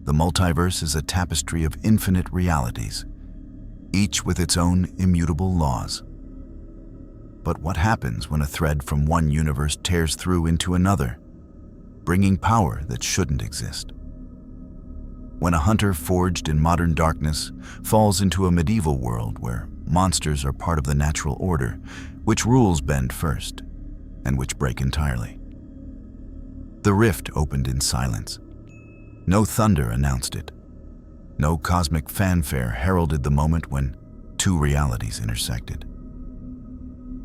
The multiverse is a tapestry of infinite realities, each with its own immutable laws. But what happens when a thread from one universe tears through into another, bringing power that shouldn't exist? When a hunter forged in modern darkness falls into a medieval world where monsters are part of the natural order, which rules bend first and which break entirely? The rift opened in silence. No thunder announced it. No cosmic fanfare heralded the moment when two realities intersected.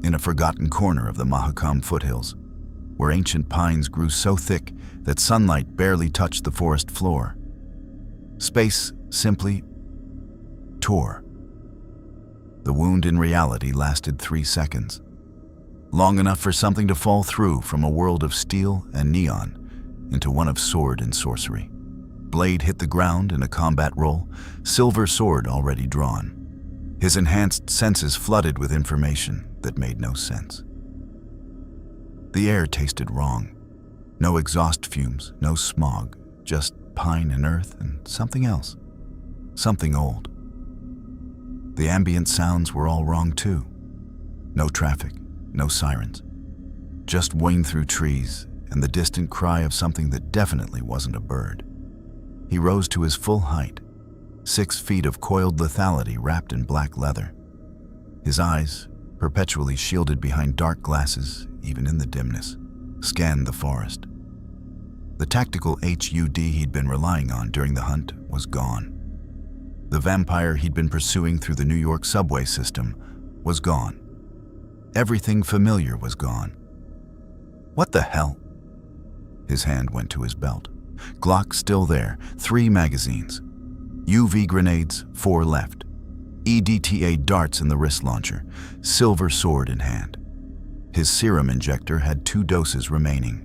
In a forgotten corner of the Mahakam foothills, where ancient pines grew so thick that sunlight barely touched the forest floor, space simply tore. The wound in reality lasted 3 seconds, long enough for something to fall through from a world of steel and neon into one of sword and sorcery. Blade hit the ground in a combat roll, silver sword already drawn. His enhanced senses flooded with information that made no sense. The air tasted wrong. No exhaust fumes, no smog, just pine and earth and something else. Something old. The ambient sounds were all wrong too. No traffic, no sirens. Just wind through trees and the distant cry of something that definitely wasn't a bird. He rose to his full height, 6 feet of coiled lethality wrapped in black leather. His eyes, perpetually shielded behind dark glasses, even in the dimness, scanned the forest. The tactical HUD he'd been relying on during the hunt was gone. The vampire he'd been pursuing through the New York subway system was gone. Everything familiar was gone. What the hell? His hand went to his belt. Glock still there, 3 magazines. UV grenades, 4 left. EDTA darts in the wrist launcher, silver sword in hand. His serum injector had 2 doses remaining.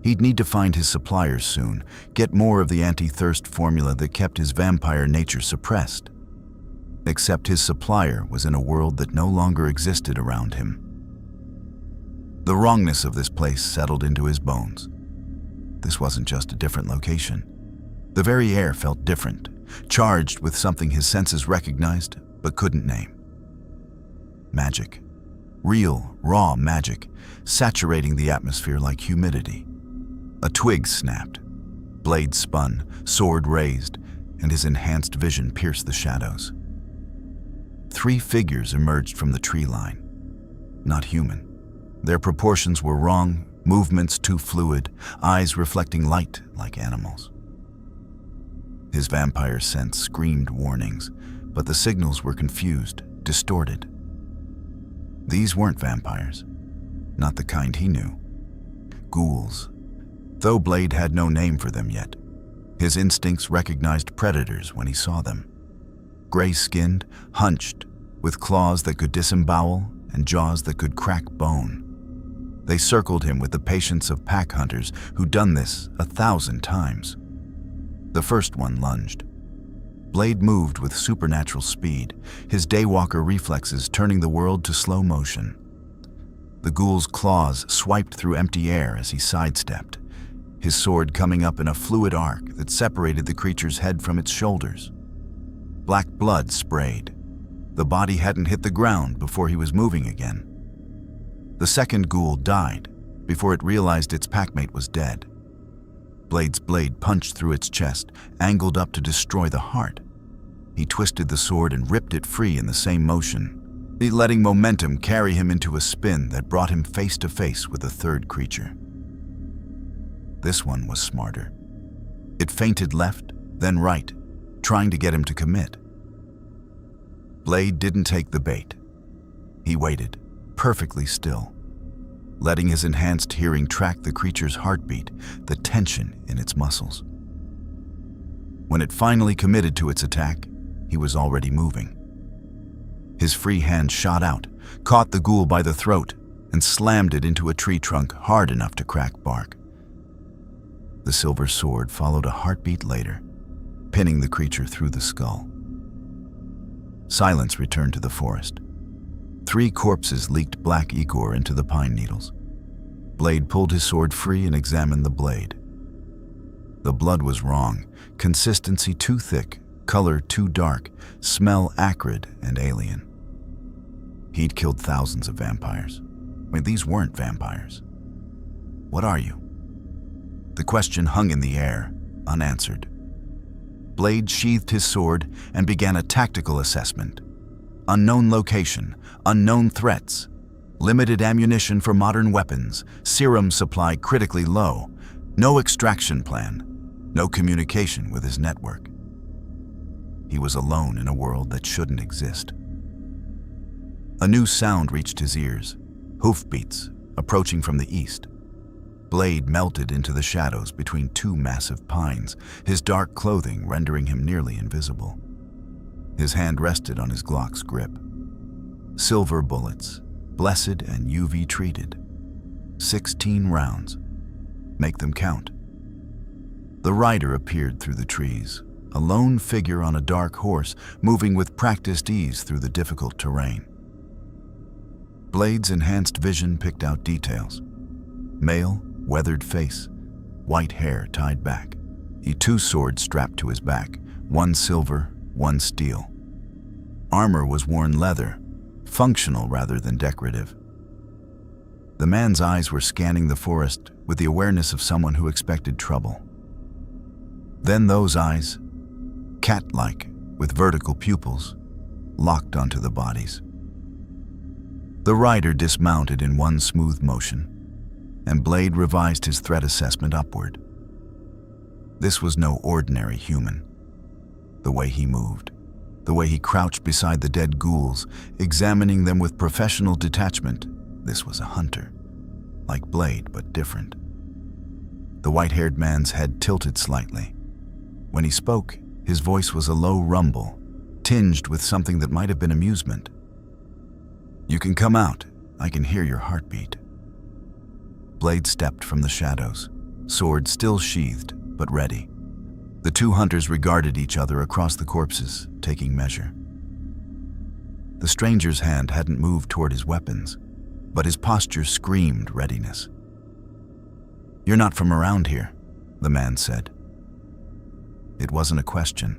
He'd need to find his suppliers soon, get more of the anti-thirst formula that kept his vampire nature suppressed. Except his supplier was in a world that no longer existed around him. The wrongness of this place settled into his bones. This wasn't just a different location. The very air felt different, charged with something his senses recognized but couldn't name. Magic. Real, raw magic, saturating the atmosphere like humidity. A twig snapped. Blade spun, sword raised, and his enhanced vision pierced the shadows. 3 figures emerged from the tree line. Not human. Their proportions were wrong, movements too fluid, eyes reflecting light like animals. His vampire sense screamed warnings, but the signals were confused, distorted. These weren't vampires, not the kind he knew. Ghouls. Though Blade had no name for them yet, his instincts recognized predators when he saw them. Gray-skinned, hunched, with claws that could disembowel and jaws that could crack bone. They circled him with the patience of pack hunters who'd done this 1,000 times. The first one lunged. Blade moved with supernatural speed, his Daywalker reflexes turning the world to slow motion. The ghoul's claws swiped through empty air as he sidestepped, his sword coming up in a fluid arc that separated the creature's head from its shoulders. Black blood sprayed. The body hadn't hit the ground before he was moving again. The second ghoul died before it realized its packmate was dead. Blade's blade punched through its chest, angled up to destroy the heart. He twisted the sword and ripped it free in the same motion, letting momentum carry him into a spin that brought him face to face with a third creature. This one was smarter. It feinted left, then right, trying to get him to commit. Blade didn't take the bait. He waited, perfectly still, letting his enhanced hearing track the creature's heartbeat, the tension in its muscles. When it finally committed to its attack, he was already moving. His free hand shot out, caught the ghoul by the throat, and slammed it into a tree trunk hard enough to crack bark. The silver sword followed a heartbeat later, pinning the creature through the skull. Silence returned to the forest. 3 corpses leaked black ichor into the pine needles. Blade pulled his sword free and examined the blade. The blood was wrong, consistency too thick, color too dark, smell acrid and alien. He'd killed thousands of vampires. Wait, these weren't vampires. What are you? The question hung in the air, unanswered. Blade sheathed his sword and began a tactical assessment. Unknown location, unknown threats, limited ammunition for modern weapons, serum supply critically low, no extraction plan, no communication with his network. He was alone in a world that shouldn't exist. A new sound reached his ears, hoofbeats approaching from the east. Blade melted into the shadows between two massive pines, his dark clothing rendering him nearly invisible. His hand rested on his Glock's grip. Silver bullets, blessed and UV treated. 16 rounds. Make them count. The rider appeared through the trees, a lone figure on a dark horse, moving with practiced ease through the difficult terrain. Blade's enhanced vision picked out details. Male, weathered face, white hair tied back. He two swords strapped to his back, one silver, one steel. Armor was worn leather, functional rather than decorative. The man's eyes were scanning the forest with the awareness of someone who expected trouble. Then those eyes, cat-like with vertical pupils, locked onto the bodies. The rider dismounted in one smooth motion, and Blade revised his threat assessment upward. This was no ordinary human. The way he moved, the way he crouched beside the dead ghouls, examining them with professional detachment, this was a hunter. Like Blade, but different. The white-haired man's head tilted slightly. When he spoke, his voice was a low rumble, tinged with something that might have been amusement. "You can come out. I can hear your heartbeat." Blade stepped from the shadows, sword still sheathed, but ready. The two hunters regarded each other across the corpses, taking measure. The stranger's hand hadn't moved toward his weapons, but his posture screamed readiness. "You're not from around here," the man said. It wasn't a question.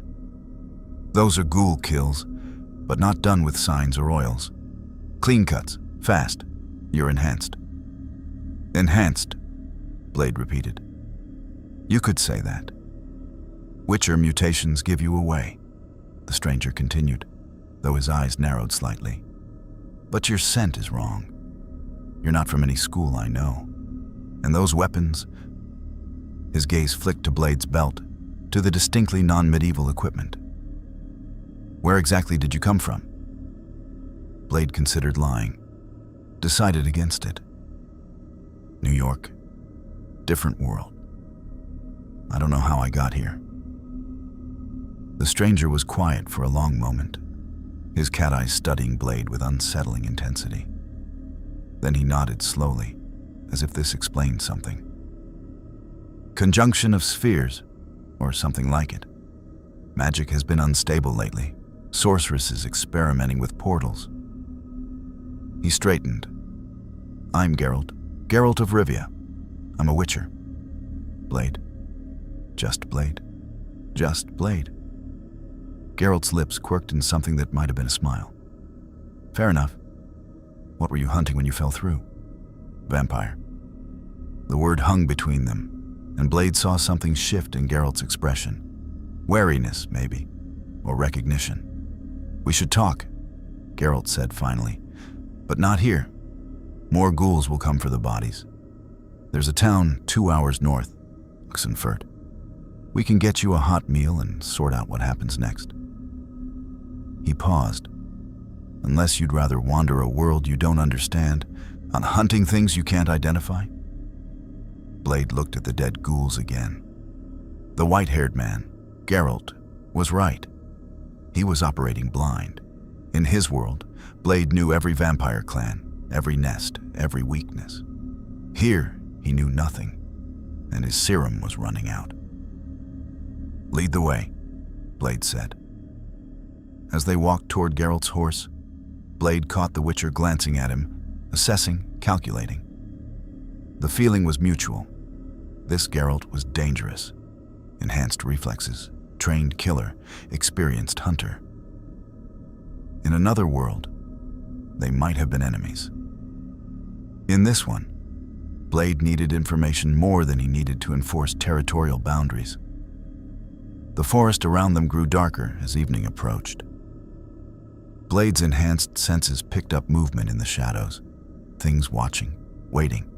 "Those are ghoul kills, but not done with signs or oils. Clean cuts, fast. You're enhanced." "Enhanced," Blade repeated. "You could say that. Witcher mutations give you away," the stranger continued, though his eyes narrowed slightly. "But your scent is wrong. You're not from any school I know. And those weapons..." His gaze flicked to Blade's belt, to the distinctly non-medieval equipment. "Where exactly did you come from?" Blade considered lying, decided against it. "New York. Different world. I don't know how I got here." The stranger was quiet for a long moment, his cat eyes studying Blade with unsettling intensity. Then he nodded slowly, as if this explained something. "Conjunction of spheres, or something like it. Magic has been unstable lately. Sorceresses experimenting with portals." He straightened. "I'm Geralt of Rivia. I'm a witcher." "Blade. Just Blade. Just Blade." Geralt's lips quirked in something that might have been a smile. "Fair enough. What were you hunting when you fell through?" "Vampire." The word hung between them, and Blade saw something shift in Geralt's expression. Wariness, maybe, or recognition. "We should talk," Geralt said finally. "But not here. More ghouls will come for the bodies. There's a town 2 hours north, Infiltration. We can get you a hot meal and sort out what happens next." He paused. "Unless you'd rather wander a world you don't understand, on hunting things you can't identify?" Blade looked at the dead ghouls again. The white-haired man, Geralt, was right. He was operating blind. In his world, Blade knew every vampire clan, every nest, every weakness. Here, he knew nothing, and his serum was running out. "Lead the way," Blade said. As they walked toward Geralt's horse, Blade caught the Witcher glancing at him, assessing, calculating. The feeling was mutual. This Geralt was dangerous, enhanced reflexes, trained killer, experienced hunter. In another world, they might have been enemies. In this one, Blade needed information more than he needed to enforce territorial boundaries. The forest around them grew darker as evening approached. Blade's enhanced senses picked up movement in the shadows, things watching, waiting.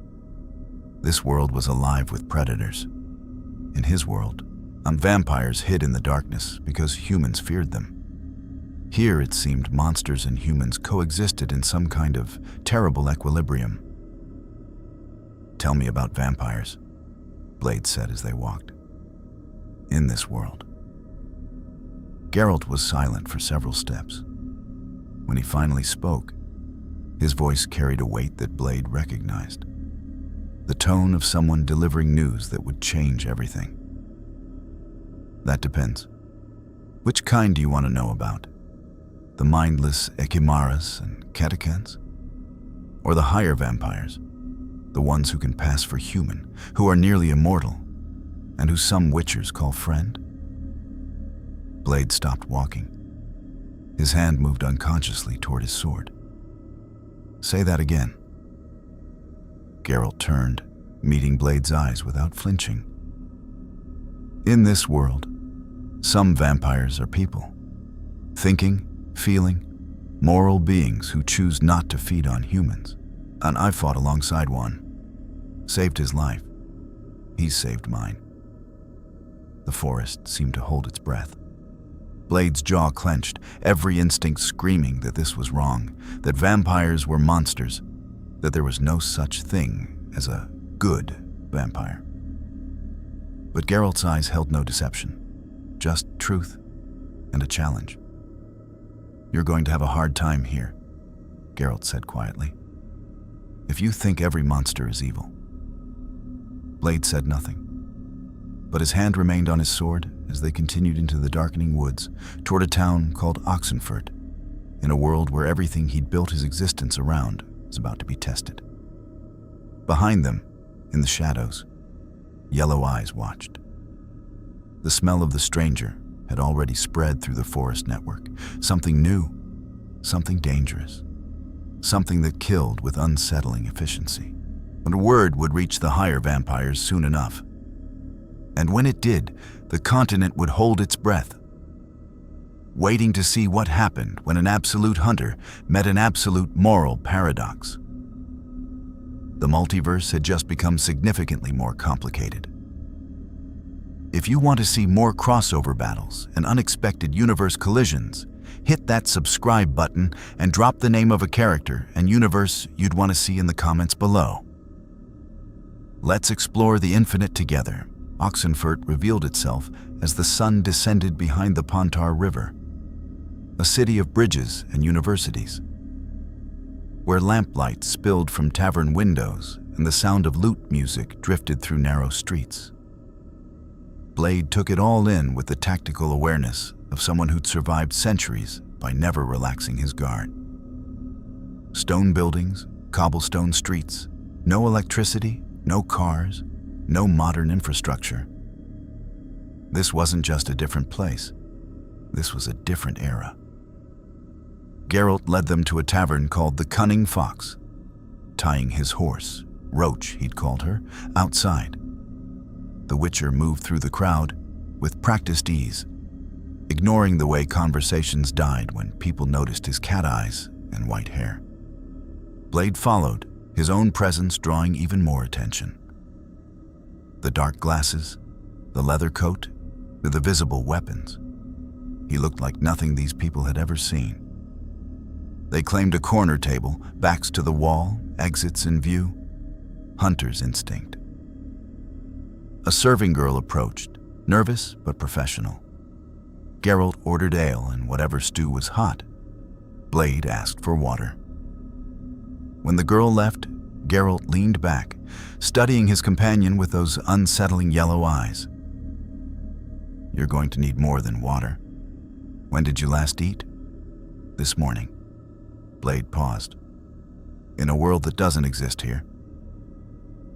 This world was alive with predators. In his world, vampires hid in the darkness because humans feared them. Here it seemed monsters and humans coexisted in some kind of terrible equilibrium. "Tell me about vampires," Blade said as they walked. "In this world." Geralt was silent for several steps. When he finally spoke, his voice carried a weight that Blade recognized. The tone of someone delivering news that would change everything. "That depends. Which kind do you want to know about? The mindless echimaras and catechans? Or the higher vampires? The ones who can pass for human, who are nearly immortal, and who some witchers call friend?" Blade stopped walking. His hand moved unconsciously toward his sword. "Say that again." Geralt turned, meeting Blade's eyes without flinching. "In this world, some vampires are people. Thinking, feeling, moral beings who choose not to feed on humans. And I fought alongside one. Saved his life. He's saved mine." The forest seemed to hold its breath. Blade's jaw clenched, every instinct screaming that this was wrong, that vampires were monsters, that there was no such thing as a good vampire. But Geralt's eyes held no deception, just truth and a challenge. "You're going to have a hard time here," Geralt said quietly. "If you think every monster is evil." Blade said nothing, but his hand remained on his sword as they continued into the darkening woods toward a town called Oxenford, in a world where everything he'd built his existence around was about to be tested. Behind them, in the shadows, yellow eyes watched. The smell of the stranger had already spread through the forest network, something new, something dangerous, something that killed with unsettling efficiency. But word would reach the higher vampires soon enough. And when it did, the continent would hold its breath, waiting to see what happened when an absolute hunter met an absolute moral paradox. The multiverse had just become significantly more complicated. If you want to see more crossover battles and unexpected universe collisions, hit that subscribe button and drop the name of a character and universe you'd want to see in the comments below. Let's explore the infinite together. Oxenfurt revealed itself as the sun descended behind the Pontar River, a city of bridges and universities, where lamplight spilled from tavern windows and the sound of lute music drifted through narrow streets. Blade took it all in with the tactical awareness of someone who'd survived centuries by never relaxing his guard. Stone buildings, cobblestone streets, no electricity, no cars, no modern infrastructure. This wasn't just a different place. This was a different era. Geralt led them to a tavern called the Cunning Fox, tying his horse, Roach he'd called her, outside. The Witcher moved through the crowd with practiced ease, ignoring the way conversations died when people noticed his cat eyes and white hair. Blade followed, his own presence drawing even more attention. The dark glasses, the leather coat, the visible weapons. He looked like nothing these people had ever seen. They claimed a corner table, backs to the wall, exits in view. Hunter's instinct. A serving girl approached, nervous but professional. Geralt ordered ale and whatever stew was hot. Blade asked for water. When the girl left, Geralt leaned back, studying his companion with those unsettling yellow eyes. "You're going to need more than water. When did you last eat?" "This morning." Blade paused. "In a world that doesn't exist here.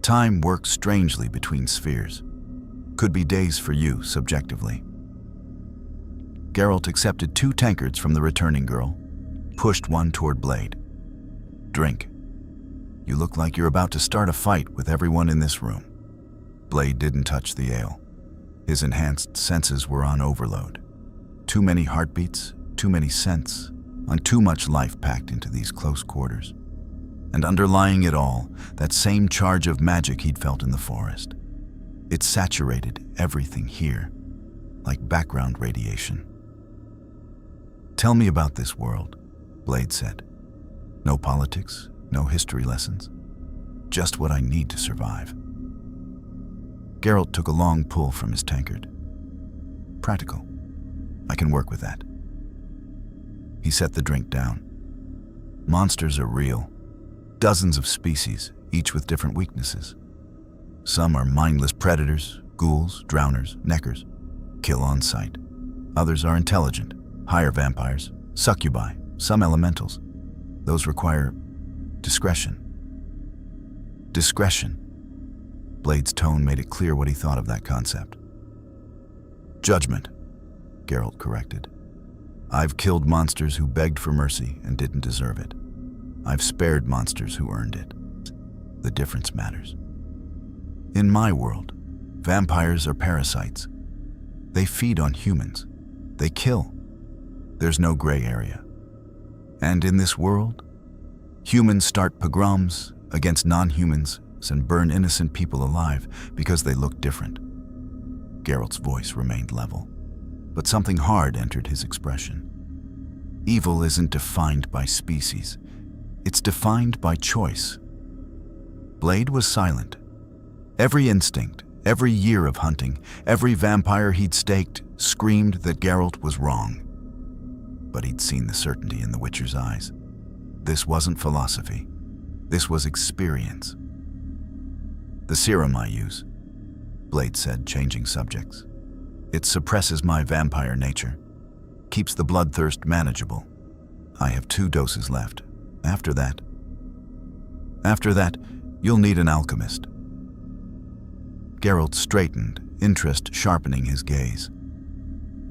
Time works strangely between spheres. Could be days for you, subjectively. Geralt accepted 2 tankards from the returning girl, pushed one toward Blade. Drink. You look like you're about to start a fight with everyone in this room. Blade didn't touch the ale. His enhanced senses were on overload. Too many heartbeats, too many scents, and too much life packed into these close quarters. And underlying it all, that same charge of magic he'd felt in the forest. It saturated everything here, like background radiation. Tell me about this world, Blade said. No politics, no history lessons. Just what I need to survive. Geralt took a long pull from his tankard. Practical. I can work with that. He set the drink down. Monsters are real. Dozens of species, each with different weaknesses. Some are mindless predators, ghouls, drowners, neckers. Kill on sight. Others are intelligent, higher vampires, succubi, some elementals. Those require discretion. Discretion. Blade's tone made it clear what he thought of that concept. Judgment, Geralt corrected. I've killed monsters who begged for mercy and didn't deserve it. I've spared monsters who earned it. The difference matters. In my world, vampires are parasites. They feed on humans. They kill. There's no gray area. And in this world, humans start pogroms against non-humans and burn innocent people alive because they look different. Geralt's voice remained level, but something hard entered his expression. Evil isn't defined by species. It's defined by choice. Blade was silent. Every instinct, every year of hunting, every vampire he'd staked screamed that Geralt was wrong. But he'd seen the certainty in the Witcher's eyes. This wasn't philosophy. This was experience. The serum I use, Blade said, changing subjects. It suppresses my vampire nature, keeps the bloodthirst manageable. I have 2 doses left. After that, you'll need an alchemist. Geralt straightened, interest sharpening his gaze.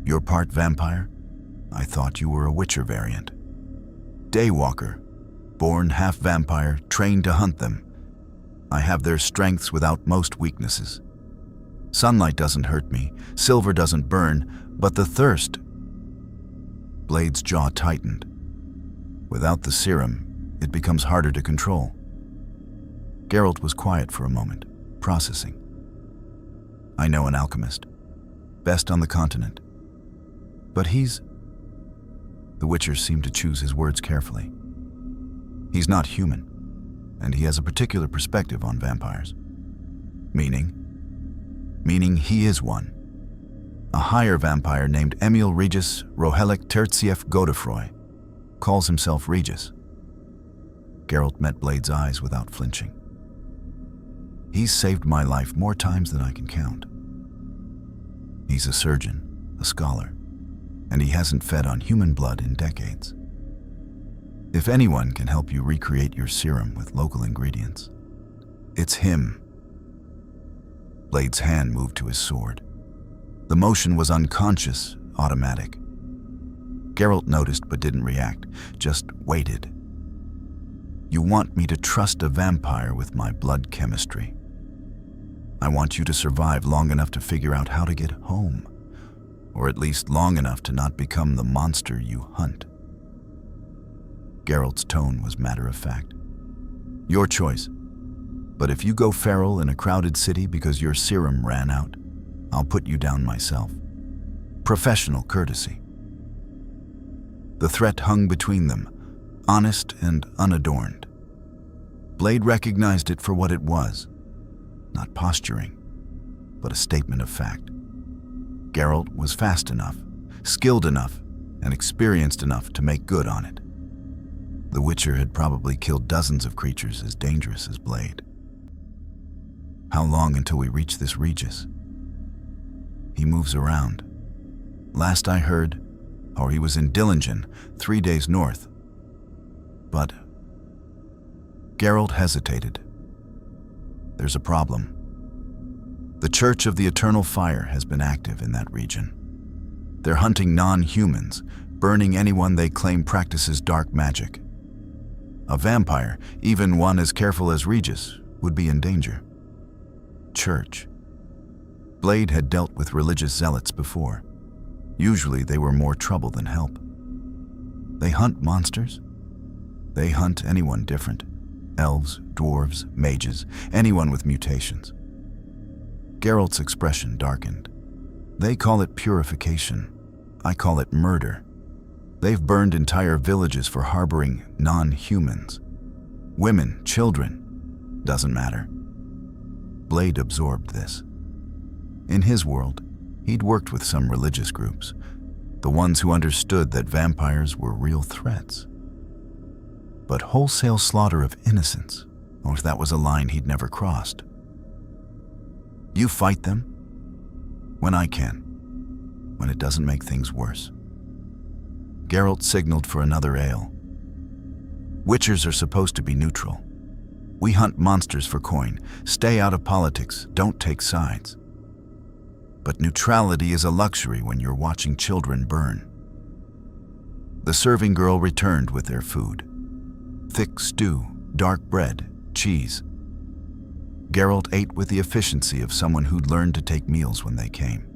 You're part vampire? I thought you were a Witcher variant. Daywalker, born half vampire, trained to hunt them. I have their strengths without most weaknesses. Sunlight doesn't hurt me, silver doesn't burn, but the thirst. Blade's jaw tightened. Without the serum, it becomes harder to control. Geralt was quiet for a moment, processing. I know an alchemist, best on the continent. But he's... The Witcher seemed to choose his words carefully. He's not human, and he has a particular perspective on vampires. Meaning he is one. A higher vampire named Emil Regis Rohelic Tertief Godefroy calls himself Regis. Geralt met Blade's eyes without flinching. He's saved my life more times than I can count. He's a surgeon, a scholar, and he hasn't fed on human blood in decades. If anyone can help you recreate your serum with local ingredients, it's him. Blade's hand moved to his sword. The motion was unconscious, automatic. Geralt noticed but didn't react, just waited. You want me to trust a vampire with my blood chemistry. I want you to survive long enough to figure out how to get home, or at least long enough to not become the monster you hunt. Geralt's tone was matter-of-fact. Your choice. But if you go feral in a crowded city because your serum ran out, I'll put you down myself. Professional courtesy. The threat hung between them, honest and unadorned. Blade recognized it for what it was, not posturing, but a statement of fact. Geralt was fast enough, skilled enough, and experienced enough to make good on it. The Witcher had probably killed dozens of creatures as dangerous as Blade. How long until we reach this Regis? He moves around. Last I heard, he was in Dillingen, 3 days north. But Geralt hesitated. There's a problem. The Church of the Eternal Fire has been active in that region. They're hunting non-humans, burning anyone they claim practices dark magic. A vampire, even one as careful as Regis, would be in danger. Church. Blade had dealt with religious zealots before. Usually they were more trouble than help. They hunt monsters? They hunt anyone different. Elves, dwarves, mages, anyone with mutations. Geralt's expression darkened. They call it purification. I call it murder. They've burned entire villages for harboring non-humans. Women, children, doesn't matter. Blade absorbed this. In his world, he'd worked with some religious groups, the ones who understood that vampires were real threats. But wholesale slaughter of innocents, or if that was a line he'd never crossed. You fight them? When I can. When it doesn't make things worse. Geralt signaled for another ale. Witchers are supposed to be neutral. We hunt monsters for coin, stay out of politics, don't take sides. But neutrality is a luxury when you're watching children burn. The serving girl returned with their food. Thick stew, dark bread, cheese. Geralt ate with the efficiency of someone who'd learned to take meals when they came.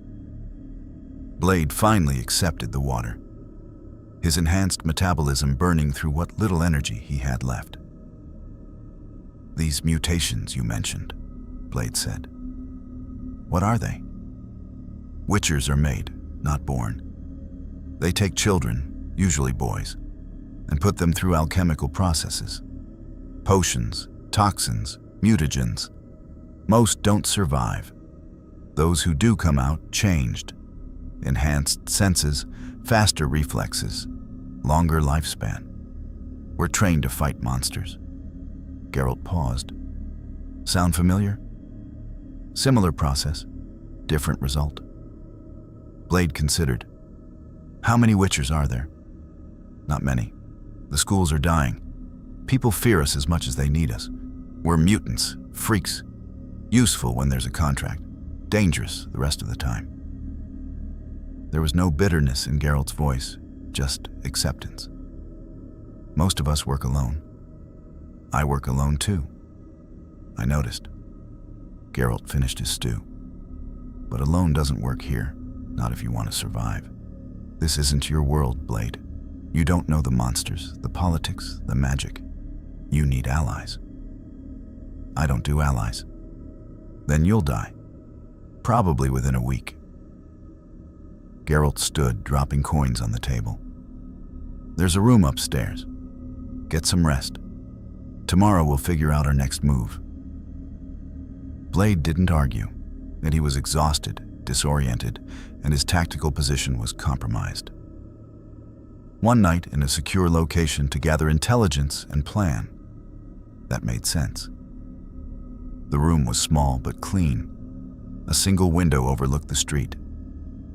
Blade finally accepted the water, his enhanced metabolism burning through what little energy he had left. These mutations you mentioned, Blade said. What are they? Witchers are made, not born. They take children, usually boys, and put them through alchemical processes. Potions, toxins, mutagens. Most don't survive. Those who do come out changed. Enhanced senses, faster reflexes, longer lifespan. We're trained to fight monsters. Geralt paused. Sound familiar? Similar process, different result. Blade considered. How many witchers are there? Not many. The schools are dying. People fear us as much as they need us. We're mutants, freaks. Useful when there's a contract. Dangerous the rest of the time. There was no bitterness in Geralt's voice, just acceptance. Most of us work alone. I work alone too. I noticed. Geralt finished his stew. But alone doesn't work here, not if you want to survive. This isn't your world, Blade. You don't know the monsters, the politics, the magic. You need allies. I don't do allies. Then you'll die. Probably within a week. Geralt stood, dropping coins on the table. There's a room upstairs. Get some rest. Tomorrow we'll figure out our next move. Blade didn't argue, that he was exhausted, disoriented, and his tactical position was compromised. One night in a secure location to gather intelligence and plan. That made sense. The room was small but clean. A single window overlooked the street.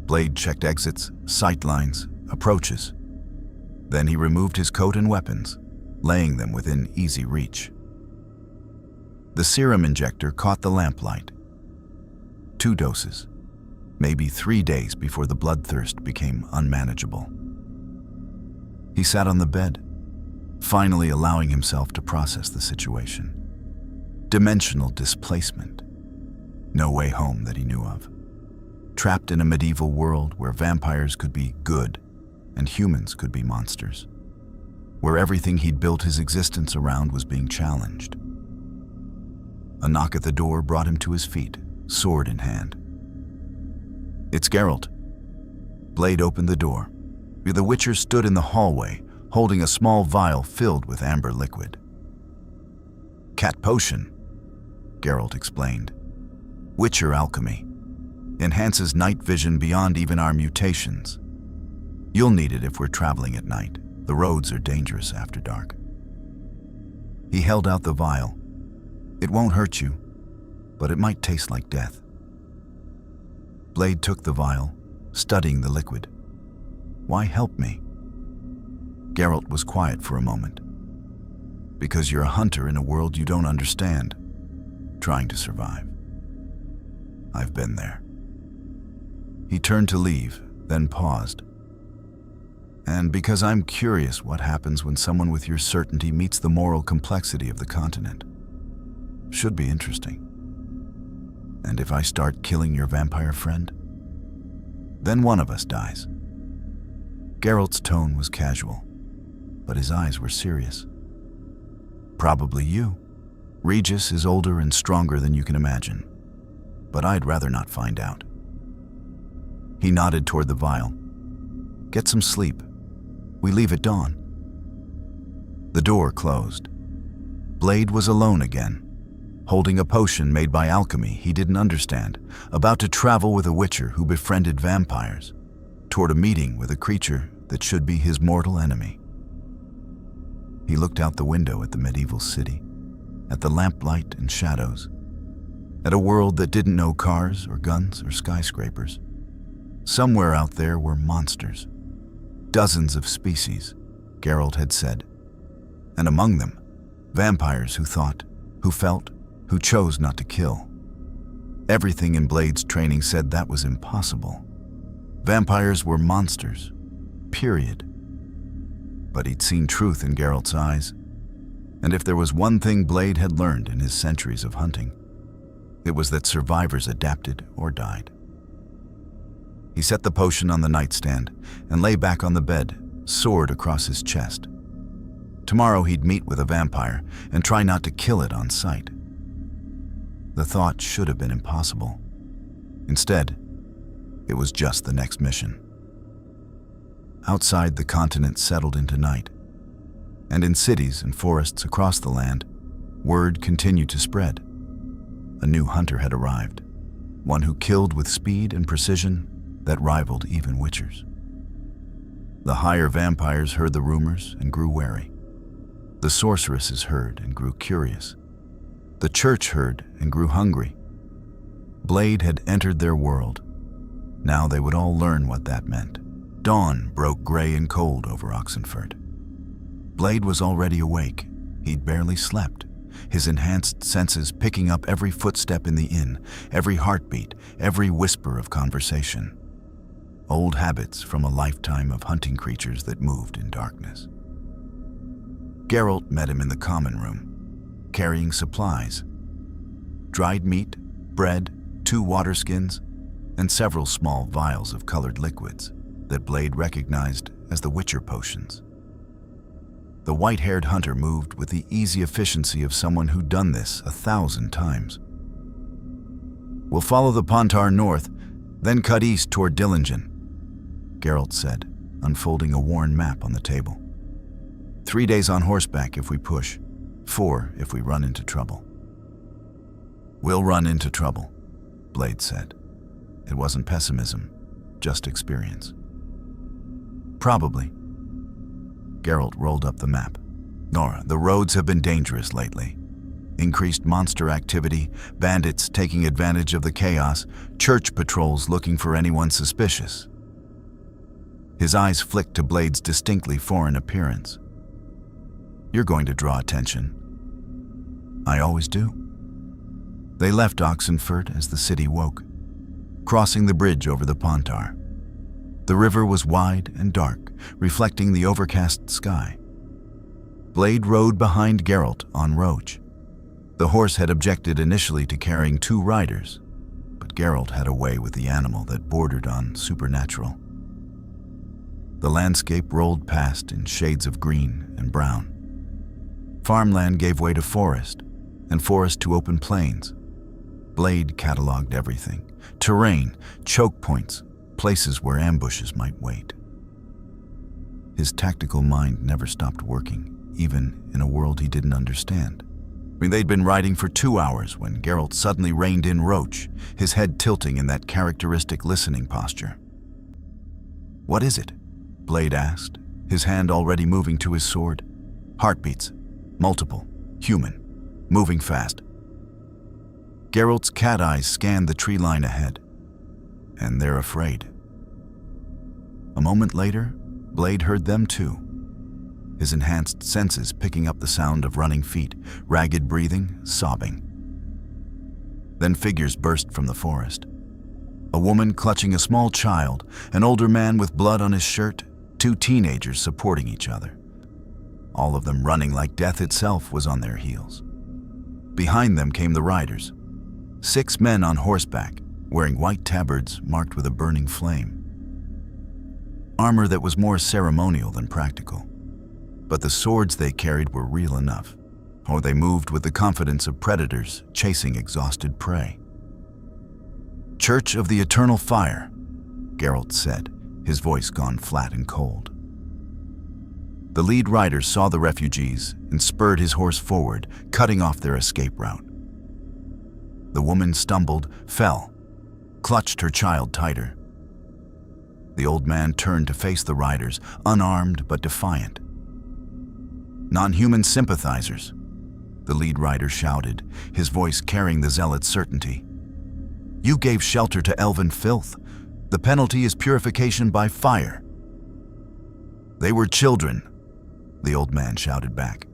Blade checked exits, sight lines, approaches. Then he removed his coat and weapons, laying them within easy reach. The serum injector caught the lamplight. 2 doses, maybe 3 days before the bloodthirst became unmanageable. He sat on the bed, finally allowing himself to process the situation. Dimensional displacement. No way home that he knew of. Trapped in a medieval world where vampires could be good and humans could be monsters. Where everything he'd built his existence around was being challenged. A knock at the door brought him to his feet, sword in hand. It's Geralt. Blade opened the door. The Witcher stood in the hallway, holding a small vial filled with amber liquid. Cat potion, Geralt explained. Witcher alchemy. Enhances night vision beyond even our mutations. You'll need it if we're traveling at night. The roads are dangerous after dark. He held out the vial. It won't hurt you, but it might taste like death. Blade took the vial, studying the liquid. Why help me? Geralt was quiet for a moment. Because you're a hunter in a world you don't understand, trying to survive. I've been there. He turned to leave, then paused. And because I'm curious what happens when someone with your certainty meets the moral complexity of the continent. Should be interesting. And if I start killing your vampire friend? Then one of us dies. Geralt's tone was casual, but his eyes were serious. Probably you. Regis is older and stronger than you can imagine, but I'd rather not find out. He nodded toward the vial. Get some sleep. We leave at dawn. The door closed. Blade was alone again, holding a potion made by alchemy he didn't understand, about to travel with a witcher who befriended vampires, toward a meeting with a creature that should be his mortal enemy. He looked out the window at the medieval city, at the lamplight and shadows, at a world that didn't know cars or guns or skyscrapers. Somewhere out there were monsters. Dozens of species, Geralt had said. And among them, vampires who thought, who felt, who chose not to kill. Everything in Blade's training said that was impossible. Vampires were monsters, period. But he'd seen truth in Geralt's eyes. And if there was one thing Blade had learned in his centuries of hunting, it was that survivors adapted or died. He set the potion on the nightstand and lay back on the bed, sword across his chest. Tomorrow he'd meet with a vampire and try not to kill it on sight. The thought should have been impossible. Instead, it was just the next mission. Outside, the continent settled into night, and in cities and forests across the land, word continued to spread. A new hunter had arrived, one who killed with speed and precision that rivaled even witchers. The higher vampires heard the rumors and grew wary. The sorceresses heard and grew curious. The church heard and grew hungry. Blade had entered their world. Now they would all learn what that meant. Dawn broke gray and cold over Oxenford. Blade was already awake. He'd barely slept, his enhanced senses picking up every footstep in the inn, every heartbeat, every whisper of conversation. Old habits from a lifetime of hunting creatures that moved in darkness. Geralt met him in the common room, carrying supplies. Dried meat, bread, 2 water skins, and several small vials of colored liquids that Blade recognized as the Witcher potions. The white-haired hunter moved with the easy efficiency of someone who'd done this 1,000 times. We'll follow the Pontar north, then cut east toward Dillingen, Geralt said, unfolding a worn map on the table. 3 days on horseback if we push, 4 if we run into trouble. We'll run into trouble, Blade said. It wasn't pessimism, just experience. Probably. Geralt rolled up the map. Nora, the roads have been dangerous lately. Increased monster activity, bandits taking advantage of the chaos, church patrols looking for anyone suspicious. His eyes flicked to Blade's distinctly foreign appearance. You're going to draw attention. I always do. They left Oxenford as the city woke, crossing the bridge over the Pontar. The river was wide and dark, reflecting the overcast sky. Blade rode behind Geralt on Roach. The horse had objected initially to carrying 2 riders, but Geralt had a way with the animal that bordered on supernatural. The landscape rolled past in shades of green and brown. Farmland gave way to forest, and forest to open plains. Blade cataloged everything: terrain, choke points, places where ambushes might wait. His tactical mind never stopped working, even in a world he didn't understand. They'd been riding for 2 hours when Geralt suddenly reined in Roach, his head tilting in that characteristic listening posture. What is it? Blade asked, his hand already moving to his sword. Heartbeats. Multiple. Human. Moving fast. Geralt's cat eyes scanned the tree line ahead. And they're afraid. A moment later, Blade heard them too. His enhanced senses picking up the sound of running feet, ragged breathing, sobbing. Then figures burst from the forest. A woman clutching a small child, an older man with blood on his shirt, two teenagers supporting each other. All of them running like death itself was on their heels. Behind them came the riders, 6 men on horseback, wearing white tabards marked with a burning flame. Armor that was more ceremonial than practical. But the swords they carried were real enough, or they moved with the confidence of predators chasing exhausted prey. "Church of the Eternal Fire," Geralt said, his voice gone flat and cold. The lead rider saw the refugees and spurred his horse forward, cutting off their escape route. The woman stumbled, fell, clutched her child tighter. The old man turned to face the riders, unarmed but defiant. "Non-human sympathizers," the lead rider shouted, his voice carrying the zealot's certainty. "You gave shelter to elven filth. The penalty is purification by fire." "They were children," the old man shouted back.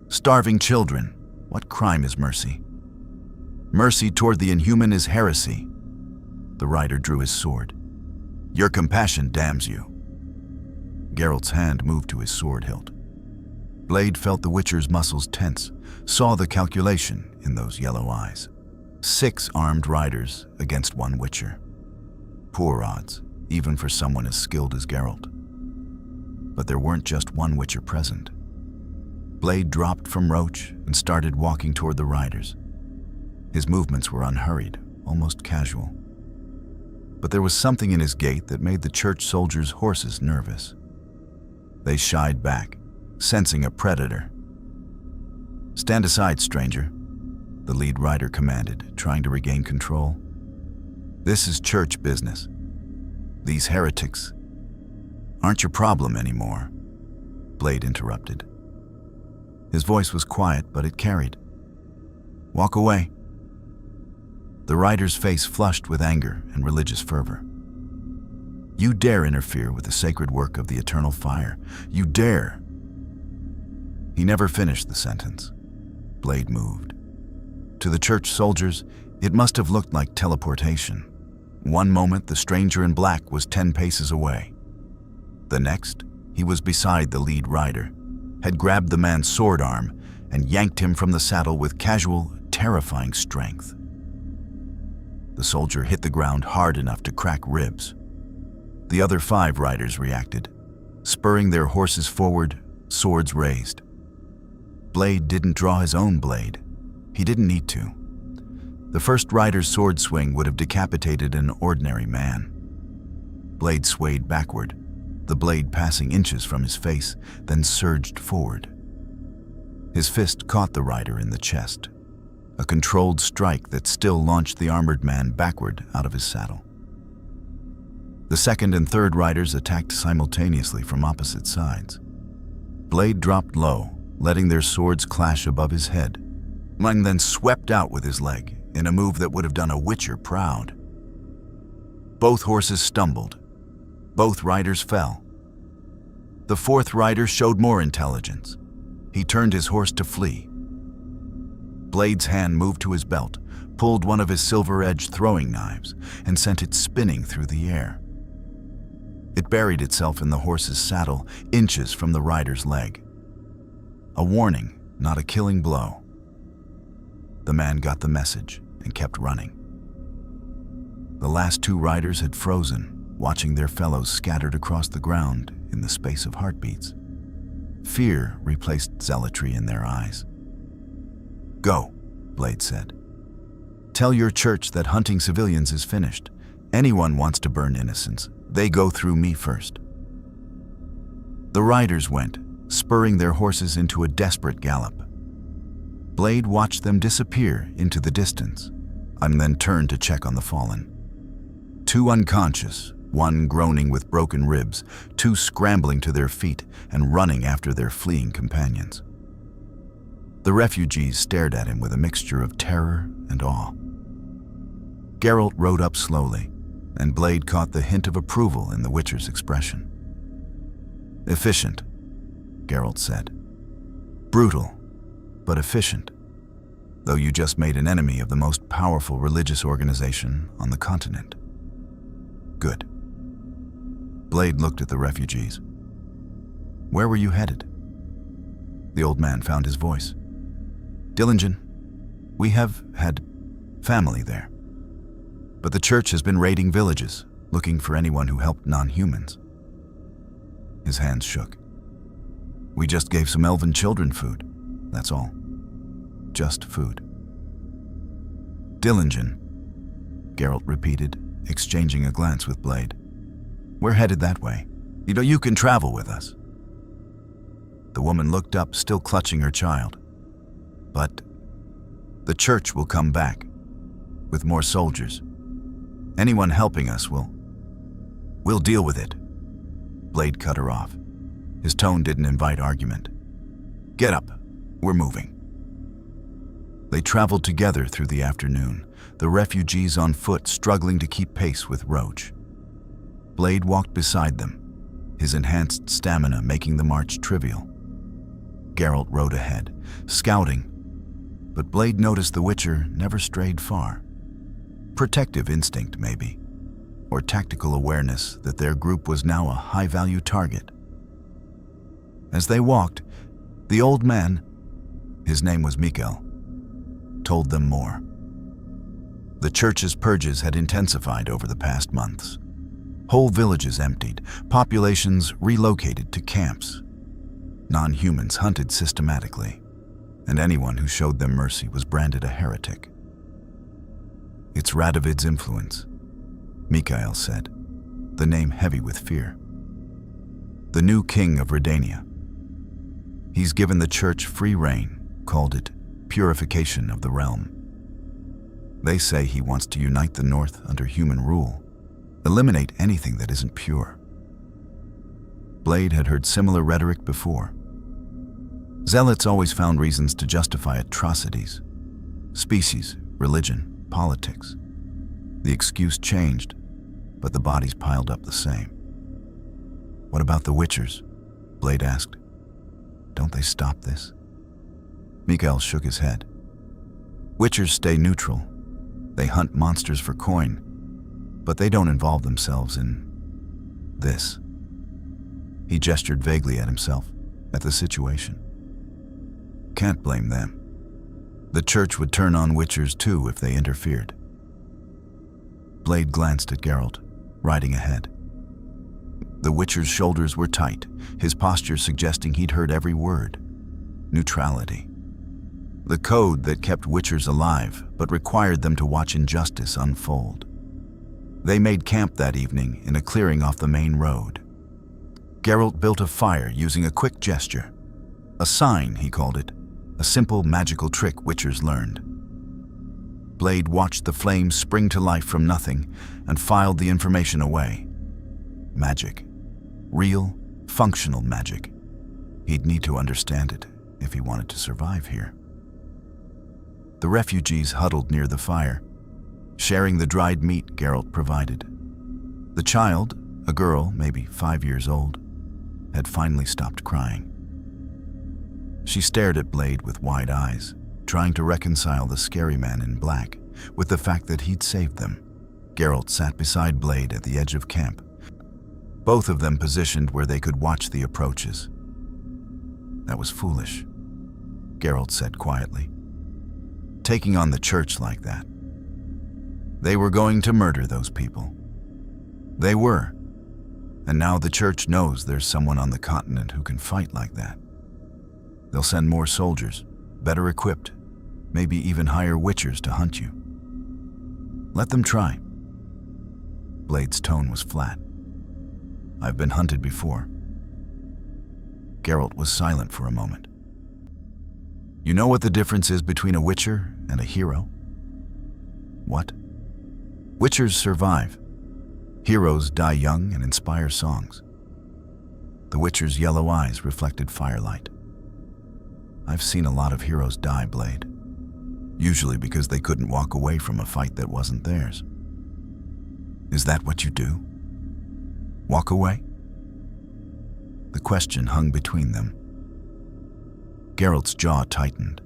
"Starving children. What crime is mercy? Mercy toward the inhuman is heresy." The rider drew his sword. "Your compassion damns you." Geralt's hand moved to his sword hilt. Blade felt the Witcher's muscles tense, saw the calculation in those yellow eyes. 6 armed riders against 1 Witcher. Poor odds, even for someone as skilled as Geralt. But there weren't just 1 Witcher present. Blade dropped from Roach and started walking toward the riders. His movements were unhurried, almost casual. But there was something in his gait that made the church soldiers' horses nervous. They shied back, sensing a predator. "Stand aside, stranger," the lead rider commanded, trying to regain control. "This is church business. These heretics aren't your problem anymore," Blade interrupted. His voice was quiet, but it carried. "Walk away." The rider's face flushed with anger and religious fervor. "You dare interfere with the sacred work of the Eternal Fire. You dare." He never finished the sentence. Blade moved. To the church soldiers, it must have looked like teleportation. One moment, the stranger in black was 10 paces away. The next, he was beside the lead rider, had grabbed the man's sword arm and yanked him from the saddle with casual, terrifying strength. The soldier hit the ground hard enough to crack ribs. The other 5 riders reacted, spurring their horses forward, swords raised. Blade didn't draw his own blade. He didn't need to. The first rider's sword swing would have decapitated an ordinary man. Blade swayed backward, the blade passing inches from his face, then surged forward. His fist caught the rider in the chest, a controlled strike that still launched the armored man backward out of his saddle. The second and third riders attacked simultaneously from opposite sides. Blade dropped low, letting their swords clash above his head. Mine then swept out with his leg in a move that would have done a Witcher proud. Both horses stumbled. Both riders fell. The 4th rider showed more intelligence. He turned his horse to flee. Blade's hand moved to his belt, pulled one of his silver-edged throwing knives, and sent it spinning through the air. It buried itself in the horse's saddle, inches from the rider's leg. A warning, not a killing blow. The man got the message and kept running. The last 2 riders had frozen, watching their fellows scattered across the ground in the space of heartbeats. Fear replaced zealotry in their eyes. "Go," Blade said. "Tell your church that hunting civilians is finished. Anyone wants to burn innocents, they go through me first." The riders went, spurring their horses into a desperate gallop. Blade watched them disappear into the distance, and then turned to check on the fallen. 2 unconscious, 1 groaning with broken ribs, 2 scrambling to their feet and running after their fleeing companions. The refugees stared at him with a mixture of terror and awe. Geralt rode up slowly, and Blade caught the hint of approval in the Witcher's expression. "Efficient," Geralt said. "Brutal, but efficient." though you just made an enemy of the most powerful religious organization on the continent. Good. Blade looked at the refugees. Where were you headed? The old man found his voice. Dillingen, we have had family there. But the church has been raiding villages, looking for anyone who helped non-humans. His hands shook. We just gave some elven children food, that's all. Just food. Dillingen, Geralt repeated, exchanging a glance with Blade. We're headed that way. You can travel with us. The woman looked up, still clutching her child. But the church will come back, with more soldiers. Anyone helping us we'll deal with it. Blade cut her off. His tone didn't invite argument. Get up, we're moving. They traveled together through the afternoon, the refugees on foot struggling to keep pace with Roach. Blade walked beside them, his enhanced stamina making the march trivial. Geralt rode ahead, scouting, but Blade noticed the Witcher never strayed far. Protective instinct, maybe, or tactical awareness that their group was now a high-value target. As they walked, the old man, his name was Mikael, told them more. The church's purges had intensified over the past months. Whole villages emptied, populations relocated to camps. Non-humans hunted systematically, and anyone who showed them mercy was branded a heretic. It's Radovid's influence, Mikael said, the name heavy with fear. The new king of Redania. He's given the church free reign, called it purification of the realm. They say he wants to unite the North under human rule, eliminate anything that isn't pure. Blade had heard similar rhetoric before. Zealots always found reasons to justify atrocities. Species, religion, politics. The excuse changed, but the bodies piled up the same. What about the Witchers? Blade asked. Don't they stop this? Mikael shook his head. Witchers stay neutral. They hunt monsters for coin, but they don't involve themselves in this. He gestured vaguely at himself, at the situation. Can't blame them. The church would turn on Witchers too if they interfered. Blade glanced at Geralt, riding ahead. The Witcher's shoulders were tight, his posture suggesting he'd heard every word. Neutrality. The code that kept Witchers alive, but required them to watch injustice unfold. They made camp that evening in a clearing off the main road. Geralt built a fire using a quick gesture. A sign, he called it, a simple magical trick Witchers learned. Blade watched the flames spring to life from nothing and filed the information away. Magic. Real, functional magic. He'd need to understand it if he wanted to survive here. The refugees huddled near the fire, sharing the dried meat Geralt provided. The child, a girl maybe 5 years old, had finally stopped crying. She stared at Blade with wide eyes, trying to reconcile the scary man in black with the fact that he'd saved them. Geralt sat beside Blade at the edge of camp, both of them positioned where they could watch the approaches. That was foolish, Geralt said quietly. Taking on the church like that. They were going to murder those people. They were. And now the church knows there's someone on the continent who can fight like that. They'll send more soldiers, better equipped, maybe even hire Witchers to hunt you. Let them try. Blade's tone was flat. I've been hunted before. Geralt was silent for a moment. You know what the difference is between a Witcher and a hero? What? Witchers survive. Heroes die young and inspire songs. The Witcher's yellow eyes reflected firelight. I've seen a lot of heroes die, Blade. Usually because they couldn't walk away from a fight that wasn't theirs. Is that what you do? Walk away? The question hung between them. Geralt's jaw tightened,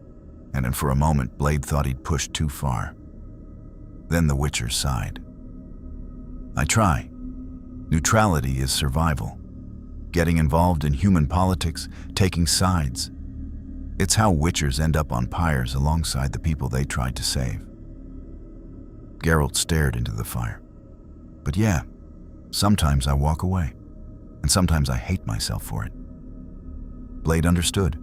and for a moment Blade thought he'd pushed too far. Then the Witcher sighed. I try. Neutrality is survival. Getting involved in human politics, taking sides. It's how Witchers end up on pyres alongside the people they tried to save. Geralt stared into the fire. But yeah, sometimes I walk away, and sometimes I hate myself for it. Blade understood.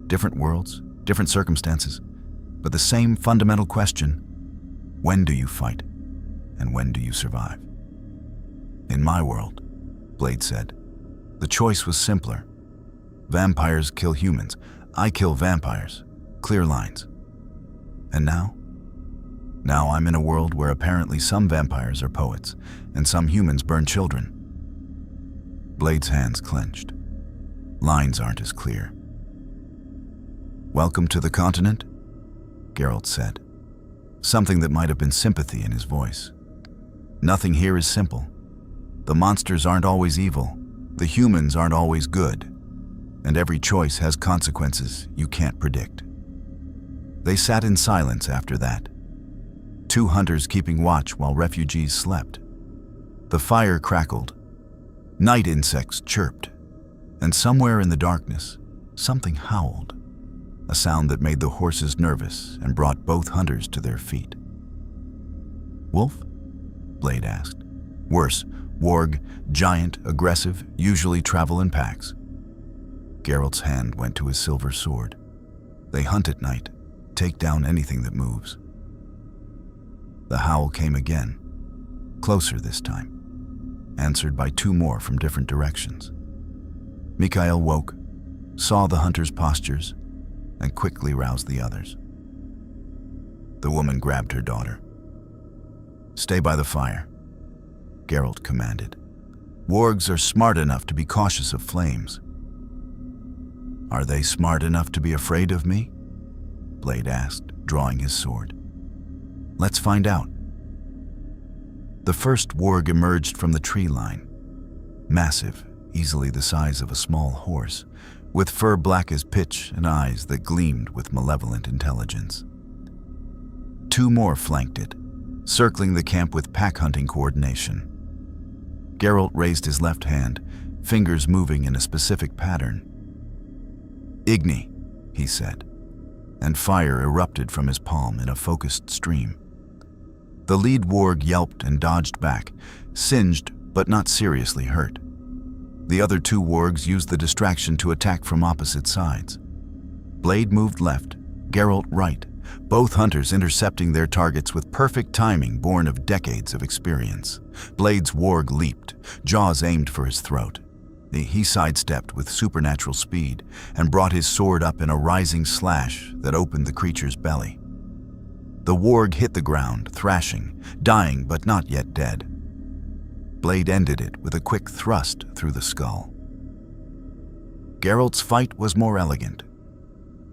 Different worlds, different circumstances, but the same fundamental question: when do you fight, and when do you survive? In my world, Blade said, the choice was simpler. Vampires kill humans. I kill vampires. Clear lines. And now? Now I'm in a world where apparently some vampires are poets, and some humans burn children. Blade's hands clenched. Lines aren't as clear. Welcome to the continent, Geralt said, something that might have been sympathy in his voice. Nothing here is simple. The monsters aren't always evil, the humans aren't always good, and every choice has consequences you can't predict. They sat in silence after that, 2 hunters keeping watch while refugees slept. The fire crackled, night insects chirped, and somewhere in the darkness, something howled, a sound that made the horses nervous and brought both hunters to their feet. Wolf? Blade asked. Worse, Warg, giant, aggressive, usually travel in packs. Geralt's hand went to his silver sword. They hunt at night, take down anything that moves. The howl came again, closer this time, answered by 2 more from different directions. Mikhail woke, saw the hunters' postures, and quickly roused the others. The woman grabbed her daughter. Stay by the fire, Geralt commanded. Wargs are smart enough to be cautious of flames. Are they smart enough to be afraid of me? Blade asked, drawing his sword. Let's find out. The first Warg emerged from the tree line. Massive, easily the size of a small horse, with fur black as pitch and eyes that gleamed with malevolent intelligence. 2 more flanked it, circling the camp with pack-hunting coordination. Geralt raised his left hand, fingers moving in a specific pattern. Igni, he said, and fire erupted from his palm in a focused stream. The lead Warg yelped and dodged back, singed but not seriously hurt. The other 2 Wargs used the distraction to attack from opposite sides. Blade moved left, Geralt right, both hunters intercepting their targets with perfect timing born of decades of experience. Blade's Warg leaped, jaws aimed for his throat. He sidestepped with supernatural speed and brought his sword up in a rising slash that opened the creature's belly. The Warg hit the ground, thrashing, dying but not yet dead. Blade ended it with a quick thrust through the skull. Geralt's fight was more elegant.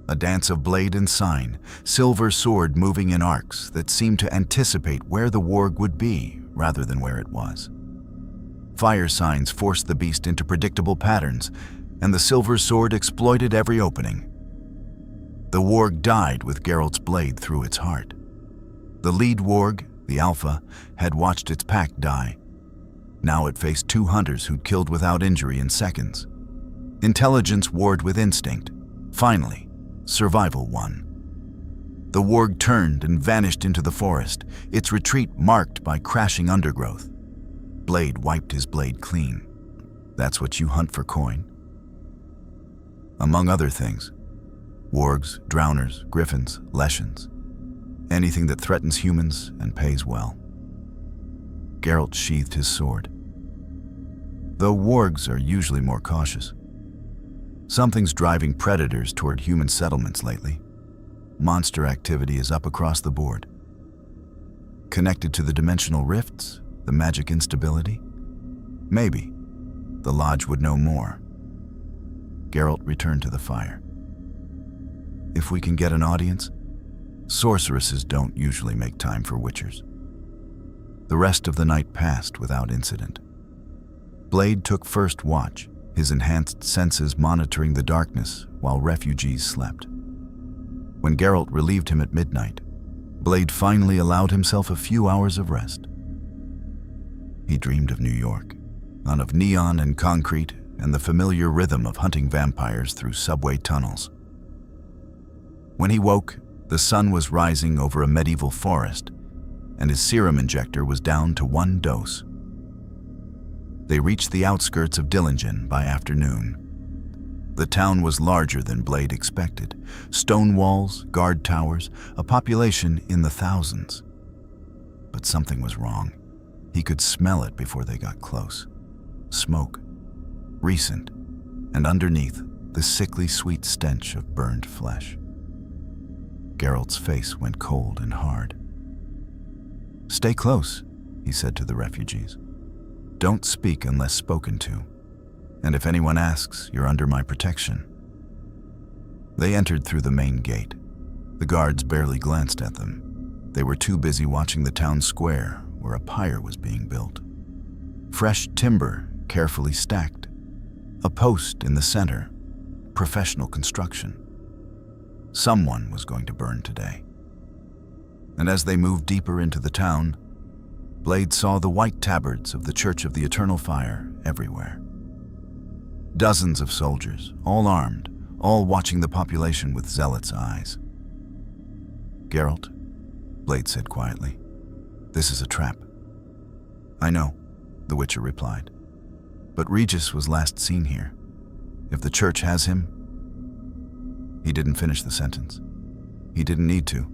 A dance of blade and sign, silver sword moving in arcs that seemed to anticipate where the Warg would be rather than where it was. Fire signs forced the beast into predictable patterns, and the silver sword exploited every opening. The Warg died with Geralt's blade through its heart. The lead Warg, the Alpha, had watched its pack die. Now it faced 2 hunters who'd killed without injury in seconds. Intelligence warred with instinct. Finally, survival won. The Warg turned and vanished into the forest, its retreat marked by crashing undergrowth. Blade wiped his blade clean. That's what you hunt for coin. Among other things, Wargs, drowners, griffins, leshens. Anything that threatens humans and pays well. Geralt sheathed his sword. Though Wargs are usually more cautious. Something's driving predators toward human settlements lately. Monster activity is up across the board. Connected to the dimensional rifts, the magic instability? Maybe. The Lodge would know more. Geralt returned to the fire. If we can get an audience, sorceresses don't usually make time for witchers. The rest of the night passed without incident. Blade took first watch, his enhanced senses monitoring the darkness while refugees slept. When Geralt relieved him at midnight, Blade finally allowed himself a few hours of rest. He dreamed of New York, on of neon and concrete and the familiar rhythm of hunting vampires through subway tunnels. When he woke, the sun was rising over a medieval forest, and his serum injector was down to 1 dose. They reached the outskirts of Dillingen by afternoon. The town was larger than Blade expected. Stone walls, guard towers, a population in the thousands. But something was wrong. He could smell it before they got close. Smoke, recent, and underneath, the sickly sweet stench of burned flesh. Geralt's face went cold and hard. "Stay close," he said to the refugees. "Don't speak unless spoken to. And if anyone asks, you're under my protection." They entered through the main gate. The guards barely glanced at them. They were too busy watching the town square, where a pyre was being built. Fresh timber, carefully stacked. A post in the center. Professional construction. Someone was going to burn today. And as they moved deeper into the town, Blade saw the white tabards of the Church of the Eternal Fire everywhere. Dozens of soldiers, all armed, all watching the population with zealots' eyes. "Geralt," Blade said quietly, "this is a trap." "I know," the Witcher replied. "But Regis was last seen here. If the Church has him—" He didn't finish the sentence. He didn't need to.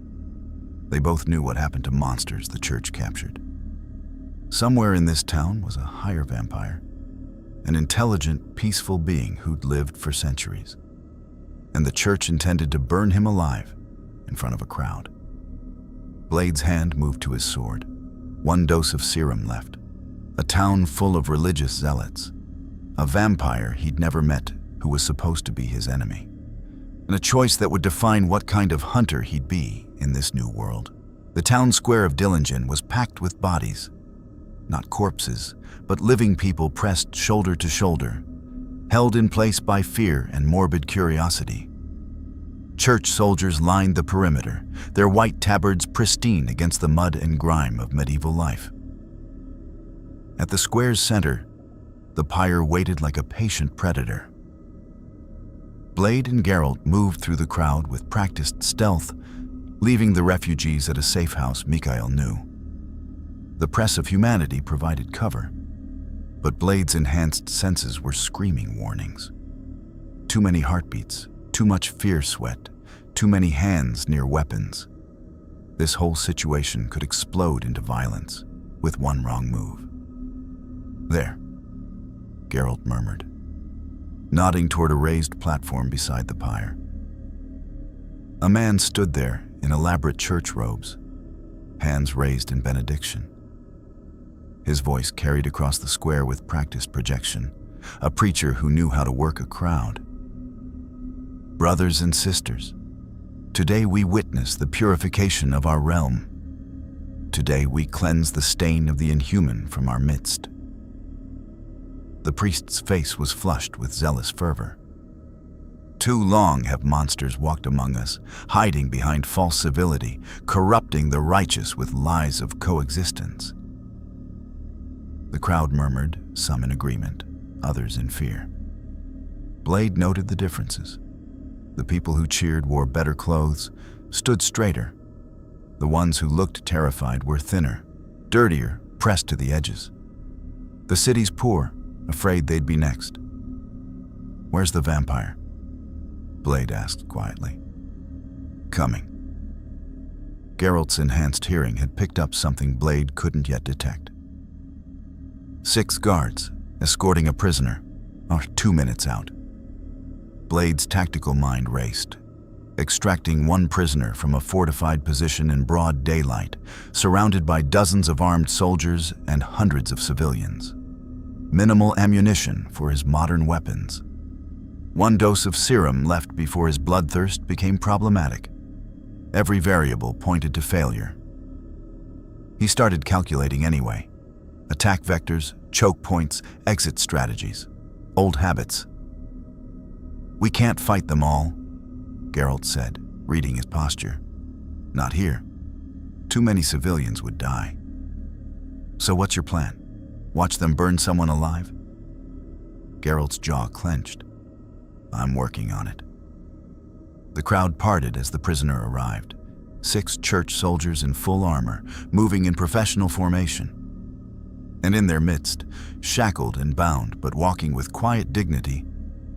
They both knew what happened to monsters the Church captured. Somewhere in this town was a higher vampire, an intelligent, peaceful being who'd lived for centuries. And the Church intended to burn him alive in front of a crowd. Blade's hand moved to his sword. 1 dose of serum left. A town full of religious zealots. A vampire he'd never met who was supposed to be his enemy. And a choice that would define what kind of hunter he'd be in this new world. The town square of Dillingen was packed with bodies. Not corpses, but living people pressed shoulder to shoulder, held in place by fear and morbid curiosity. Church soldiers lined the perimeter, their white tabards pristine against the mud and grime of medieval life. At the square's center, the pyre waited like a patient predator. Blade and Geralt moved through the crowd with practiced stealth, leaving the refugees at a safe house Mikael knew. The press of humanity provided cover, but Blade's enhanced senses were screaming warnings. Too many heartbeats, too much fear sweat, too many hands near weapons. This whole situation could explode into violence with one wrong move. "There," Geralt murmured, nodding toward a raised platform beside the pyre. A man stood there in elaborate church robes, hands raised in benediction. His voice carried across the square with practiced projection, a preacher who knew how to work a crowd. "Brothers and sisters, today we witness the purification of our realm. Today we cleanse the stain of the inhuman from our midst." The priest's face was flushed with zealous fervor. "Too long have monsters walked among us, hiding behind false civility, corrupting the righteous with lies of coexistence." The crowd murmured, some in agreement, others in fear. Blade noted the differences. The people who cheered wore better clothes, stood straighter. The ones who looked terrified were thinner, dirtier, pressed to the edges. The city's poor, afraid they'd be next. "Where's the vampire?" Blade asked quietly. "Coming." Geralt's enhanced hearing had picked up something Blade couldn't yet detect. 6 guards, escorting a prisoner, are 2 minutes out. Blade's tactical mind raced, extracting one prisoner from a fortified position in broad daylight, surrounded by dozens of armed soldiers and hundreds of civilians. Minimal ammunition for his modern weapons. 1 dose of serum left before his bloodthirst became problematic. Every variable pointed to failure. He started calculating anyway. Attack vectors, choke points, exit strategies. Old habits. "We can't fight them all," Geralt said, reading his posture. Not here. Too many civilians would die. So what's your plan? Watch them burn someone alive? Geralt's jaw clenched. I'm working on it. The crowd parted as the prisoner arrived. 6 church soldiers in full armor, moving in professional formation. And in their midst, shackled and bound but walking with quiet dignity,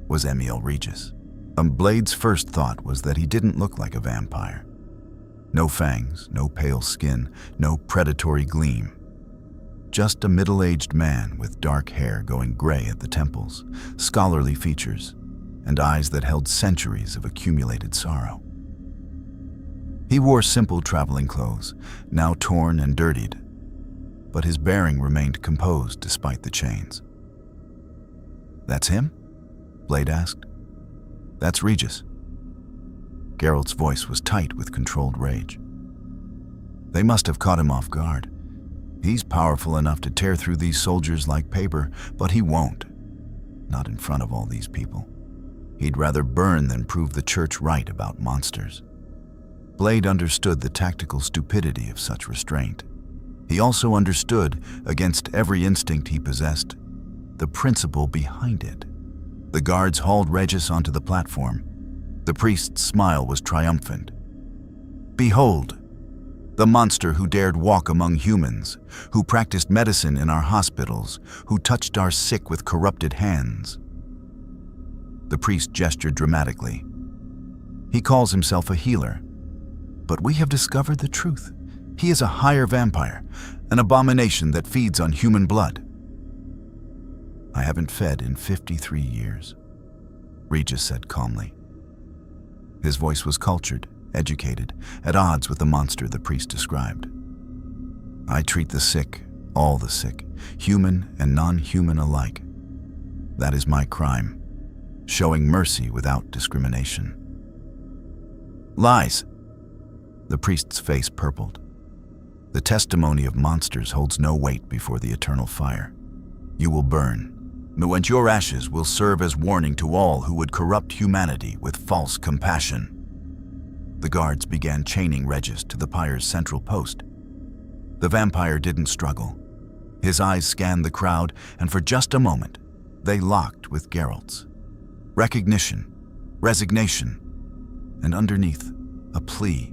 was Regis. Blade's first thought was that he didn't look like a vampire. No fangs, no pale skin, no predatory gleam. Just a middle-aged man with dark hair going gray at the temples, scholarly features, and eyes that held centuries of accumulated sorrow. He wore simple traveling clothes, now torn and dirtied, but his bearing remained composed despite the chains. That's him? Blade asked. That's Regis. Geralt's voice was tight with controlled rage. They must have caught him off guard. He's powerful enough to tear through these soldiers like paper, but he won't. Not in front of all these people. He'd rather burn than prove the church right about monsters. Blade understood the tactical stupidity of such restraint. He also understood, against every instinct he possessed, the principle behind it. The guards hauled Regis onto the platform. The priest's smile was triumphant. Behold, the monster who dared walk among humans, who practiced medicine in our hospitals, who touched our sick with corrupted hands. The priest gestured dramatically. He calls himself a healer, but we have discovered the truth. He is a higher vampire, an abomination that feeds on human blood. I haven't fed in 53 years, Regis said calmly. His voice was cultured, educated, at odds with the monster the priest described. I treat the sick, all the sick, human and non-human alike. That is my crime, showing mercy without discrimination. Lies! The priest's face purpled. The testimony of monsters holds no weight before the eternal fire. You will burn, and your ashes will serve as warning to all who would corrupt humanity with false compassion. The guards began chaining Regis to the pyre's central post. The vampire didn't struggle. His eyes scanned the crowd, and for just a moment, they locked with Geralt's. Recognition, resignation, and underneath, a plea.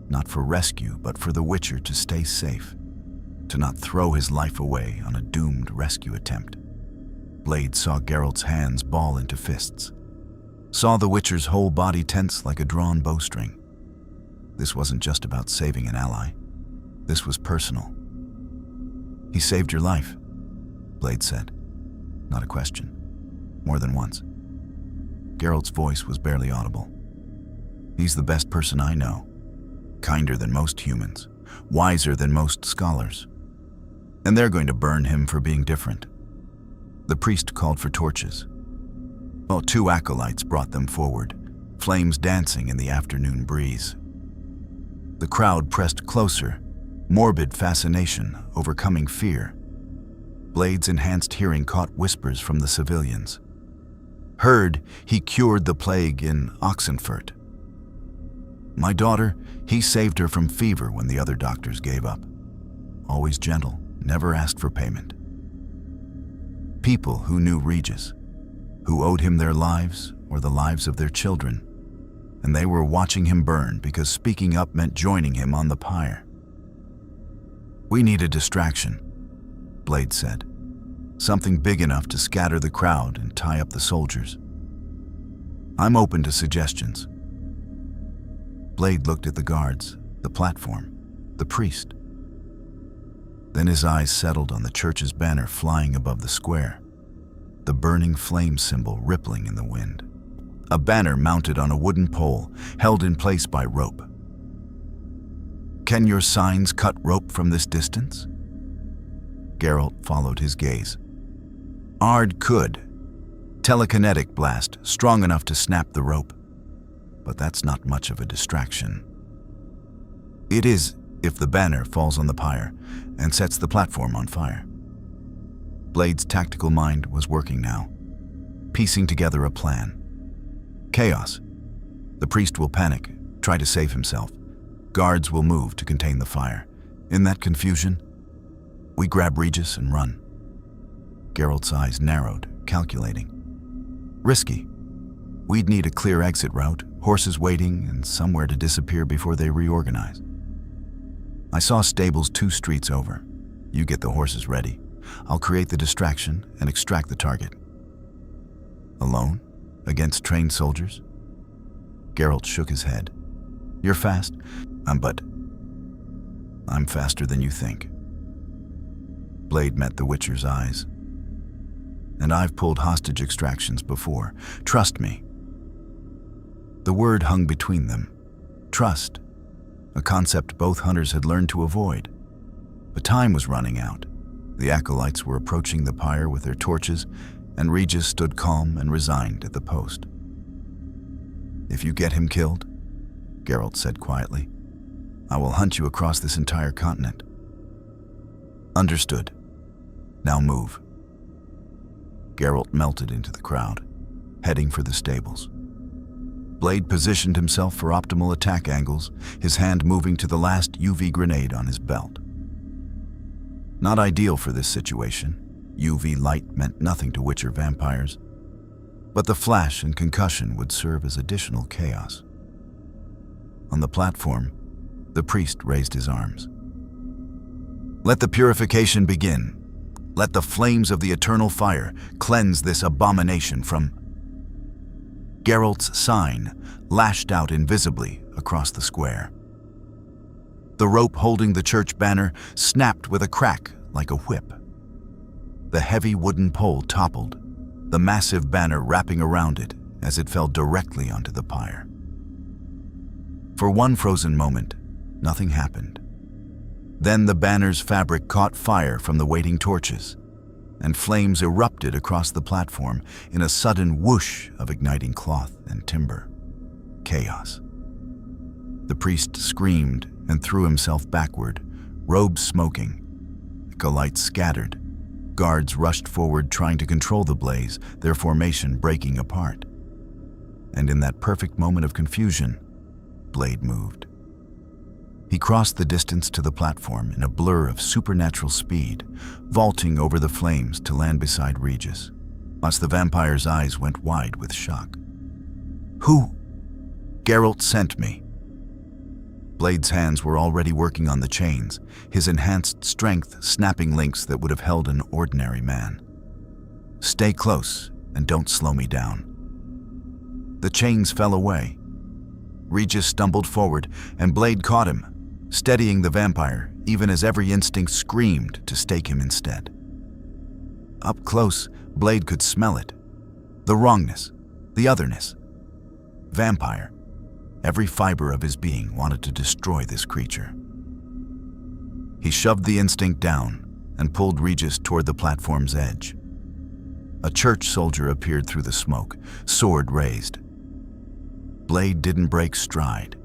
Not for rescue, but for the Witcher to stay safe, to not throw his life away on a doomed rescue attempt. Blade saw Geralt's hands ball into fists, saw the Witcher's whole body tense like a drawn bowstring. This wasn't just about saving an ally. This was personal. He saved your life, Blade said. Not a question. More than once. Geralt's voice was barely audible. He's the best person I know. Kinder than most humans, wiser than most scholars. And they're going to burn him for being different. The priest called for torches. 2 acolytes brought them forward, flames dancing in the afternoon breeze. The crowd pressed closer, morbid fascination overcoming fear. Blade's enhanced hearing caught whispers from the civilians. Heard he cured the plague in Oxenfurt. My daughter, he saved her from fever when the other doctors gave up. Always gentle, never asked for payment. People who knew Regis, who owed him their lives or the lives of their children, and they were watching him burn because speaking up meant joining him on the pyre. We need a distraction, Blade said. Something big enough to scatter the crowd and tie up the soldiers. I'm open to suggestions. Blade looked at the guards, the platform, the priest. Then his eyes settled on the church's banner flying above the square, the burning flame symbol rippling in the wind. A banner mounted on a wooden pole, held in place by rope. Can your signs cut rope from this distance? Geralt followed his gaze. Ard could. Telekinetic blast, strong enough to snap the rope. But that's not much of a distraction. It is if the banner falls on the pyre and sets the platform on fire. Blade's tactical mind was working now, piecing together a plan. Chaos. The priest will panic, try to save himself. Guards will move to contain the fire. In that confusion, we grab Regis and run. Geralt's eyes narrowed, calculating. Risky. We'd need a clear exit route, horses waiting, and somewhere to disappear before they reorganize. I saw stables 2 streets over. You get the horses ready. I'll create the distraction and extract the target. Alone? Against trained soldiers? Geralt shook his head. You're fast, but I'm faster than you think. Blade met the Witcher's eyes. And I've pulled hostage extractions before. Trust me. The word hung between them. Trust. A concept both hunters had learned to avoid. But time was running out. The acolytes were approaching the pyre with their torches, and Regis stood calm and resigned at the post. If you get him killed, Geralt said quietly, I will hunt you across this entire continent. Understood. Now move. Geralt melted into the crowd, heading for the stables. Blade positioned himself for optimal attack angles, his hand moving to the last UV grenade on his belt. Not ideal for this situation. UV light meant nothing to Witcher vampires, but the flash and concussion would serve as additional chaos. On the platform, the priest raised his arms. Let the purification begin. Let the flames of the eternal fire cleanse this abomination from... Geralt's sign lashed out invisibly across the square. The rope holding the church banner snapped with a crack like a whip. The heavy wooden pole toppled, the massive banner wrapping around it as it fell directly onto the pyre. For one frozen moment, nothing happened. Then the banner's fabric caught fire from the waiting torches, and flames erupted across the platform in a sudden whoosh of igniting cloth and timber. Chaos. The priest screamed and threw himself backward, robes smoking. Acolytes scattered. Guards rushed forward trying to control the blaze, their formation breaking apart. And in that perfect moment of confusion, Blade moved. He crossed the distance to the platform in a blur of supernatural speed, vaulting over the flames to land beside Regis. Whilst the vampire's eyes went wide with shock. Who? Geralt sent me. Blade's hands were already working on the chains, his enhanced strength snapping links that would have held an ordinary man. Stay close and don't slow me down. The chains fell away. Regis stumbled forward and Blade caught him, steadying the vampire even as every instinct screamed to stake him instead. Up close, Blade could smell it. The wrongness, the otherness. Vampire. Every fiber of his being wanted to destroy this creature. He shoved the instinct down and pulled Regis toward the platform's edge. A church soldier appeared through the smoke, sword raised. Blade didn't break stride.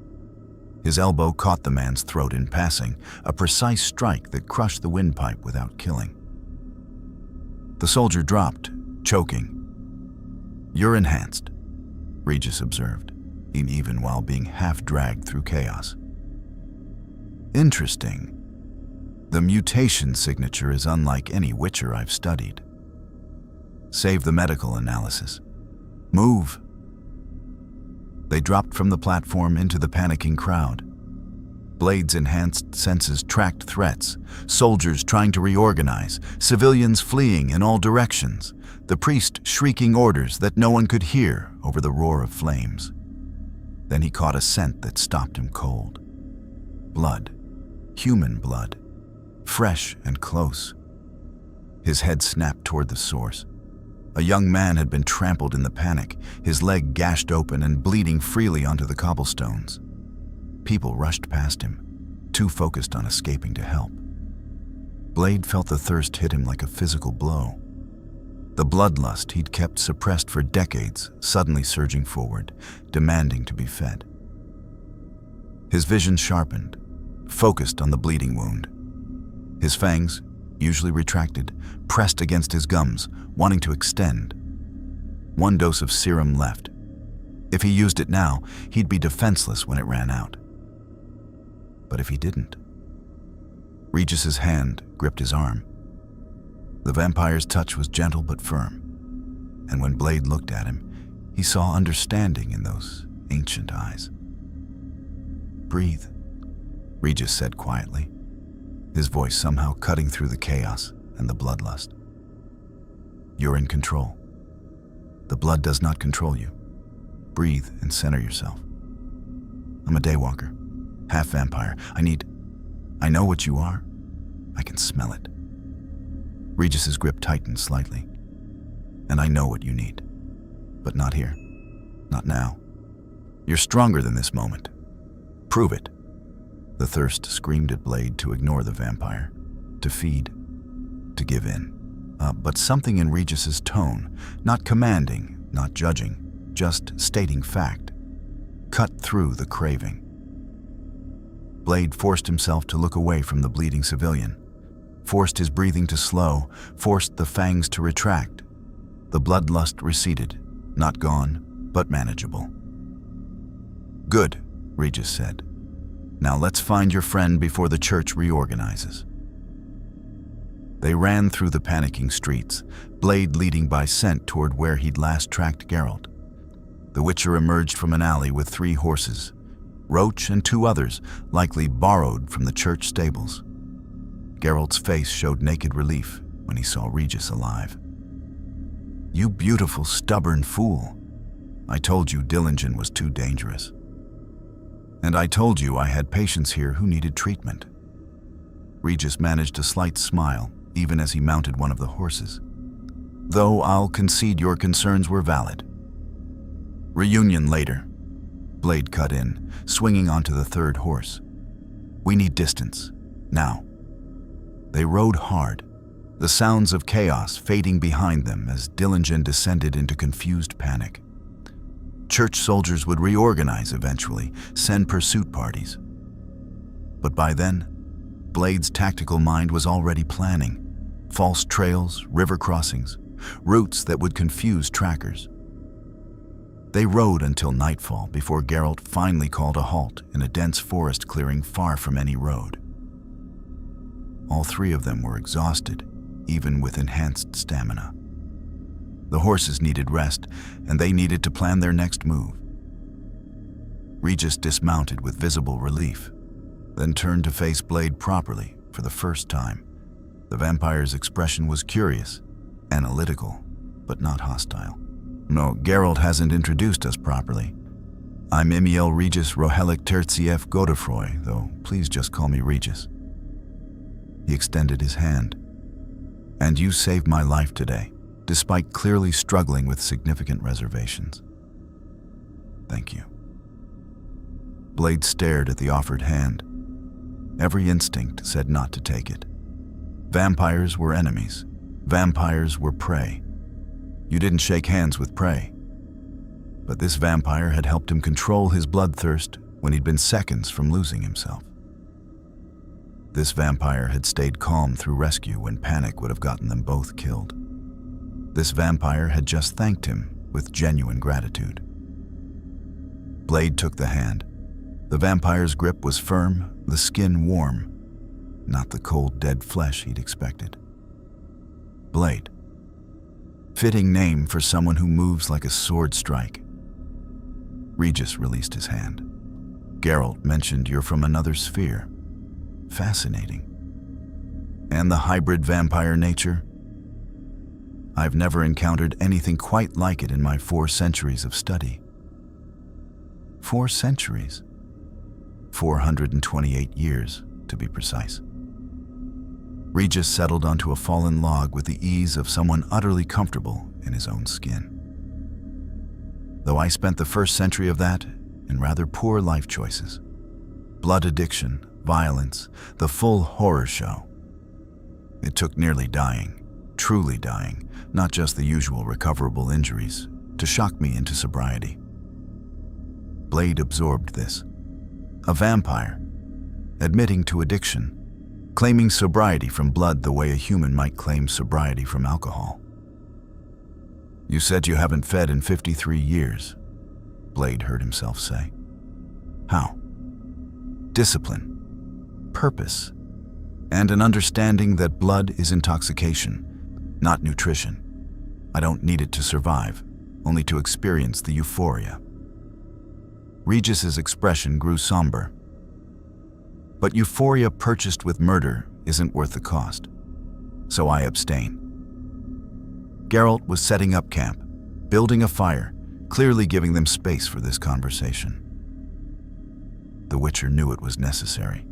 His elbow caught the man's throat in passing, a precise strike that crushed the windpipe without killing. The soldier dropped, choking. You're enhanced, Regis observed, even while being half-dragged through chaos. Interesting. The mutation signature is unlike any Witcher I've studied. Save the medical analysis. Move. They dropped from the platform into the panicking crowd. Blade's enhanced senses tracked threats, soldiers trying to reorganize, civilians fleeing in all directions, the priest shrieking orders that no one could hear over the roar of flames. Then he caught a scent that stopped him cold. Blood. Human blood. Fresh and close. His head snapped toward the source. A young man had been trampled in the panic, his leg gashed open and bleeding freely onto the cobblestones. People rushed past him, too focused on escaping to help. Blade felt the thirst hit him like a physical blow. The bloodlust he'd kept suppressed for decades suddenly surging forward, demanding to be fed. His vision sharpened, focused on the bleeding wound. His fangs, usually retracted, pressed against his gums, wanting to extend. One dose of serum left. If he used it now, he'd be defenseless when it ran out. But if he didn't? Regis's hand gripped his arm. The vampire's touch was gentle but firm, and when Blade looked at him, he saw understanding in those ancient eyes. "Breathe," Regis said quietly, his voice somehow cutting through the chaos and the bloodlust. "You're in control. The blood does not control you. Breathe and center yourself. I'm a Daywalker, half vampire. I know what you are. I can smell it." Regis's grip tightened slightly. "And I know what you need. But not here. Not now. You're stronger than this moment. Prove it." The thirst screamed at Blade to ignore the vampire, to feed, to give in. But something in Regis's tone, not commanding, not judging, just stating fact, cut through the craving. Blade forced himself to look away from the bleeding civilian, forced his breathing to slow, forced the fangs to retract. The bloodlust receded, not gone, but manageable. "Good," Regis said. "Now let's find your friend before the church reorganizes." They ran through the panicking streets, Blade leading by scent toward where he'd last tracked Geralt. The Witcher emerged from an alley with 3 horses, Roach and 2 others, likely borrowed from the church stables. Geralt's face showed naked relief when he saw Regis alive. "You beautiful, stubborn fool. I told you Dillingen was too dangerous. And I told you I had patients here who needed treatment." Regis managed a slight smile, even as he mounted one of the horses. "Though I'll concede your concerns were valid. Reunion later." Blade cut in, swinging onto the 3rd horse. "We need distance, now." They rode hard, the sounds of chaos fading behind them as Dillingen descended into confused panic. Church soldiers would reorganize eventually, send pursuit parties. But by then, Blade's tactical mind was already planning. False trails, river crossings, routes that would confuse trackers. They rode until nightfall before Geralt finally called a halt in a dense forest clearing far from any road. All 3 of them were exhausted, even with enhanced stamina. The horses needed rest, and they needed to plan their next move. Regis dismounted with visible relief, then turned to face Blade properly for the first time. The vampire's expression was curious, analytical, but not hostile. "No, Geralt hasn't introduced us properly. I'm Emiel Regis Rohelic Tertief Godefroy, though please just call me Regis." He extended his hand. "And you saved my life today, despite clearly struggling with significant reservations. Thank you." Blade stared at the offered hand. Every instinct said not to take it. Vampires were enemies. Vampires were prey. You didn't shake hands with prey. But this vampire had helped him control his bloodthirst when he'd been seconds from losing himself. This vampire had stayed calm through rescue when panic would have gotten them both killed. This vampire had just thanked him with genuine gratitude. Blade took the hand. The vampire's grip was firm, the skin warm, not the cold, dead flesh he'd expected. Blade. Fitting name for someone who moves like a sword strike. Regis released his hand. "Geralt mentioned you're from another sphere. Fascinating. And the hybrid vampire nature? I've never encountered anything quite like it in my 4 centuries of study." 4 centuries? 428 years, to be precise. Regis settled onto a fallen log with the ease of someone utterly comfortable in his own skin. "Though I spent the 1st century of that in rather poor life choices. Blood addiction, violence, the full horror show. It took nearly dying, truly dying, not just the usual recoverable injuries, to shock me into sobriety." Blade absorbed this. A vampire, admitting to addiction, claiming sobriety from blood the way a human might claim sobriety from alcohol. "You said you haven't fed in 53 years. Blade heard himself say. How? Discipline, purpose, and an understanding that blood is intoxication, not nutrition. I don't need it to survive, only to experience the euphoria. Regis's expression grew somber. But euphoria purchased with murder isn't worth the cost, so I abstain. Geralt was setting up camp, building a fire, clearly giving them space for this conversation. The Witcher knew it was necessary.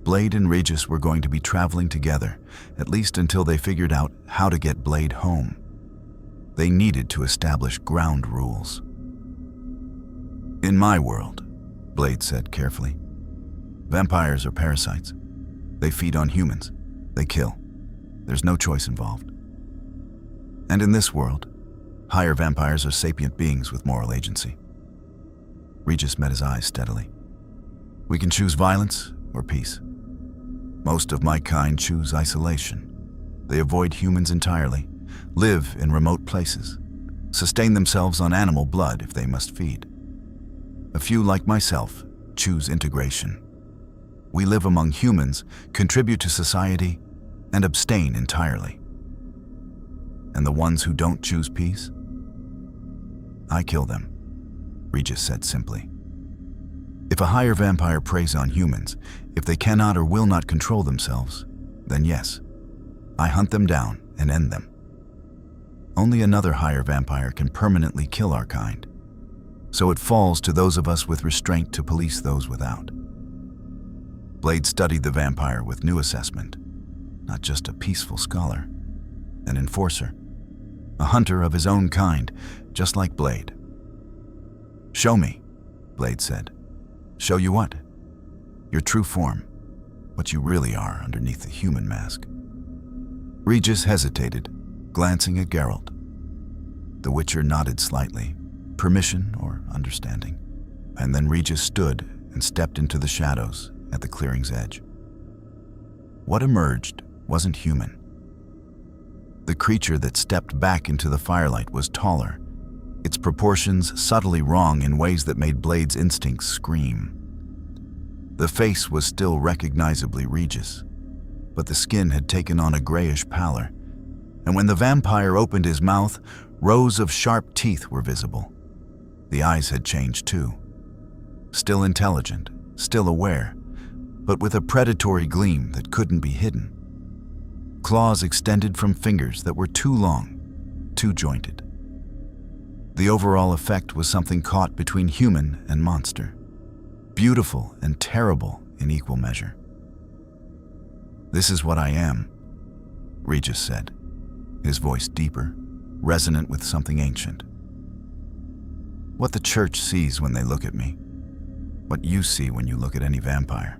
Blade and Regis were going to be traveling together, at least until they figured out how to get Blade home. They needed to establish ground rules. In my world, Blade said carefully, vampires are parasites. They feed on humans. They kill. There's no choice involved. And in this world, higher vampires are sapient beings with moral agency. Regis met his eyes steadily. We can choose violence or peace. Most of my kind choose isolation. They avoid humans entirely, live in remote places, sustain themselves on animal blood if they must feed. A few, like myself, choose integration. We live among humans, contribute to society, and abstain entirely. And the ones who don't choose peace? I kill them, Regis said simply. If a higher vampire preys on humans, if they cannot or will not control themselves, then yes, I hunt them down and end them. Only another higher vampire can permanently kill our kind, so it falls to those of us with restraint to police those without. Blade studied the vampire with new assessment, not just a peaceful scholar, an enforcer, a hunter of his own kind, just like Blade. Show me, Blade said. Show you what? Your true form, what you really are underneath the human mask. Regis hesitated, glancing at Geralt. The Witcher nodded slightly, permission or understanding, and then Regis stood and stepped into the shadows at the clearing's edge. What emerged wasn't human. The creature that stepped back into the firelight was taller, its proportions subtly wrong in ways that made Blade's instincts scream. The face was still recognizably Regis, but the skin had taken on a grayish pallor, and when the vampire opened his mouth, rows of sharp teeth were visible. The eyes had changed too. Still intelligent, still aware, but with a predatory gleam that couldn't be hidden. Claws extended from fingers that were too long, too jointed. The overall effect was something caught between human and monster, beautiful and terrible in equal measure. This is what I am, Regis said, his voice deeper, resonant with something ancient. What the church sees when they look at me, what you see when you look at any vampire.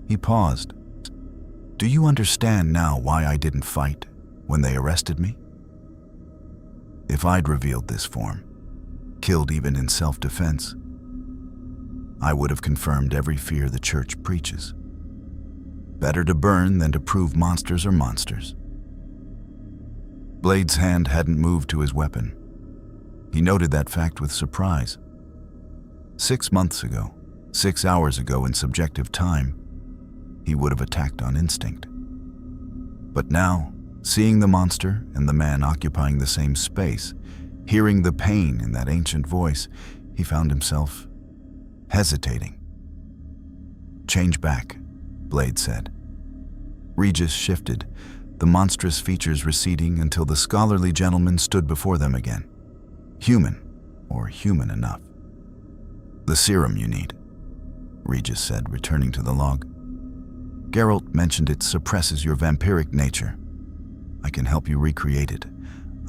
He paused. Do you understand now why I didn't fight when they arrested me? If I'd revealed this form, killed even in self-defense, I would have confirmed every fear the church preaches. Better to burn than to prove monsters are monsters. Blade's hand hadn't moved to his weapon. He noted that fact with surprise. 6 months ago, 6 hours ago in subjective time, he would have attacked on instinct. But now, seeing the monster and the man occupying the same space, hearing the pain in that ancient voice, he found himself hesitating. Change back, Blade said. Regis shifted, the monstrous features receding until the scholarly gentleman stood before them again. Human, or human enough. The serum you need, Regis said, returning to the log. Geralt mentioned it suppresses your vampiric nature. I can help you recreate it.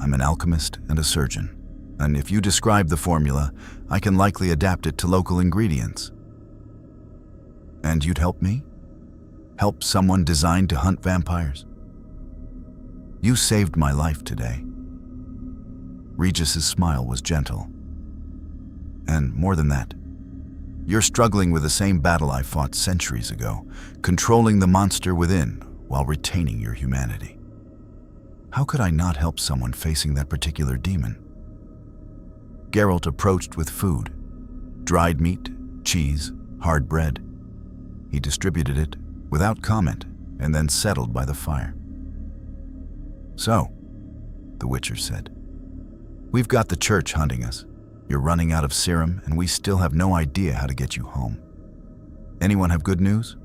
I'm an alchemist and a surgeon, and if you describe the formula, I can likely adapt it to local ingredients. And you'd help me? Help someone designed to hunt vampires? You saved my life today. Regis's smile was gentle. And more than that, you're struggling with the same battle I fought centuries ago, controlling the monster within while retaining your humanity. How could I not help someone facing that particular demon? Geralt approached with food. Dried meat, cheese, hard bread. He distributed it without comment and then settled by the fire. "So," the Witcher said, "we've got the church hunting us. You're running out of serum and we still have no idea how to get you home. Anyone have good news?"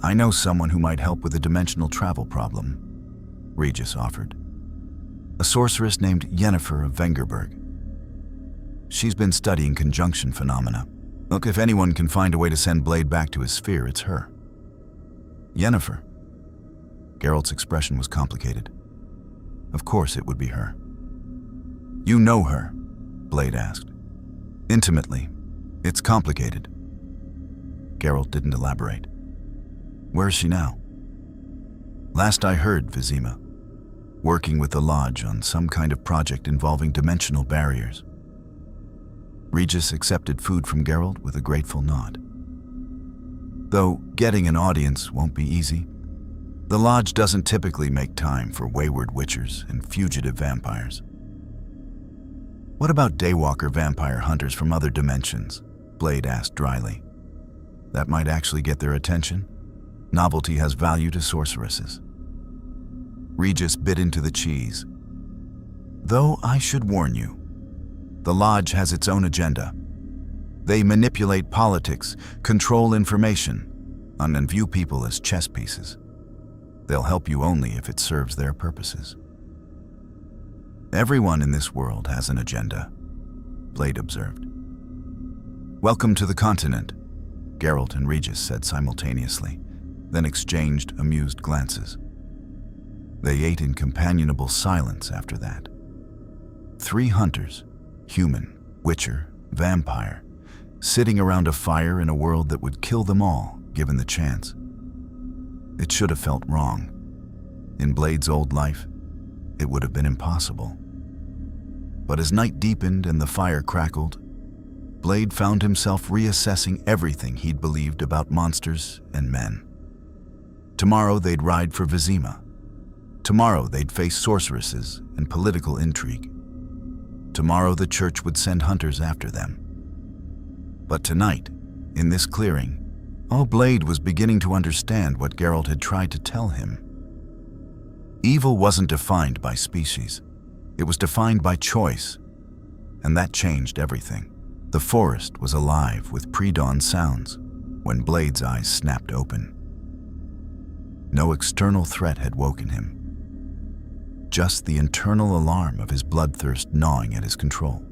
"I know someone who might help with a dimensional travel problem," Regis offered. "A sorceress named Yennefer of Vengerberg. She's been studying conjunction phenomena. Look, if anyone can find a way to send Blade back to his sphere, it's her." "Yennefer?" Geralt's expression was complicated. Of course it would be her. "You know her?" Blade asked. "Intimately. It's complicated." Geralt didn't elaborate. "Where is she now?" "Last I heard, Vizima. Working with the Lodge on some kind of project involving dimensional barriers." Regis accepted food from Geralt with a grateful nod. "Though getting an audience won't be easy. The Lodge doesn't typically make time for wayward witchers and fugitive vampires." "What about Daywalker vampire hunters from other dimensions?" Blade asked dryly. "That might actually get their attention. Novelty has value to sorceresses." Regis bit into the cheese. "Though I should warn you, the Lodge has its own agenda. They manipulate politics, control information, and view people as chess pieces. They'll help you only if it serves their purposes." "Everyone in this world has an agenda," Blade observed. "Welcome to the continent," Geralt and Regis said simultaneously, then exchanged amused glances. They ate in companionable silence after that. 3 hunters, human, witcher, vampire, sitting around a fire in a world that would kill them all given the chance. It should have felt wrong. In Blade's old life, it would have been impossible. But as night deepened and the fire crackled, Blade found himself reassessing everything he'd believed about monsters and men. Tomorrow they'd ride for Vizima. Tomorrow they'd face sorceresses and political intrigue. Tomorrow the church would send hunters after them. But tonight, in this clearing, Blade was beginning to understand what Geralt had tried to tell him. Evil wasn't defined by species. It was defined by choice, and that changed everything. The forest was alive with pre-dawn sounds when Blade's eyes snapped open. No external threat had woken him. Just the internal alarm of his bloodthirst gnawing at his control.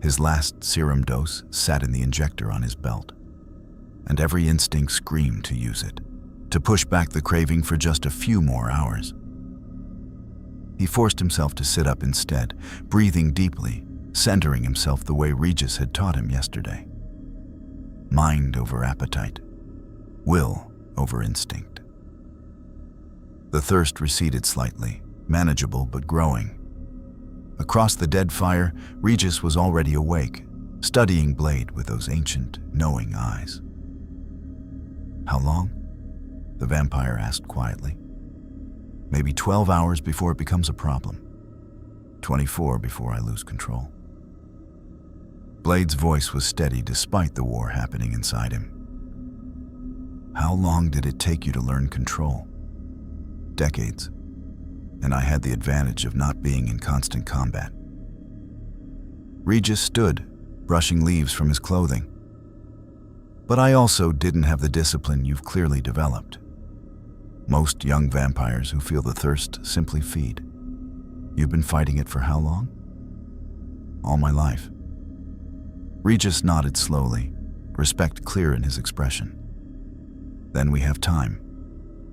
His last serum dose sat in the injector on his belt, and every instinct screamed to use it, to push back the craving for just a few more hours. He forced himself to sit up instead, breathing deeply, centering himself the way Regis had taught him yesterday. Mind over appetite, will over instinct. The thirst receded slightly, manageable but growing. Across the dead fire, Regis was already awake, studying Blade with those ancient, knowing eyes. "How long?" the vampire asked quietly. "Maybe 12 hours before it becomes a problem. 24 before I lose control." Blade's voice was steady despite the war happening inside him. "How long did it take you to learn control?" "Decades. And I had the advantage of not being in constant combat." Regis stood, brushing leaves from his clothing. "But I also didn't have the discipline you've clearly developed. Most young vampires who feel the thirst simply feed. You've been fighting it for how long?" "All my life." Regis nodded slowly, respect clear in his expression. "Then we have time.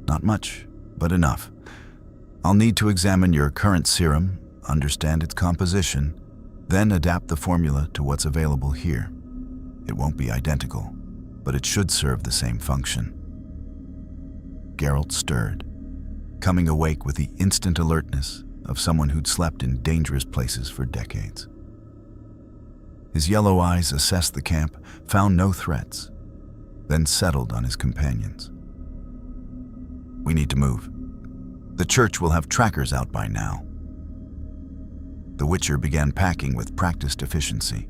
Not much, but enough. I'll need to examine your current serum, understand its composition, then adapt the formula to what's available here. It won't be identical, but it should serve the same function." Geralt stirred, coming awake with the instant alertness of someone who'd slept in dangerous places for decades. His yellow eyes assessed the camp, found no threats, then settled on his companions. "We need to move. The church will have trackers out by now." The Witcher began packing with practiced efficiency.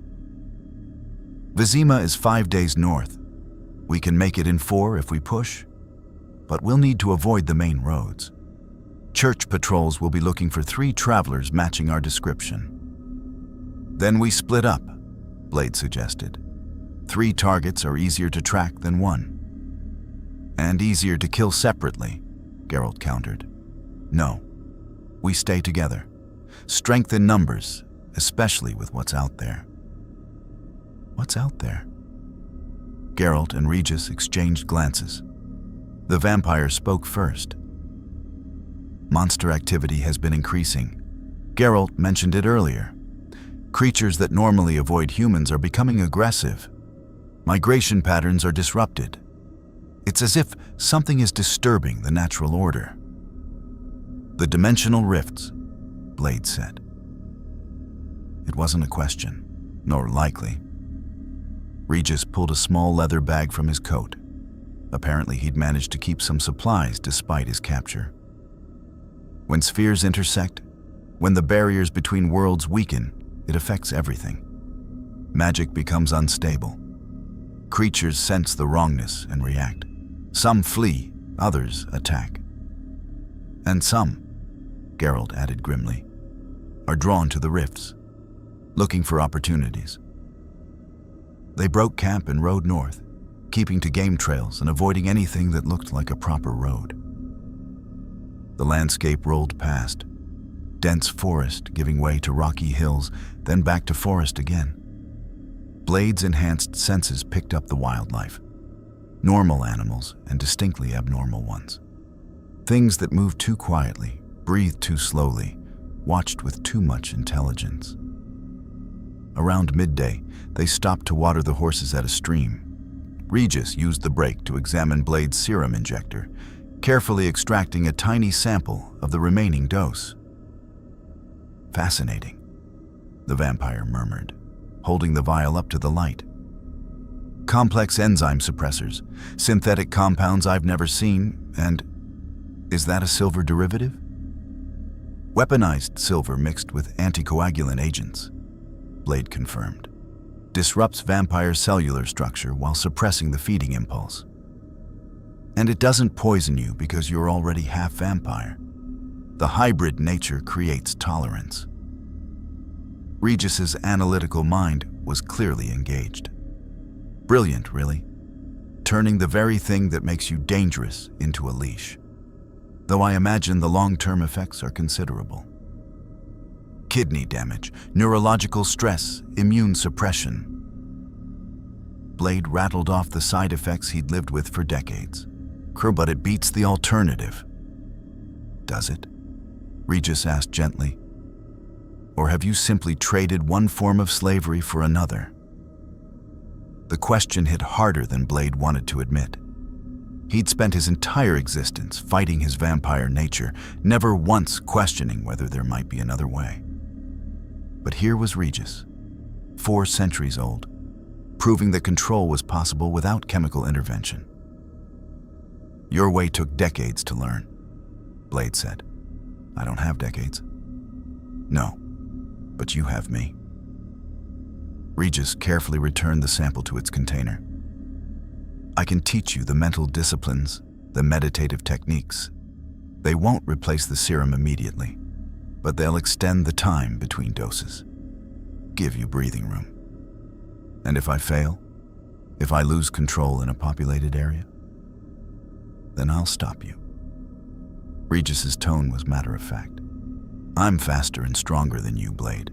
Vizima is 5 days north. We can make it in 4 if we push, but we'll need to avoid the main roads. Church patrols will be looking for 3 travelers matching our description. Then we split up, Blade suggested. 3 targets are easier to track than 1. And easier to kill separately, Geralt countered. No, we stay together. Strength in numbers, especially with what's out there. What's out there? Geralt and Regis exchanged glances. The vampire spoke first. Monster activity has been increasing. Geralt mentioned it earlier. Creatures that normally avoid humans are becoming aggressive. Migration patterns are disrupted. It's as if something is disturbing the natural order. The dimensional rifts, Blade said. It wasn't a question, nor likely. Regis pulled a small leather bag from his coat. Apparently he'd managed to keep some supplies despite his capture. When spheres intersect, when the barriers between worlds weaken, it affects everything. Magic becomes unstable. Creatures sense the wrongness and react. Some flee, others attack. And some, Geralt added grimly, are drawn to the rifts, looking for opportunities. They broke camp and rode north, keeping to game trails and avoiding anything that looked like a proper road. The landscape rolled past, dense forest giving way to rocky hills, then back to forest again. Blade's enhanced senses picked up the wildlife, normal animals and distinctly abnormal ones. Things that moved too quietly, breathed too slowly, watched with too much intelligence. Around midday, they stopped to water the horses at a stream. Regis used the break to examine Blade's serum injector, carefully extracting a tiny sample of the remaining dose. Fascinating, the vampire murmured, holding the vial up to the light. Complex enzyme suppressors, synthetic compounds I've never seen, and is that a silver derivative? Weaponized silver mixed with anticoagulant agents, Blade confirmed. Disrupts vampire cellular structure while suppressing the feeding impulse. And it doesn't poison you because you're already half vampire. The hybrid nature creates tolerance. Regis's analytical mind was clearly engaged. Brilliant, really. Turning the very thing that makes you dangerous into a leash. Though I imagine the long-term effects are considerable. Kidney damage, neurological stress, immune suppression. Blade rattled off the side effects he'd lived with for decades. But it beats the alternative. Does it? Regis asked gently. Or have you simply traded one form of slavery for another? The question hit harder than Blade wanted to admit. He'd spent his entire existence fighting his vampire nature, never once questioning whether there might be another way. But here was Regis, 4 centuries old, proving that control was possible without chemical intervention. Your way took decades to learn, Blade said. I don't have decades. No, but you have me. Regis carefully returned the sample to its container. I can teach you the mental disciplines, the meditative techniques. They won't replace the serum immediately, but they'll extend the time between doses, give you breathing room. And if I fail, if I lose control in a populated area, then I'll stop you. Regis's tone was matter-of-fact. I'm faster and stronger than you, Blade.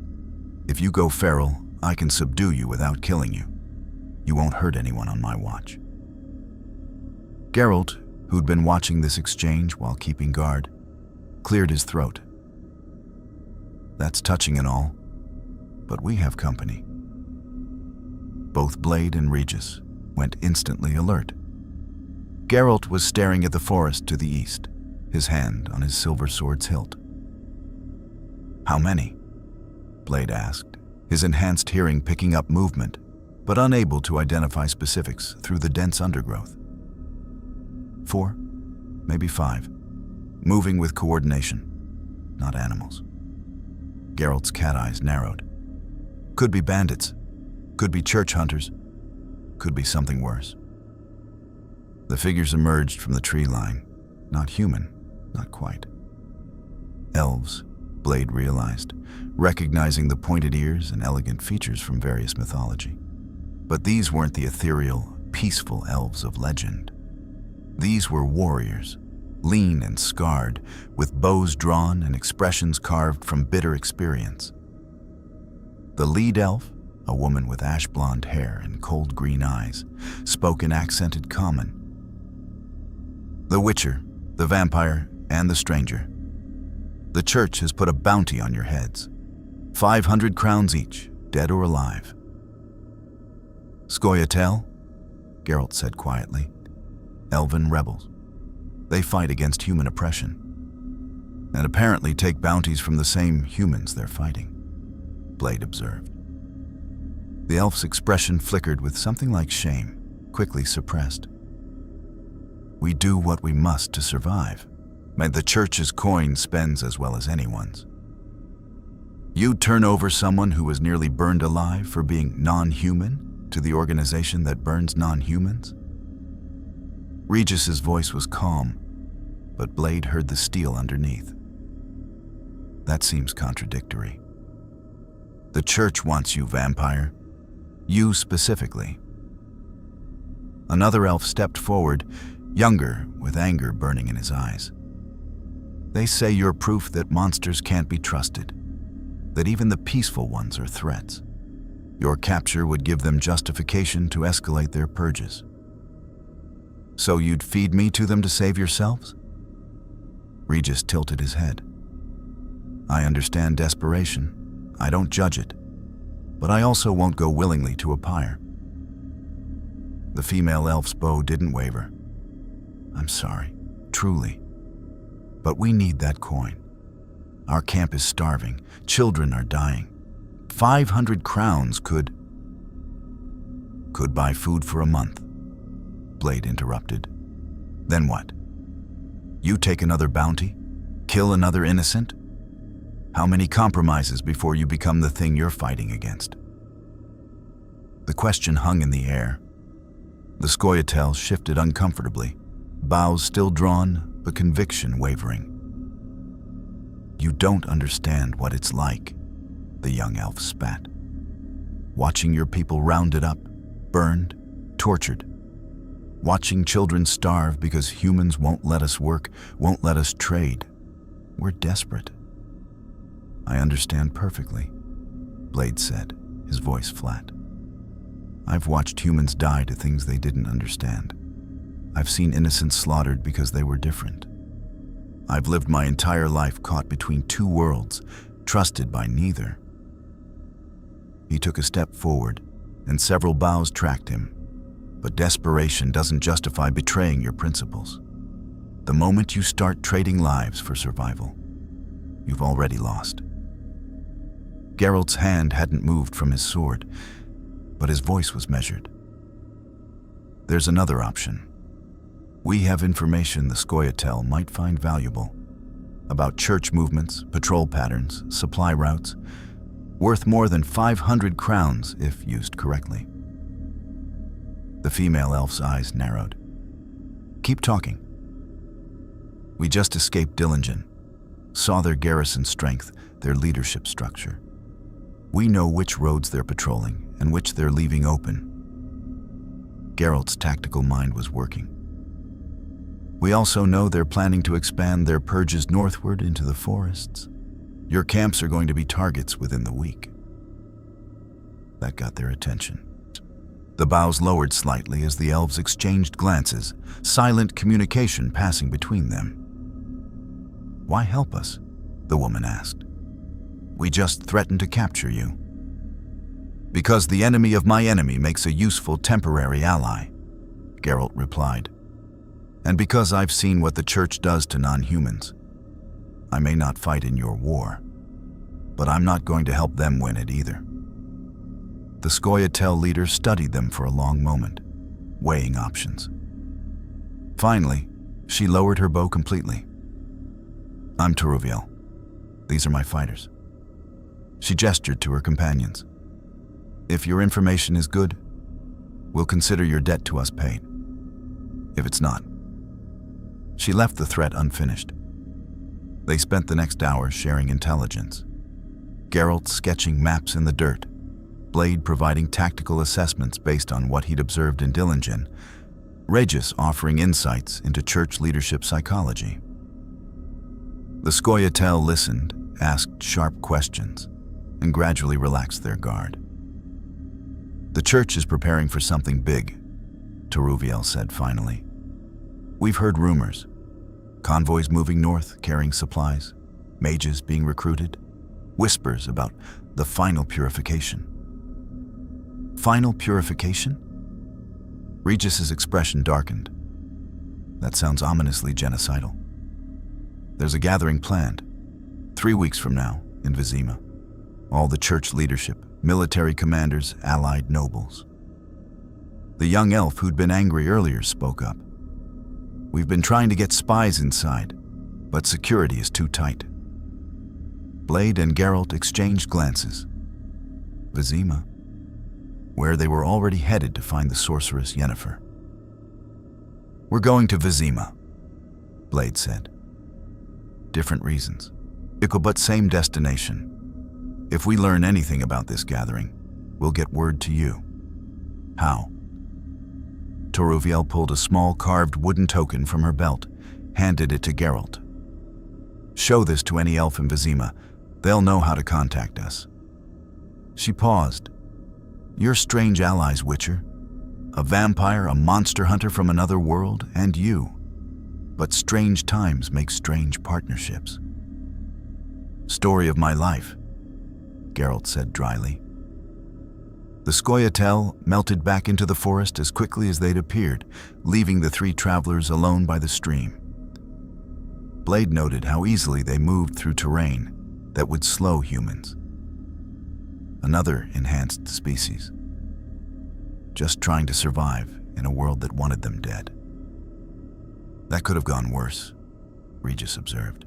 If you go feral, I can subdue you without killing you. You won't hurt anyone on my watch. Geralt, who'd been watching this exchange while keeping guard, cleared his throat. That's touching and all, but we have company. Both Blade and Regis went instantly alert. Geralt was staring at the forest to the east, his hand on his silver sword's hilt. How many? Blade asked, his enhanced hearing picking up movement, but unable to identify specifics through the dense undergrowth. 4, maybe 5, moving with coordination, not animals. Geralt's cat eyes narrowed. Could be bandits. Could be church hunters. Could be something worse. The figures emerged from the tree line. Not human, not quite. Elves, Blade realized, recognizing the pointed ears and elegant features from various mythology. But these weren't the ethereal, peaceful elves of legend. These were warriors, lean and scarred, with bows drawn and expressions carved from bitter experience. The lead elf, a woman with ash-blonde hair and cold green eyes, spoke in accented common. The Witcher, the Vampire, and the Stranger. The church has put a bounty on your heads. 500 crowns each, dead or alive. Scoia'tael, Geralt said quietly. Elven rebels. They fight against human oppression, and apparently take bounties from the same humans they're fighting, Blade observed. The elf's expression flickered with something like shame, quickly suppressed. We do what we must to survive. The church's coin spends as well as anyone's. You'd turn over someone who was nearly burned alive for being non-human to the organization that burns non-humans? Regis's voice was calm, but Blade heard the steel underneath. That seems contradictory. The church wants you, vampire. You specifically. Another elf stepped forward, younger, with anger burning in his eyes. They say you're proof that monsters can't be trusted, that even the peaceful ones are threats. Your capture would give them justification to escalate their purges. So you'd feed me to them to save yourselves? Regis tilted his head. I understand desperation. I don't judge it. But I also won't go willingly to a pyre. The female elf's bow didn't waver. I'm sorry, truly. But we need that coin. Our camp is starving. Children are dying. 500 crowns could buy food for a month, Blade interrupted. Then what? You take another bounty? Kill another innocent? How many compromises before you become the thing you're fighting against? The question hung in the air. The Scoia'tael shifted uncomfortably, bows still drawn, but conviction wavering. You don't understand what it's like, the young elf spat. Watching your people rounded up, burned, tortured. Watching children starve because humans won't let us work, won't let us trade. We're desperate. I understand perfectly, Blade said, his voice flat. I've watched humans die to things they didn't understand. I've seen innocents slaughtered because they were different. I've lived my entire life caught between two worlds, trusted by neither. He took a step forward, and several bows tracked him. But desperation doesn't justify betraying your principles. The moment you start trading lives for survival, you've already lost. Geralt's hand hadn't moved from his sword, but his voice was measured. There's another option. We have information the Scoia'tael might find valuable about church movements, patrol patterns, supply routes, worth more than 500 crowns if used correctly. The female elf's eyes narrowed. Keep talking. We just escaped Dillingen, saw their garrison strength, their leadership structure. We know which roads they're patrolling and which they're leaving open. Geralt's tactical mind was working. We also know they're planning to expand their purges northward into the forests. Your camps are going to be targets within the week. That got their attention. The bows lowered slightly as the elves exchanged glances, silent communication passing between them. Why help us? The woman asked. We just threatened to capture you. Because the enemy of my enemy makes a useful temporary ally, Geralt replied. And because I've seen what the church does to non-humans. I may not fight in your war, but I'm not going to help them win it either. The Scoia'tael leader studied them for a long moment, weighing options. Finally, she lowered her bow completely. I'm Taruviel. These are my fighters. She gestured to her companions. If your information is good, we'll consider your debt to us paid. If it's not. She left the threat unfinished. They spent the next hour sharing intelligence. Geralt sketching maps in the dirt, Blade providing tactical assessments based on what he'd observed in Dillingen, Regis offering insights into church leadership psychology. The Scoia'tael listened, asked sharp questions, and gradually relaxed their guard. The church is preparing for something big, Taruviel said finally. We've heard rumors. Convoys moving north, carrying supplies, mages being recruited, whispers about the final purification. Final purification? Regis's expression darkened. That sounds ominously genocidal. There's a gathering planned, 3 weeks from now, in Vizima. All the church leadership, military commanders, allied nobles. The young elf who'd been angry earlier spoke up. We've been trying to get spies inside, but security is too tight. Blade and Geralt exchanged glances. Vizima, where they were already headed to find the sorceress Yennefer. We're going to Vizima, Blade said. Different reasons, but same destination. If we learn anything about this gathering, we'll get word to you. How? Taruviel pulled a small carved wooden token from her belt, handed it to Geralt. Show this to any elf in Vizima. They'll know how to contact us. She paused. Your strange allies, Witcher. A vampire, a monster hunter from another world, and you. But strange times make strange partnerships. Story of my life, Geralt said dryly. The Scoia'tael melted back into the forest as quickly as they'd appeared, leaving the three travelers alone by the stream. Blade noted how easily they moved through terrain that would slow humans. Another enhanced species. Just trying to survive in a world that wanted them dead. That could have gone worse, Regis observed.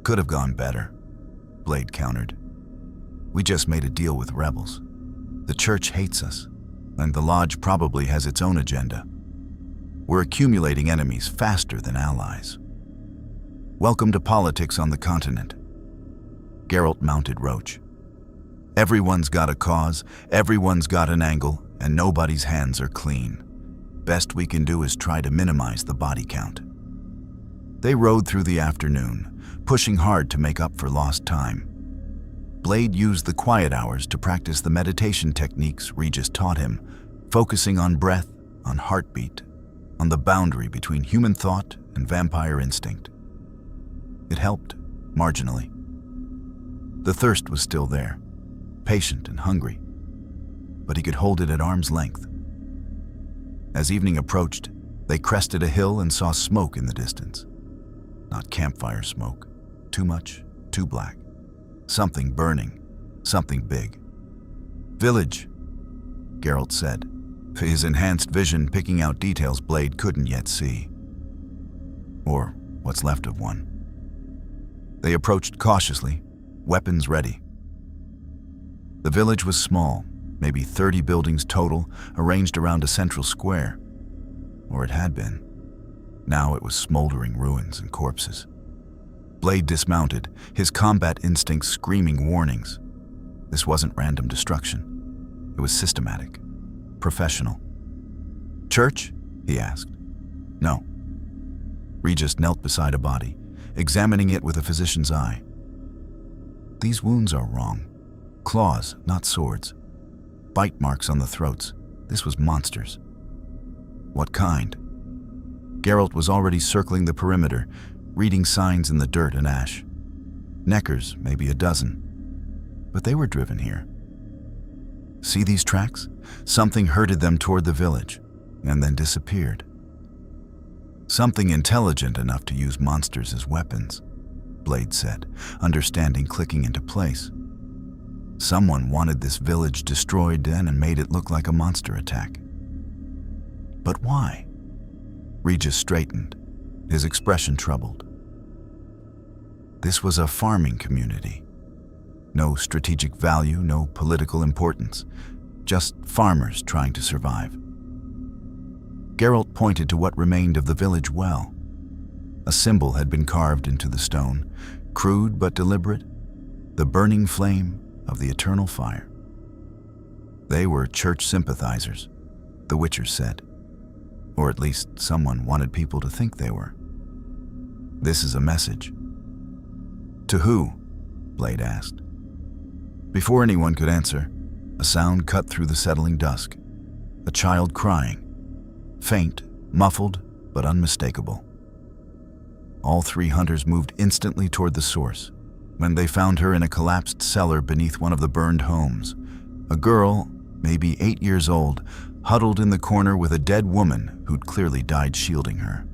Could have gone better, Blade countered. We just made a deal with rebels. The church hates us, and the lodge probably has its own agenda. We're accumulating enemies faster than allies. Welcome to politics on the continent. Geralt mounted Roach. Everyone's got a cause, everyone's got an angle, and nobody's hands are clean. Best we can do is try to minimize the body count. They rode through the afternoon, pushing hard to make up for lost time. Blade used the quiet hours to practice the meditation techniques Regis taught him, focusing on breath, on heartbeat, on the boundary between human thought and vampire instinct. It helped, marginally. The thirst was still there, patient and hungry, but he could hold it at arm's length. As evening approached, they crested a hill and saw smoke in the distance. Not campfire smoke. Too much, too black. Something burning, something big. Village, Geralt said, his enhanced vision picking out details Blade couldn't yet see. Or what's left of one. They approached cautiously, weapons ready. The village was small, maybe 30 buildings total, arranged around a central square. Or it had been. Now it was smoldering ruins and corpses. Blade dismounted, his combat instincts screaming warnings. This wasn't random destruction. It was systematic, professional. Church? He asked. No. Regis knelt beside a body, examining it with a physician's eye. These wounds are wrong. Claws, not swords. Bite marks on the throats. This was monsters. What kind? Geralt was already circling the perimeter, reading signs in the dirt and ash. Neckers, maybe a dozen. But they were driven here. See these tracks? Something herded them toward the village, and then disappeared. Something intelligent enough to use monsters as weapons, Blade said, understanding clicking into place. Someone wanted this village destroyed then and made it look like a monster attack. But why? Regis straightened, his expression troubled. This was a farming community. No strategic value, no political importance. Just farmers trying to survive. Geralt pointed to what remained of the village well. A symbol had been carved into the stone, crude but deliberate, the burning flame of the eternal fire. They were church sympathizers, the Witchers said. Or at least someone wanted people to think they were. This is a message. To who? Blade asked. Before anyone could answer, a sound cut through the settling dusk. A child crying. Faint, muffled, but unmistakable. All three hunters moved instantly toward the source. When they found her in a collapsed cellar beneath one of the burned homes, a girl, maybe 8 years old, huddled in the corner with a dead woman who'd clearly died shielding her.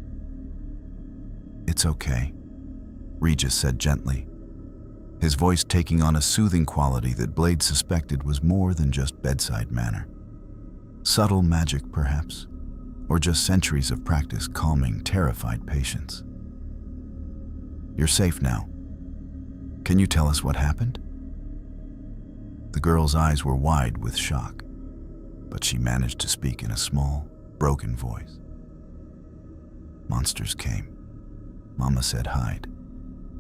"It's okay," Regis said gently, his voice taking on a soothing quality that Blade suspected was more than just bedside manner. Subtle magic, perhaps, or just centuries of practice calming terrified patients. "You're safe now. Can you tell us what happened?" The girl's eyes were wide with shock, but she managed to speak in a small, broken voice. "Monsters came. Mama said hide.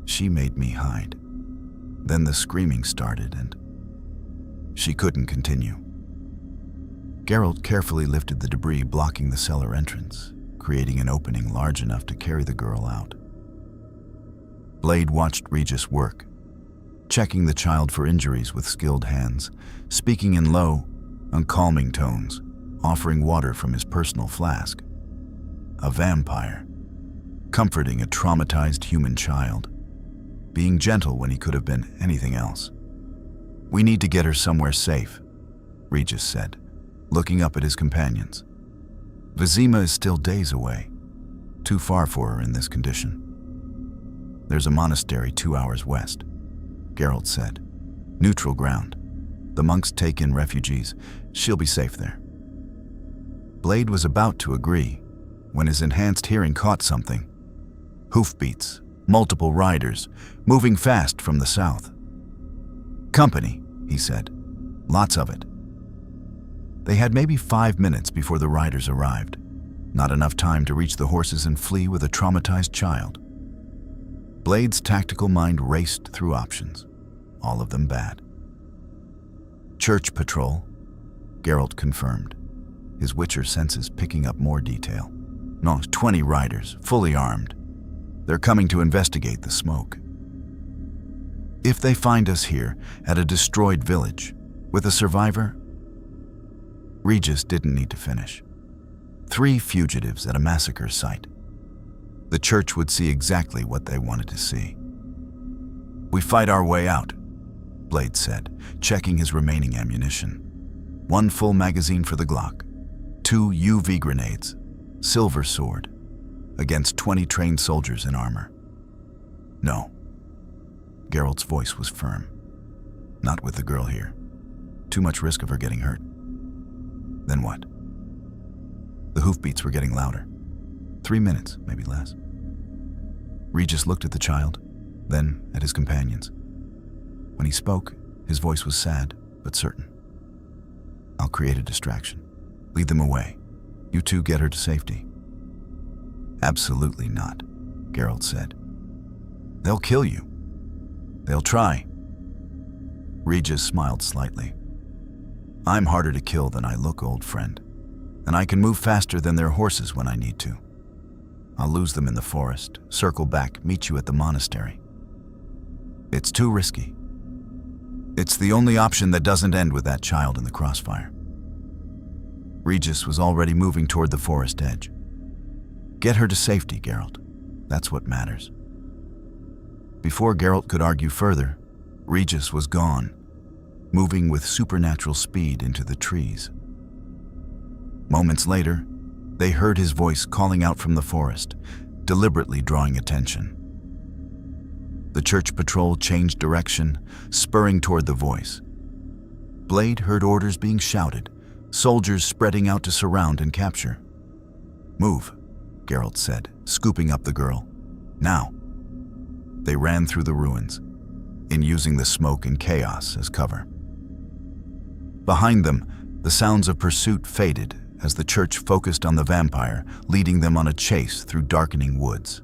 She made me hide. Then the screaming started and she couldn't continue." Geralt carefully lifted the debris blocking the cellar entrance, creating an opening large enough to carry the girl out. Blade watched Regis work, checking the child for injuries with skilled hands, speaking in low, uncalming tones, offering water from his personal flask. A vampire, comforting a traumatized human child, being gentle when he could have been anything else. "We need to get her somewhere safe," Regis said, looking up at his companions. "Vizima is still days away, too far for her in this condition." "There's a monastery 2 hours west," Geralt said. "Neutral ground. The monks take in refugees. She'll be safe there." Blade was about to agree when his enhanced hearing caught something. Hoofbeats, multiple riders, moving fast from the south. "Company," he said. "Lots of it." They had maybe 5 minutes before the riders arrived. Not enough time to reach the horses and flee with a traumatized child. Blade's tactical mind raced through options, all of them bad. "Church patrol," Geralt confirmed, his Witcher senses picking up more detail. "No, 20 riders, fully armed. They're coming to investigate the smoke. If they find us here at a destroyed village with a survivor..." Regis didn't need to finish. 3 fugitives at a massacre site. The church would see exactly what they wanted to see. "We fight our way out," Blade said, checking his remaining ammunition. 1 full magazine for the Glock, 2 UV grenades, silver sword, against 20 trained soldiers in armor. "No." Geralt's voice was firm. "Not with the girl here. Too much risk of her getting hurt." "Then what?" The hoofbeats were getting louder. 3 minutes, maybe less. Regis looked at the child, then at his companions. When he spoke, his voice was sad, but certain. "I'll create a distraction. Lead them away. You two get her to safety." "Absolutely not," Geralt said. "They'll kill you." "They'll try." Regis smiled slightly. "I'm harder to kill than I look, old friend, and I can move faster than their horses when I need to. I'll lose them in the forest, circle back, meet you at the monastery. It's too risky. It's the only option that doesn't end with that child in the crossfire." Regis was already moving toward the forest edge. "Get her to safety, Geralt. That's what matters." Before Geralt could argue further, Regis was gone, moving with supernatural speed into the trees. Moments later, they heard his voice calling out from the forest, deliberately drawing attention. The church patrol changed direction, spurring toward the voice. Blade heard orders being shouted, soldiers spreading out to surround and capture. "Move," Geralt said, scooping up the girl. "Now." They ran through the ruins. in using the smoke and chaos as cover. Behind them, the sounds of pursuit faded as the church focused on the vampire, leading them on a chase through darkening woods.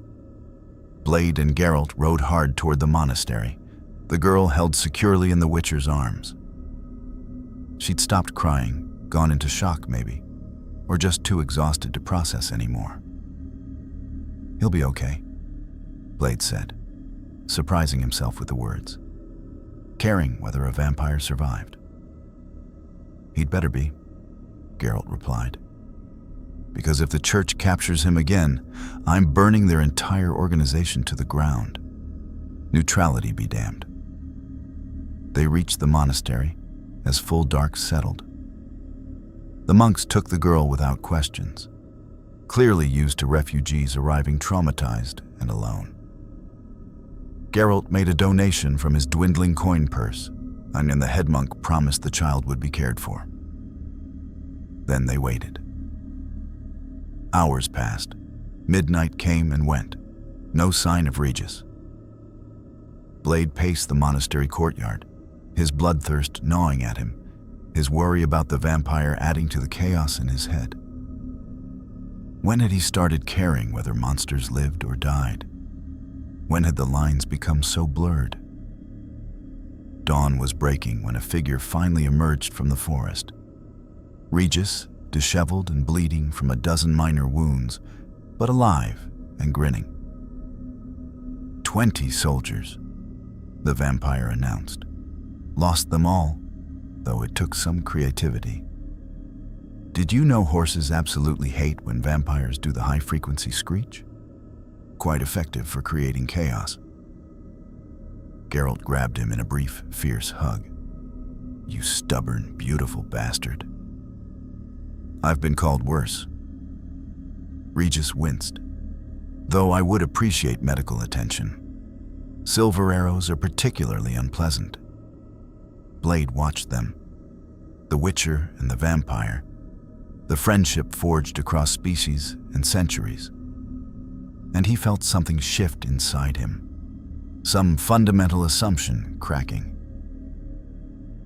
Blade and Geralt rode hard toward the monastery, the girl held securely in the Witcher's arms. She'd stopped crying, gone into shock maybe, or just too exhausted to process anymore. "He'll be okay," Blade said, surprising himself with the words, caring whether a vampire survived. "He'd better be," Geralt replied, "because if the church captures him again, I'm burning their entire organization to the ground. Neutrality be damned." They reached the monastery as full dark settled. The monks took the girl without questions, clearly used to refugees arriving traumatized and alone. Geralt made a donation from his dwindling coin purse, and the head monk promised the child would be cared for. Then they waited. Hours passed. Midnight came and went. No sign of Regis. Blade paced the monastery courtyard, his bloodthirst gnawing at him, his worry about the vampire adding to the chaos in his head. When had he started caring whether monsters lived or died? When had the lines become so blurred? Dawn was breaking when a figure finally emerged from the forest. Regis, disheveled and bleeding from a dozen minor wounds, but alive and grinning. 20 soldiers, the vampire announced. Lost them all, though it took some creativity. Did you know horses absolutely hate when vampires do the high-frequency screech? Quite effective for creating chaos. Geralt grabbed him in a brief, fierce hug. "You stubborn, beautiful bastard." "I've been called worse." Regis winced. "Though I would appreciate medical attention. Silver arrows are particularly unpleasant." Blade watched them. The Witcher and the vampire. The friendship forged across species and centuries. And he felt something shift inside him. Some fundamental assumption cracking.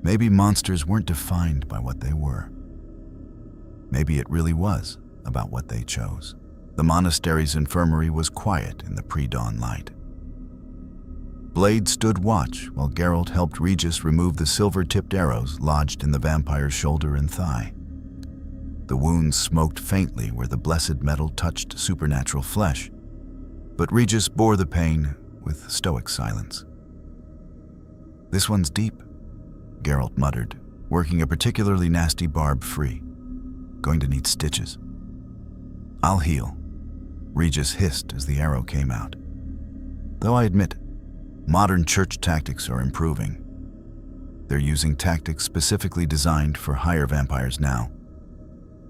Maybe monsters weren't defined by what they were. Maybe it really was about what they chose. The monastery's infirmary was quiet in the pre-dawn light. Blade stood watch while Geralt helped Regis remove the silver-tipped arrows lodged in the vampire's shoulder and thigh. The wounds smoked faintly where the blessed metal touched supernatural flesh, but Regis bore the pain with stoic silence. "This one's deep," Geralt muttered, working a particularly nasty barb free. "Going to need stitches." "I'll heal," Regis hissed as the arrow came out. "Though I admit, modern church tactics are improving. They're using tactics specifically designed for higher vampires now.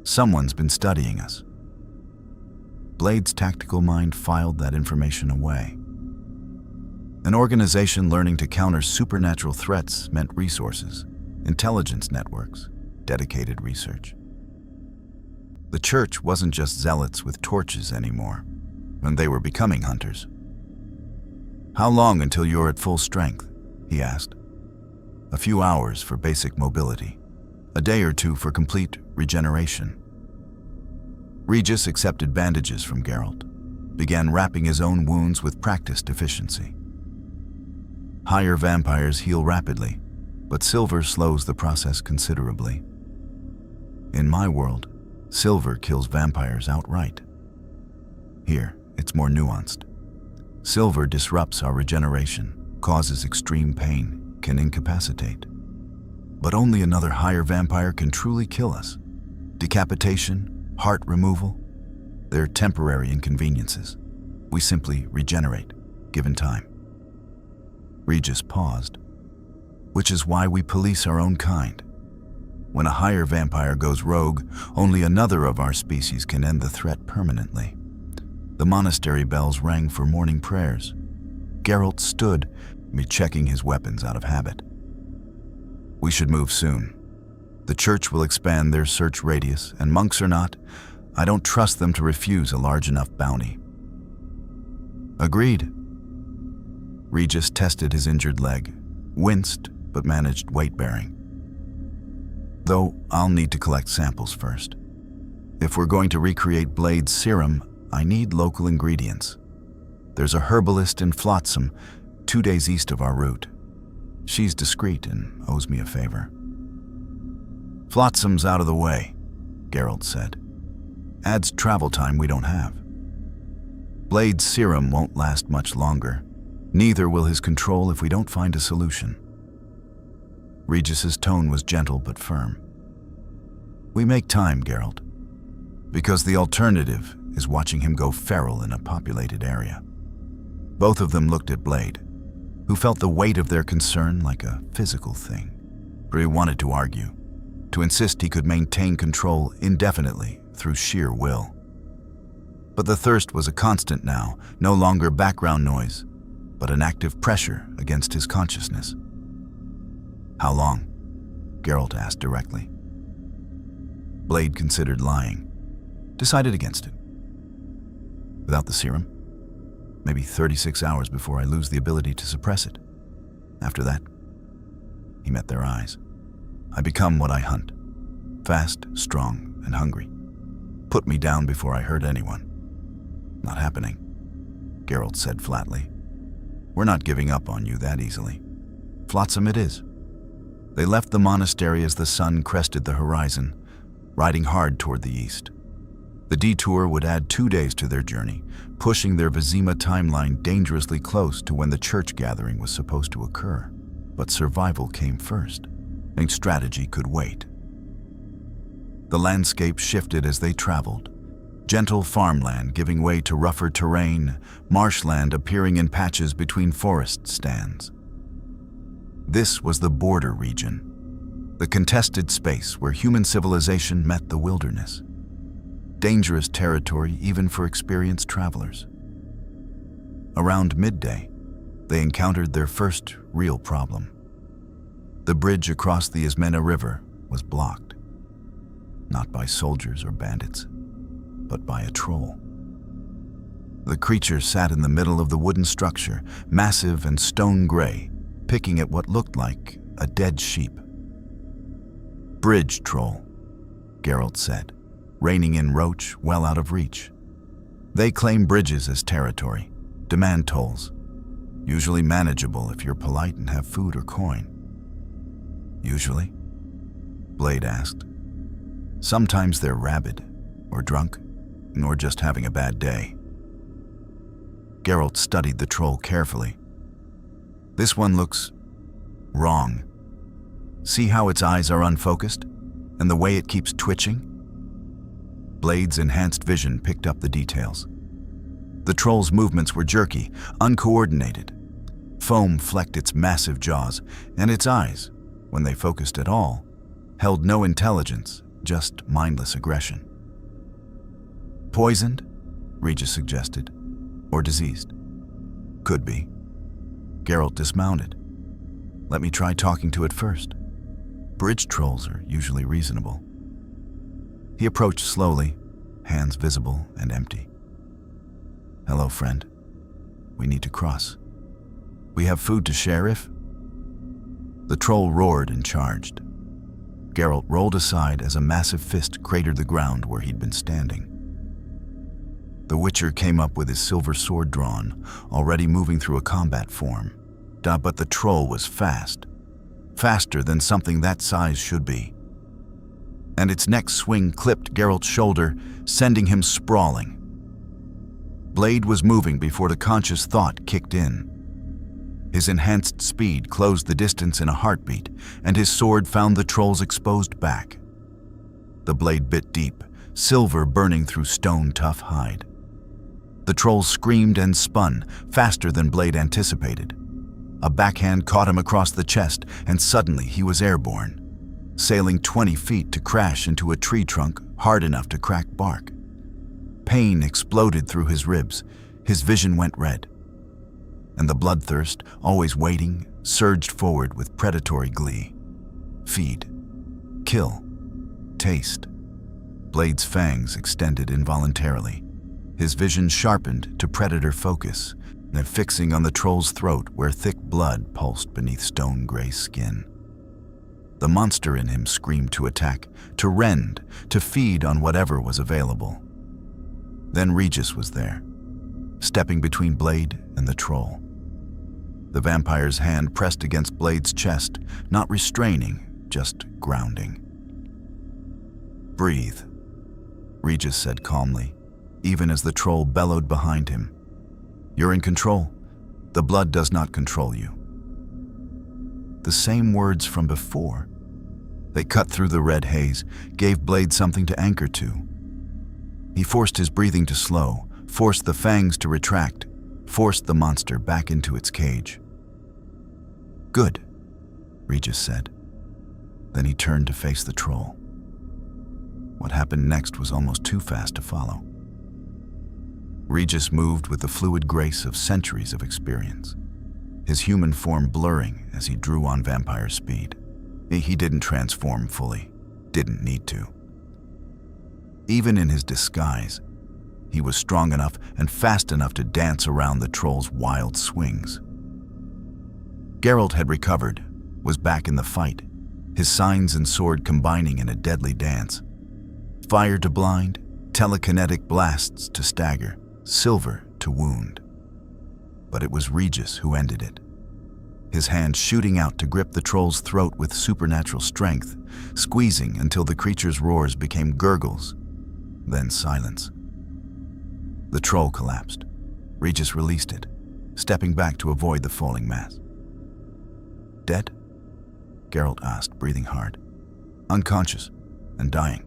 Someone's been studying us." Blade's tactical mind filed that information away. An organization learning to counter supernatural threats meant resources, intelligence networks, dedicated research. The church wasn't just zealots with torches anymore, and they were becoming hunters. "How long until you're at full strength?" he asked. "A few hours for basic mobility. A day or two for complete regeneration." Regis accepted bandages from Geralt, began wrapping his own wounds with practiced efficiency. Higher vampires heal rapidly, but silver slows the process considerably. In my world, silver kills vampires outright. Here, it's more nuanced. Silver disrupts our regeneration, causes extreme pain, can incapacitate. But only another higher vampire can truly kill us. Decapitation, heart removal, they're temporary inconveniences. We simply regenerate, given time. Regis paused. "Which is why we police our own kind. When a higher vampire goes rogue, only another of our species can end the threat permanently." The monastery bells rang for morning prayers. Geralt stood, checking his weapons out of habit. "We should move soon. The church will expand their search radius, and monks or not, I don't trust them to refuse a large enough bounty." "Agreed." Regis tested his injured leg, winced but managed weight-bearing. Though I'll need to collect samples first. If we're going to recreate Blade's serum, I need local ingredients. There's a herbalist in Flotsam, 2 days east of our route. She's discreet and owes me a favor. Flotsam's out of the way, Geralt said. Adds travel time we don't have. Blade's serum won't last much longer. Neither will his control if we don't find a solution. Regis's tone was gentle but firm. We make time, Geralt, because the alternative is watching him go feral in a populated area. Both of them looked at Blade, who felt the weight of their concern like a physical thing. For he wanted to argue, to insist he could maintain control indefinitely through sheer will. But the thirst was a constant now, no longer background noise, but an active pressure against his consciousness. How long? Geralt asked directly. Blade considered lying, decided against it. Without the serum, maybe 36 hours before I lose the ability to suppress it. After that, he met their eyes. I become what I hunt. Fast, strong, and hungry. Put me down before I hurt anyone. Not happening, Geralt said flatly. We're not giving up on you that easily. Flotsam it is. They left the monastery as the sun crested the horizon, riding hard toward the east. The detour would add 2 days to their journey, pushing their Vizima timeline dangerously close to when the church gathering was supposed to occur. But survival came first, and strategy could wait. The landscape shifted as they traveled. Gentle farmland giving way to rougher terrain, marshland appearing in patches between forest stands. This was the border region, the contested space where human civilization met the wilderness. Dangerous territory even for experienced travelers. Around midday, they encountered their first real problem. The bridge across the Ismena River was blocked, not by soldiers or bandits, but by a troll. The creature sat in the middle of the wooden structure, massive and stone gray, picking at what looked like a dead sheep. Bridge troll, Geralt said, reining in Roach well out of reach. They claim bridges as territory, demand tolls, usually manageable if you're polite and have food or coin. Usually? Blade asked. Sometimes they're rabid, or drunk, or just having a bad day. Geralt studied the troll carefully. This one looks wrong. See how its eyes are unfocused, and the way it keeps twitching? Blade's enhanced vision picked up the details. The troll's movements were jerky, uncoordinated. Foam flecked its massive jaws, and its eyes, when they focused at all, held no intelligence, just mindless aggression. Poisoned? Regis suggested. Or diseased? Could be. Geralt dismounted. Let me try talking to it first. Bridge trolls are usually reasonable. He approached slowly, hands visible and empty. Hello, friend. We need to cross. We have food to share if... The troll roared and charged. Geralt rolled aside as a massive fist cratered the ground where he'd been standing. The Witcher came up with his silver sword drawn, already moving through a combat form. But the troll was fast. Faster than something that size should be. And its next swing clipped Geralt's shoulder, sending him sprawling. Blade was moving before the conscious thought kicked in. His enhanced speed closed the distance in a heartbeat, and his sword found the troll's exposed back. The blade bit deep, silver burning through stone-tough hide. The troll screamed and spun, faster than Blade anticipated. A backhand caught him across the chest, and suddenly he was airborne, sailing 20 feet to crash into a tree trunk hard enough to crack bark. Pain exploded through his ribs, his vision went red. And the bloodthirst, always waiting, surged forward with predatory glee. Feed. Kill. Taste. Blade's fangs extended involuntarily. His vision sharpened to predator focus, and fixing on the troll's throat where thick blood pulsed beneath stone-gray skin. The monster in him screamed to attack, to rend, to feed on whatever was available. Then Regis was there, stepping between Blade and the troll. The vampire's hand pressed against Blade's chest, not restraining, just grounding. "Breathe," Regis said calmly, even as the troll bellowed behind him. "You're in control. The blood does not control you." The same words from before. They cut through the red haze, gave Blade something to anchor to. He forced his breathing to slow, forced the fangs to retract, forced the monster back into its cage. "Good," Regis said. Then he turned to face the troll. What happened next was almost too fast to follow. Regis moved with the fluid grace of centuries of experience, his human form blurring as he drew on vampire speed. He didn't transform fully, didn't need to. Even in his disguise, he was strong enough and fast enough to dance around the troll's wild swings. Geralt had recovered, was back in the fight, his signs and sword combining in a deadly dance. Fire to blind, telekinetic blasts to stagger, silver to wound. But it was Regis who ended it. His hand shooting out to grip the troll's throat with supernatural strength, squeezing until the creature's roars became gurgles, then silence. The troll collapsed. Regis released it, stepping back to avoid the falling mass. "Dead?" Geralt asked, breathing hard. "Unconscious and dying."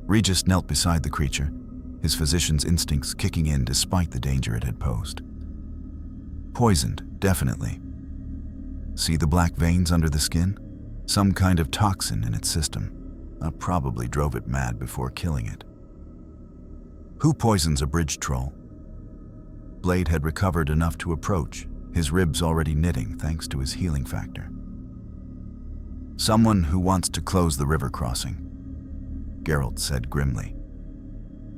Regis knelt beside the creature, his physician's instincts kicking in despite the danger it had posed. "Poisoned, definitely. See the black veins under the skin? Some kind of toxin in its system. Probably drove it mad before killing it." "Who poisons a bridge troll?" Blade had recovered enough to approach, his ribs already knitting thanks to his healing factor. "Someone who wants to close the river crossing," Geralt said grimly.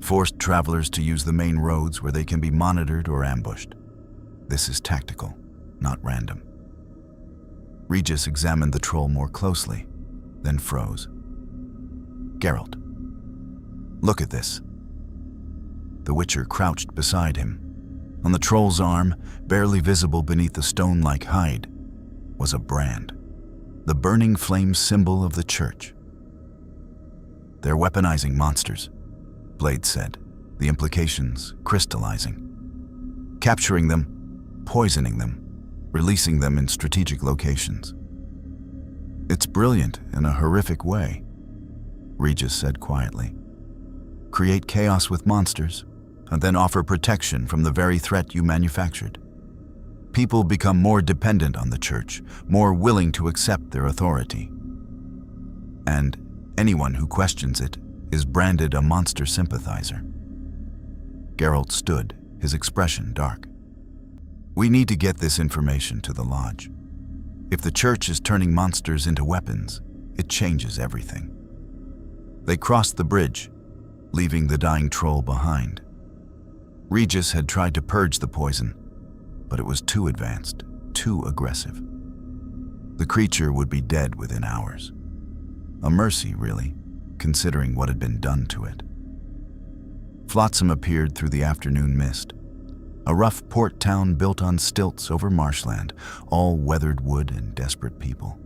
"Forced travelers to use the main roads where they can be monitored or ambushed. This is tactical, not random." Regis examined the troll more closely, then froze. "Geralt, look at this." The Witcher crouched beside him. On the troll's arm, barely visible beneath the stone-like hide, was a brand, the burning flame symbol of the church. "They're weaponizing monsters," Blade said, the implications crystallizing. "Capturing them, poisoning them, releasing them in strategic locations." "It's brilliant in a horrific way," Regis said quietly. "Create chaos with monsters, and then offer protection from the very threat you manufactured. People become more dependent on the church, more willing to accept their authority. And anyone who questions it is branded a monster sympathizer." Geralt stood, his expression dark. "We need to get this information to the Lodge. If the church is turning monsters into weapons, it changes everything." They crossed the bridge, leaving the dying troll behind. Regis had tried to purge the poison, but it was too advanced, too aggressive. The creature would be dead within hours. A mercy, really, considering what had been done to it. Flotsam appeared through the afternoon mist. A rough port town built on stilts over marshland, all weathered wood and desperate people.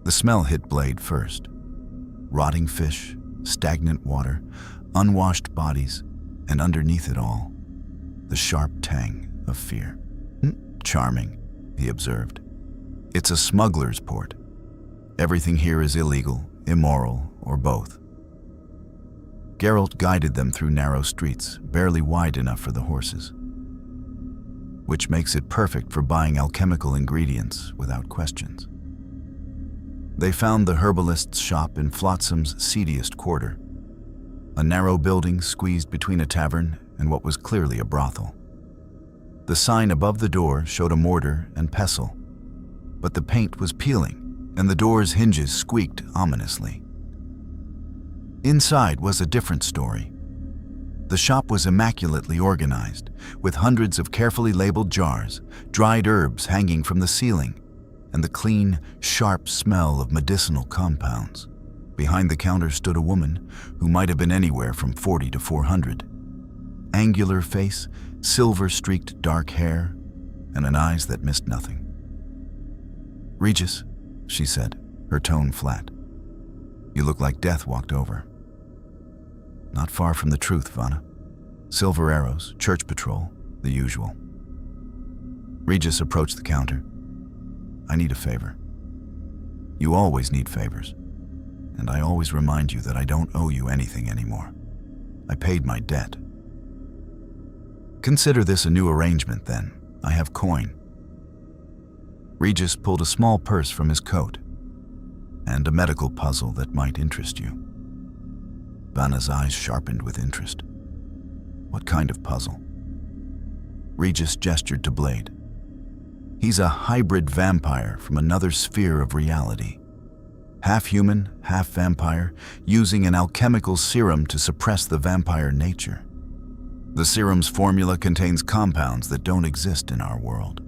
The smell hit Blade first. Rotting fish, stagnant water, unwashed bodies, and underneath it all, the sharp tang of fear. "Charming," he observed. "It's a smuggler's port. Everything here is illegal, immoral, or both." Geralt guided them through narrow streets, barely wide enough for the horses. Which makes it perfect for buying alchemical ingredients without questions. They found the herbalist's shop in Flotsam's seediest quarter, a narrow building squeezed between a tavern and what was clearly a brothel. The sign above the door showed a mortar and pestle, but the paint was peeling and the door's hinges squeaked ominously. Inside was a different story. The shop was immaculately organized, with hundreds of carefully labeled jars, dried herbs hanging from the ceiling, and the clean, sharp smell of medicinal compounds. Behind the counter stood a woman who might have been anywhere from 40 to 400. Angular face, silver-streaked dark hair, and eyes that missed nothing. "Regis," she said, her tone flat. "You look like death walked over." "Not far from the truth, Vanna. Silver arrows, church patrol, the usual." Regis approached the counter. "I need a favor." "You always need favors. And I always remind you that I don't owe you anything anymore. I paid my debt." "Consider this a new arrangement, then. I have coin." Regis pulled a small purse from his coat and a medical puzzle that might interest you. Vanna's eyes sharpened with interest. "What kind of puzzle?" Regis gestured to Blade. "He's a hybrid vampire from another sphere of reality. Half human, half vampire, using an alchemical serum to suppress the vampire nature. The serum's formula contains compounds that don't exist in our world.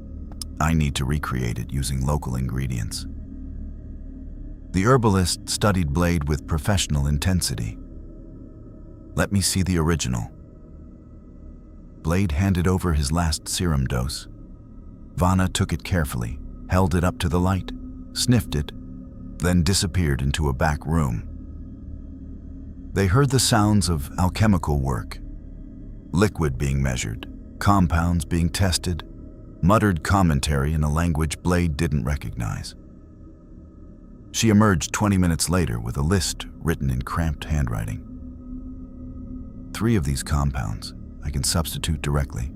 I need to recreate it using local ingredients." The herbalist studied Blade with professional intensity. "Let me see the original." Blade handed over his last serum dose. Vanna took it carefully, held it up to the light, sniffed it, then disappeared into a back room. They heard the sounds of alchemical work, liquid being measured, compounds being tested, muttered commentary in a language Blade didn't recognize. She emerged 20 minutes later with a list written in cramped handwriting. 3 of these compounds I can substitute directly.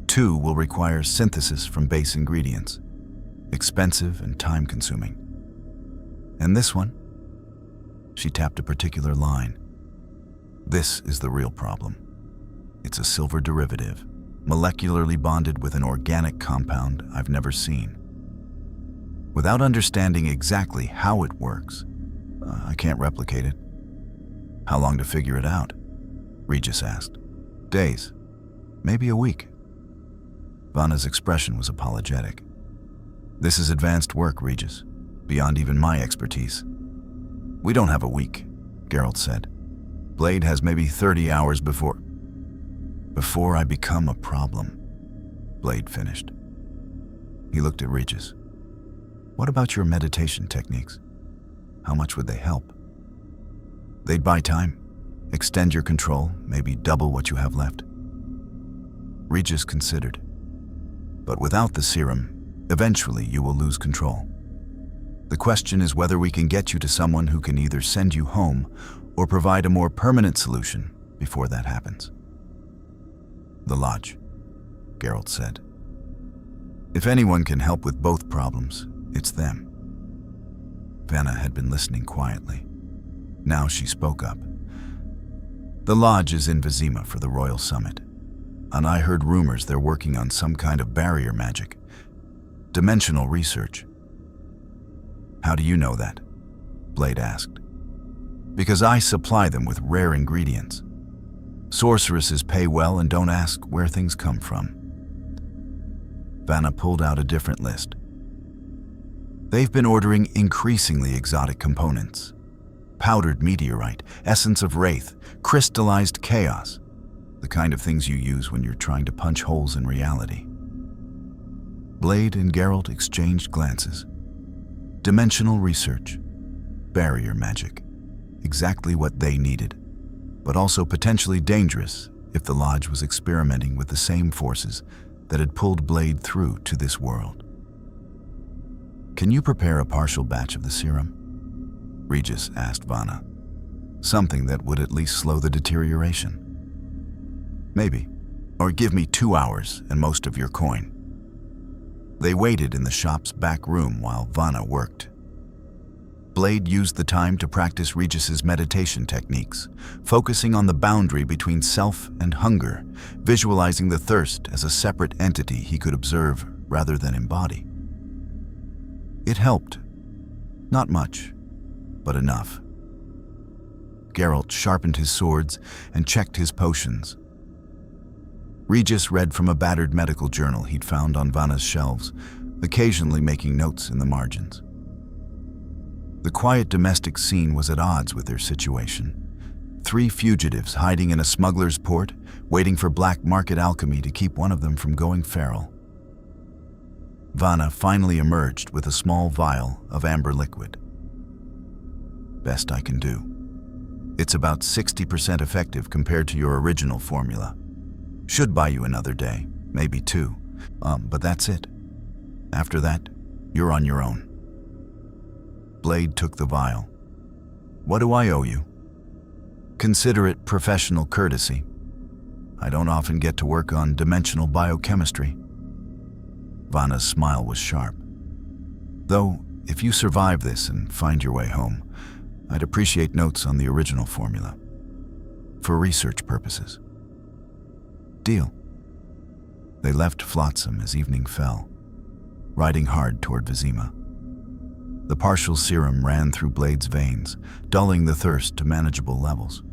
2 will require synthesis from base ingredients, expensive and time-consuming. And this one? She tapped a particular line. "This is the real problem. It's a silver derivative, molecularly bonded with an organic compound I've never seen. Without understanding exactly how it works, I can't replicate it." "How long to figure it out?" Regis asked. "Days. Maybe a week." Vanna's expression was apologetic. "This is advanced work, Regis, beyond even my expertise." "We don't have a week," Geralt said. "Blade has maybe 30 hours before I become a problem," Blade finished. He looked at Regis. "What about your meditation techniques? How much would they help?" "They'd buy time, extend your control, maybe double what you have left." Regis considered. "But without the serum, eventually you will lose control. The question is whether we can get you to someone who can either send you home or provide a more permanent solution before that happens." "The Lodge," Geralt said. "If anyone can help with both problems, it's them." Vanna had been listening quietly. Now she spoke up. "The Lodge is in Vizima for the Royal Summit, and I heard rumors they're working on some kind of barrier magic, dimensional research." "How do you know that?" Blade asked. "Because I supply them with rare ingredients. Sorceresses pay well and don't ask where things come from." Vanna pulled out a different list. "They've been ordering increasingly exotic components. Powdered meteorite, essence of wraith, crystallized chaos, the kind of things you use when you're trying to punch holes in reality." Blade and Geralt exchanged glances. Dimensional research, barrier magic, exactly what they needed, but also potentially dangerous if the Lodge was experimenting with the same forces that had pulled Blade through to this world. "Can you prepare a partial batch of the serum?" Regis asked Vanna. "Something that would at least slow the deterioration." "Maybe. Or give me 2 hours and most of your coin." They waited in the shop's back room while Vanna worked. Blade used the time to practice Regis's meditation techniques, focusing on the boundary between self and hunger, visualizing the thirst as a separate entity he could observe rather than embody. It helped. Not much, but enough. Geralt sharpened his swords and checked his potions. Regis read from a battered medical journal he'd found on Vanna's shelves, occasionally making notes in the margins. The quiet domestic scene was at odds with their situation. 3 fugitives hiding in a smuggler's port, waiting for black market alchemy to keep one of them from going feral. Vanna finally emerged with a small vial of amber liquid. Best I can do. It's about 60% effective compared to your original formula. Should buy you another day, maybe 2, but that's it. After that, you're on your own. Blade took the vial. What do I owe you? Consider it professional courtesy. I don't often get to work on dimensional biochemistry. Vanna's smile was sharp. Though, if you survive this and find your way home, I'd appreciate notes on the original formula. For research purposes. Deal. They left Flotsam as evening fell, riding hard toward Vizima. The partial serum ran through Blade's veins, dulling the thirst to manageable levels.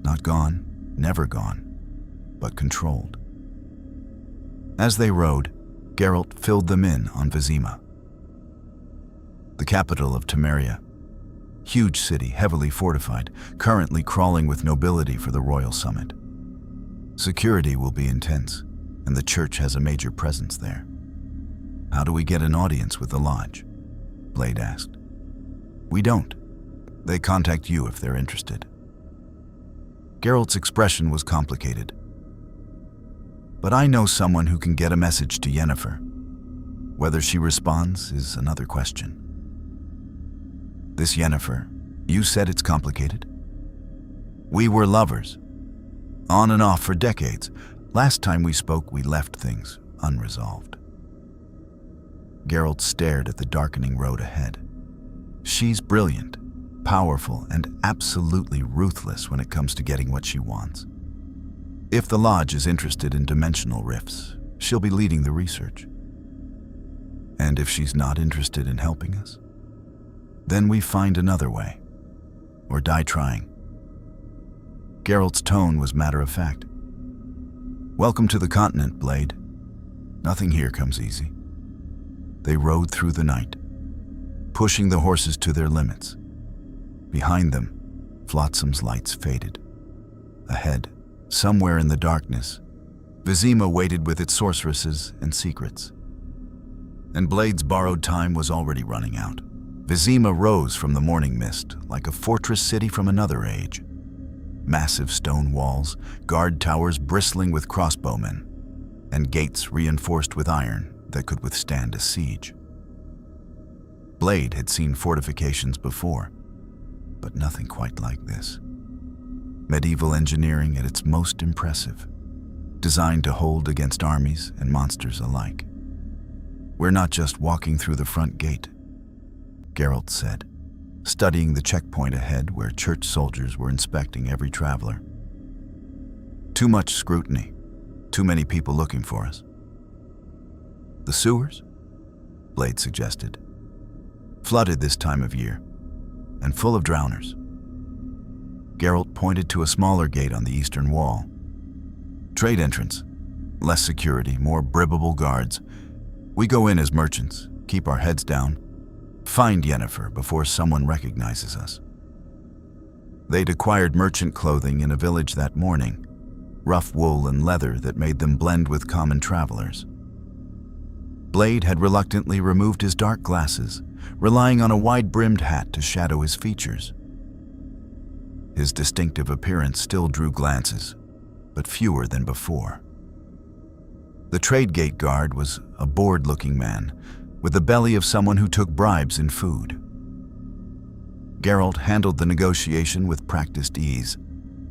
Not gone, never gone, but controlled. As they rode, Geralt filled them in on Vizima, the capital of Temeria. Huge city, heavily fortified, currently crawling with nobility for the royal summit. Security will be intense, and the church has a major presence there. How do we get an audience with the lodge? Blade asked. We don't. They contact you if they're interested. Geralt's expression was complicated. But I know someone who can get a message to Yennefer. Whether she responds is another question. This Yennefer, you said it's complicated? We were lovers. On and off for decades. Last time we spoke, we left things unresolved. Geralt stared at the darkening road ahead. She's brilliant, powerful, and absolutely ruthless when it comes to getting what she wants. If the Lodge is interested in dimensional rifts, she'll be leading the research. And if she's not interested in helping us, then we find another way, or die trying. Geralt's tone was matter-of-fact. Welcome to the continent, Blade. Nothing here comes easy. They rode through the night, pushing the horses to their limits. Behind them, Flotsam's lights faded. Ahead, somewhere in the darkness, Vizima waited with its sorceresses and secrets. And Blade's borrowed time was already running out. Vizima rose from the morning mist like a fortress city from another age. Massive stone walls, guard towers bristling with crossbowmen, and gates reinforced with iron that could withstand a siege. Blade had seen fortifications before, but nothing quite like this. Medieval engineering at its most impressive, designed to hold against armies and monsters alike. We're not just walking through the front gate, Geralt said, studying the checkpoint ahead where church soldiers were inspecting every traveler. Too much scrutiny, too many people looking for us. The sewers? Blade suggested. Flooded this time of year, and full of drowners. Geralt pointed to a smaller gate on the eastern wall. Trade entrance. Less security, more bribbable guards. We go in as merchants, keep our heads down, find Yennefer before someone recognizes us. They'd acquired merchant clothing in a village that morning, rough wool and leather that made them blend with common travelers. Blade had reluctantly removed his dark glasses, relying on a wide-brimmed hat to shadow his features. His distinctive appearance still drew glances, but fewer than before. The trade gate guard was a bored-looking man, with the belly of someone who took bribes in food. Geralt handled the negotiation with practiced ease,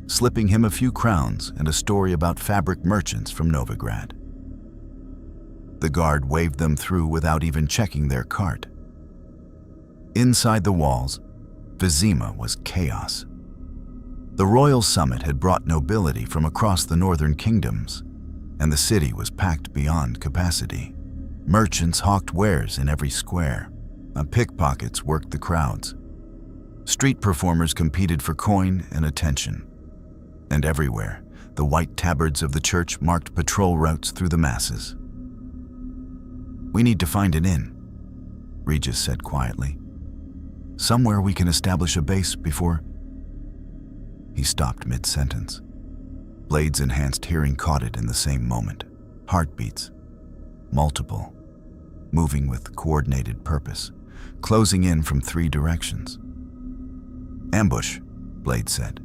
slipping him a few crowns and a story about fabric merchants from Novigrad. The guard waved them through without even checking their cart. Inside the walls, Vizima was chaos. The royal summit had brought nobility from across the northern kingdoms, and the city was packed beyond capacity. Merchants hawked wares in every square, and pickpockets worked the crowds. Street performers competed for coin and attention. And everywhere, the white tabards of the church marked patrol routes through the masses. "We need to find an inn," Regis said quietly. "Somewhere we can establish a base before—" He stopped mid-sentence. Blade's enhanced hearing caught it in the same moment. Heartbeats. Multiple. Moving with coordinated purpose. Closing in from 3 directions. "Ambush," Blade said.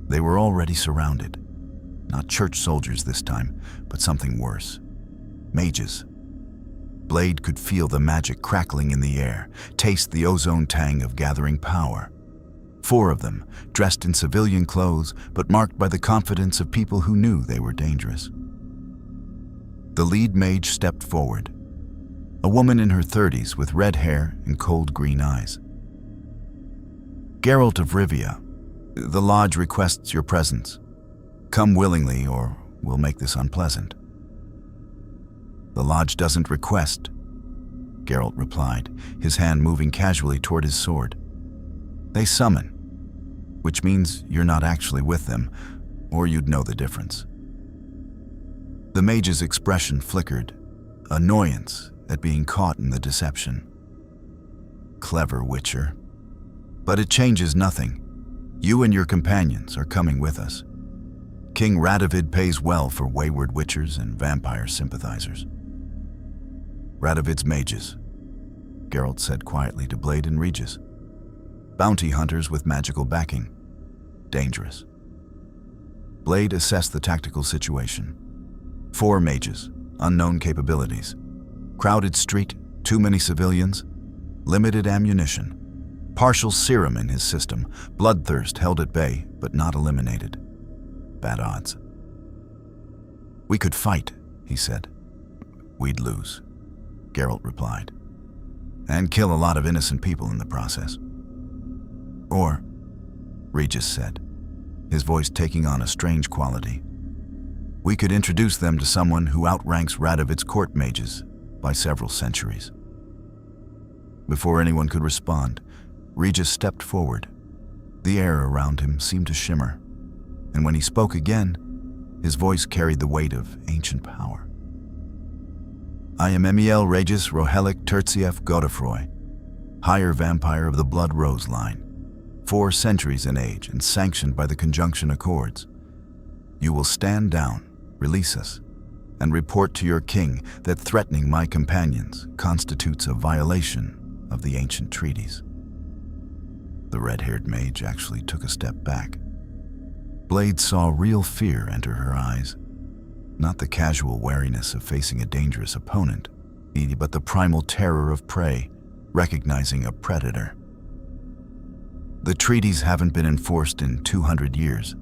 They were already surrounded. Not church soldiers this time, but something worse. Mages. Blade could feel the magic crackling in the air, taste the ozone tang of gathering power. 4 of them, dressed in civilian clothes, but marked by the confidence of people who knew they were dangerous. The lead mage stepped forward. A woman in her 30s with red hair and cold green eyes. "Geralt of Rivia, the lodge requests your presence. Come willingly or we'll make this unpleasant." "The lodge doesn't request," Geralt replied, his hand moving casually toward his sword. "They summon, which means you're not actually with them, or you'd know the difference." The mage's expression flickered, annoyance at being caught in the deception. "Clever witcher. But it changes nothing. You and your companions are coming with us. King Radovid pays well for wayward witchers and vampire sympathizers." "Radovid's mages," Geralt said quietly to Blade and Regis. "Bounty hunters with magical backing. Dangerous." Blade assessed the tactical situation. 4 mages, unknown capabilities. Crowded street, too many civilians, limited ammunition. Partial serum in his system, bloodthirst held at bay, but not eliminated. Bad odds. "We could fight," he said. "We'd lose," Geralt replied. "And kill a lot of innocent people in the process." "Or," Regis said, his voice taking on a strange quality, "we could introduce them to someone who outranks Radovid's court mages by several centuries." Before anyone could respond, Regis stepped forward. The air around him seemed to shimmer, and when he spoke again, his voice carried the weight of ancient power. "I am Emiel Regis Rohelic Tertief Godefroy, higher vampire of the Blood Rose line, 4 centuries in age and sanctioned by the Conjunction Accords. You will stand down, release us, and report to your king that threatening my companions constitutes a violation of the ancient treaties." The red-haired mage actually took a step back. Blade saw real fear enter her eyes, not the casual wariness of facing a dangerous opponent, but the primal terror of prey, recognizing a predator. "The treaties haven't been enforced in 200 years,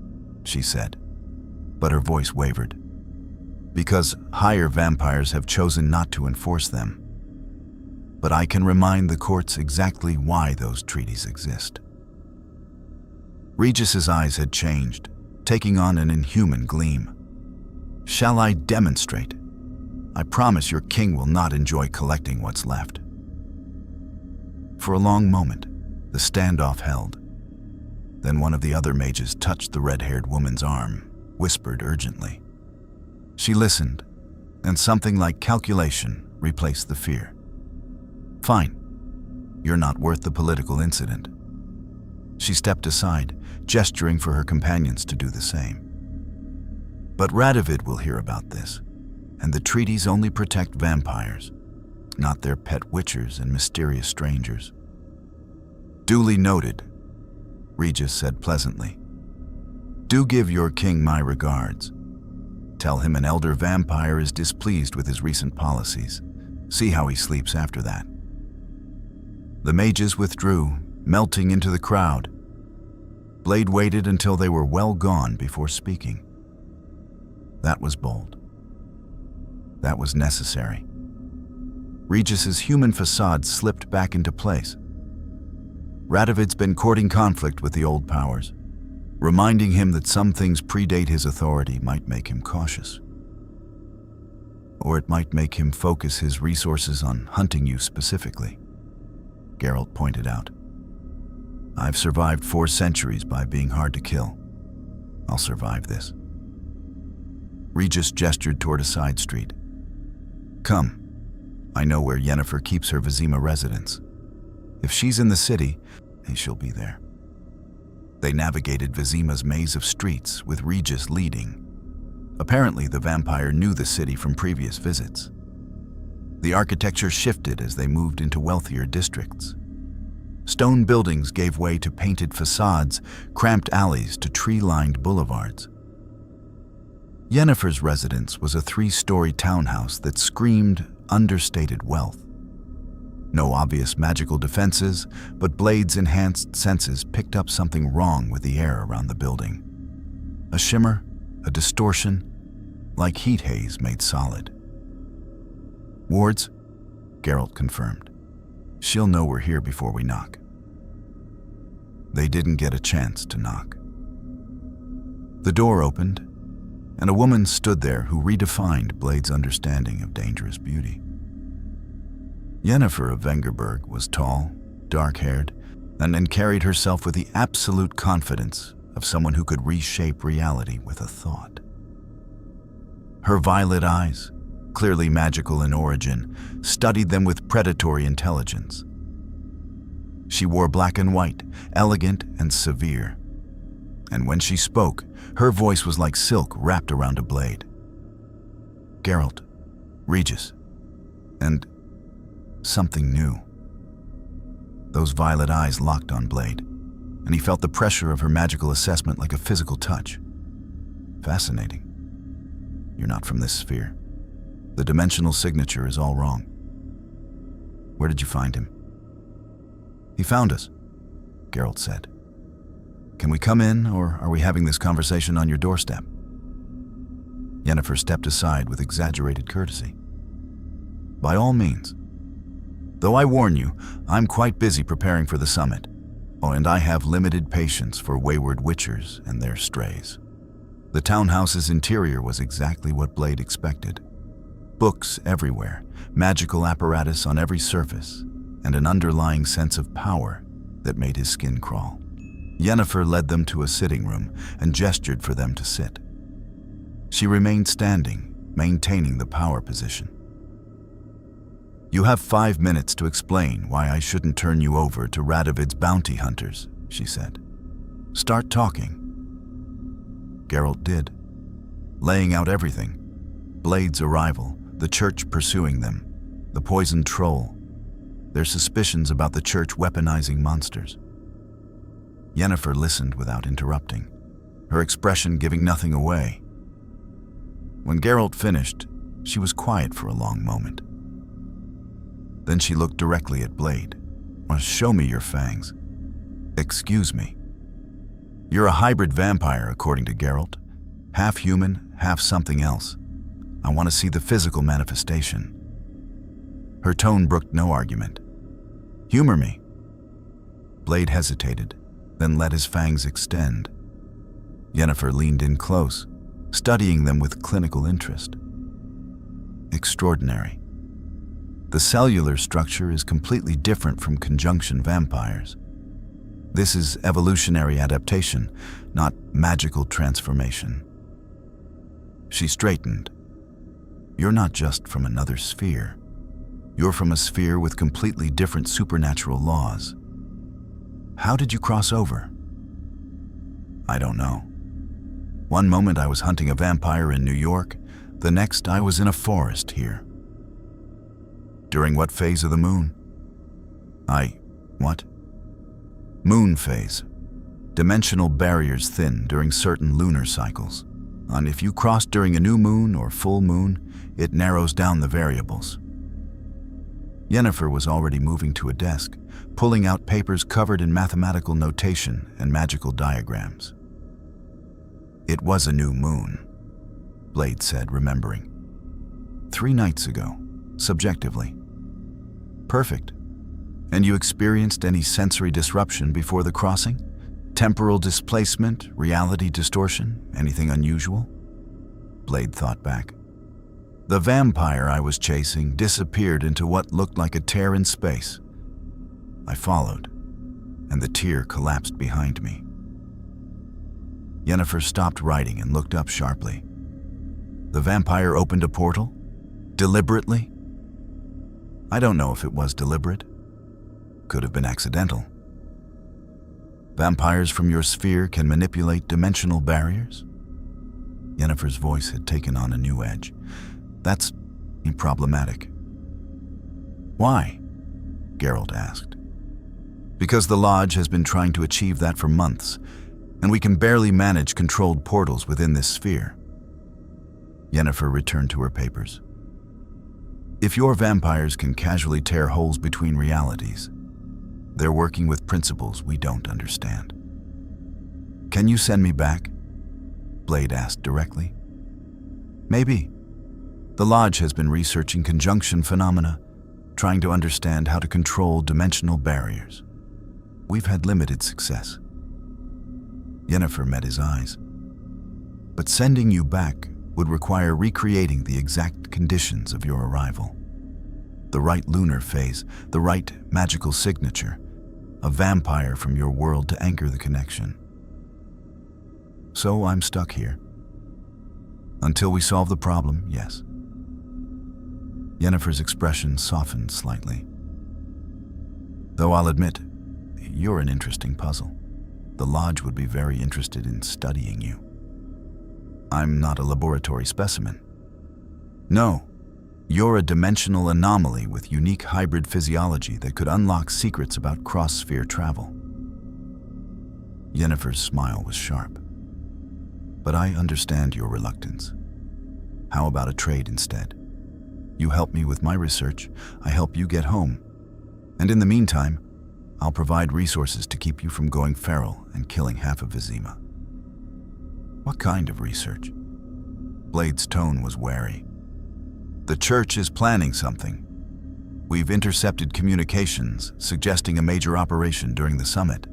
she said, but her voice wavered. "Because higher vampires have chosen not to enforce them. But I can remind the courts exactly why those treaties exist." Regis's eyes had changed, taking on an inhuman gleam. "Shall I demonstrate? I promise your king will not enjoy collecting what's left." For a long moment, the standoff held. Then one of the other mages touched the red-haired woman's arm, whispered urgently. She listened, and something like calculation replaced the fear. "Fine. You're not worth the political incident." She stepped aside, gesturing for her companions to do the same. "But Radovid will hear about this, and the treaties only protect vampires, not their pet witchers and mysterious strangers." "Duly noted," Regis said pleasantly. "Do give your king my regards. Tell him an elder vampire is displeased with his recent policies. See how he sleeps after that." The mages withdrew, melting into the crowd. Blade waited until they were well gone before speaking. That was bold. That was necessary. Regis's human facade slipped back into place. Radovid's been courting conflict with the old powers. Reminding him that some things predate his authority might make him cautious. Or it might make him focus his resources on hunting you specifically, Geralt pointed out. "I've survived 4 centuries by being hard to kill. I'll survive this. Regis gestured toward a side street. Come. I know where Yennefer keeps her Vizima residence. If she's in the city, she'll be there. They navigated Vizima's maze of streets, with Regis leading. Apparently, the vampire knew the city from previous visits. The architecture shifted as they moved into wealthier districts. Stone buildings gave way to painted facades, cramped alleys to tree-lined boulevards. Yennefer's residence was a 3-story townhouse that screamed understated wealth. No obvious magical defenses, but Blade's enhanced senses picked up something wrong with the air around the building. A shimmer, a distortion, like heat haze made solid. Wards? Geralt confirmed. She'll know we're here before we knock. They didn't get a chance to knock. The door opened, and a woman stood there who redefined Blade's understanding of dangerous beauty. Yennefer of Vengerberg was tall, dark-haired, and carried herself with the absolute confidence of someone who could reshape reality with a thought. Her violet eyes, clearly magical in origin, studied them with predatory intelligence. She wore black and white, elegant and severe. And when she spoke, her voice was like silk wrapped around a blade. Geralt, Regis, and something new. Those violet eyes locked on Blade, and he felt the pressure of her magical assessment like a physical touch. Fascinating. You're not from this sphere. The dimensional signature is all wrong. Where did you find him? He found us, Geralt said. Can we come in, or are we having this conversation on your doorstep? Yennefer stepped aside with exaggerated courtesy. By all means. Though I warn you, I'm quite busy preparing for the summit. Oh, and I have limited patience for wayward witchers and their strays. The townhouse's interior was exactly what Blade expected. Books everywhere, magical apparatus on every surface, and an underlying sense of power that made his skin crawl. Yennefer led them to a sitting room and gestured for them to sit. She remained standing, maintaining the power position. You have 5 minutes to explain why I shouldn't turn you over to Radovid's bounty hunters, she said. Start talking. Geralt did, laying out everything. Blade's arrival, the church pursuing them, the poisoned troll, their suspicions about the church weaponizing monsters. Yennefer listened without interrupting, her expression giving nothing away. When Geralt finished, she was quiet for a long moment. Then she looked directly at Blade. Show me your fangs. Excuse me. You're a hybrid vampire, according to Geralt. Half human, half something else. I want to see the physical manifestation. Her tone brooked no argument. Humor me. Blade hesitated, then let his fangs extend. Yennefer leaned in close, studying them with clinical interest. Extraordinary. The cellular structure is completely different from conjunction vampires. This is evolutionary adaptation, not magical transformation. She straightened. You're not just from another sphere. You're from a sphere with completely different supernatural laws. How did you cross over? I don't know. One moment I was hunting a vampire in New York, the next I was in a forest here. During what phase of the moon? What? Moon phase. Dimensional barriers thin during certain lunar cycles. And if you cross during a new moon or full moon, it narrows down the variables. Yennefer was already moving to a desk, pulling out papers covered in mathematical notation and magical diagrams. It was a new moon, Blade said, remembering. 3 nights ago, subjectively. Perfect. And you experienced any sensory disruption before the crossing? Temporal displacement, reality distortion, anything unusual? Blade thought back. The vampire I was chasing disappeared into what looked like a tear in space. I followed, and the tear collapsed behind me. Yennefer stopped writing and looked up sharply. The vampire opened a portal? Deliberately? I don't know if it was deliberate. Could have been accidental. Vampires from your sphere can manipulate dimensional barriers? Yennefer's voice had taken on a new edge. That's problematic. Why? Geralt asked. Because the Lodge has been trying to achieve that for months, and we can barely manage controlled portals within this sphere. Yennefer returned to her papers. If your vampires can casually tear holes between realities, they're working with principles we don't understand. Can you send me back? Blade asked directly. Maybe. The Lodge has been researching conjunction phenomena, trying to understand how to control dimensional barriers. We've had limited success. Yennefer met his eyes. But sending you back would require recreating the exact conditions of your arrival. The right lunar phase, the right magical signature, a vampire from your world to anchor the connection. So I'm stuck here. Until we solve the problem, yes. Yennefer's expression softened slightly. Though I'll admit, you're an interesting puzzle. The Lodge would be very interested in studying you. I'm not a laboratory specimen. No, you're a dimensional anomaly with unique hybrid physiology that could unlock secrets about cross-sphere travel. Yennefer's smile was sharp. But I understand your reluctance. How about a trade instead? You help me with my research, I help you get home. And in the meantime, I'll provide resources to keep you from going feral and killing half of Vizima. What kind of research? Blade's tone was wary. The Church is planning something. We've intercepted communications suggesting a major operation during the summit.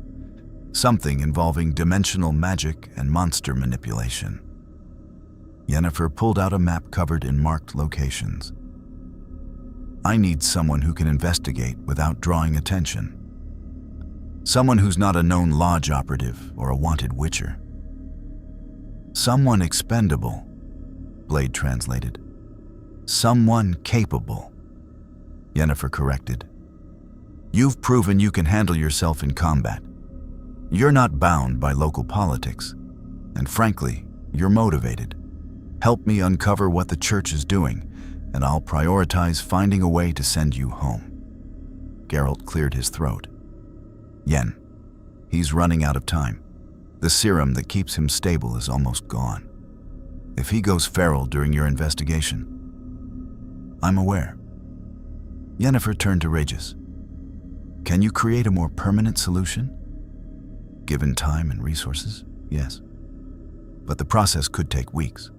Something involving dimensional magic and monster manipulation. Yennefer pulled out a map covered in marked locations. I need someone who can investigate without drawing attention. Someone who's not a known Lodge operative or a wanted witcher. Someone expendable, Blade translated. Someone capable, Yennefer corrected. You've proven you can handle yourself in combat. You're not bound by local politics, and frankly, you're motivated. Help me uncover what the Church is doing, and I'll prioritize finding a way to send you home. Geralt cleared his throat. Yen, he's running out of time. The serum that keeps him stable is almost gone. If he goes feral during your investigation, I'm aware. Yennefer turned to Regis. Can you create a more permanent solution? Given time and resources, yes. But the process could take weeks.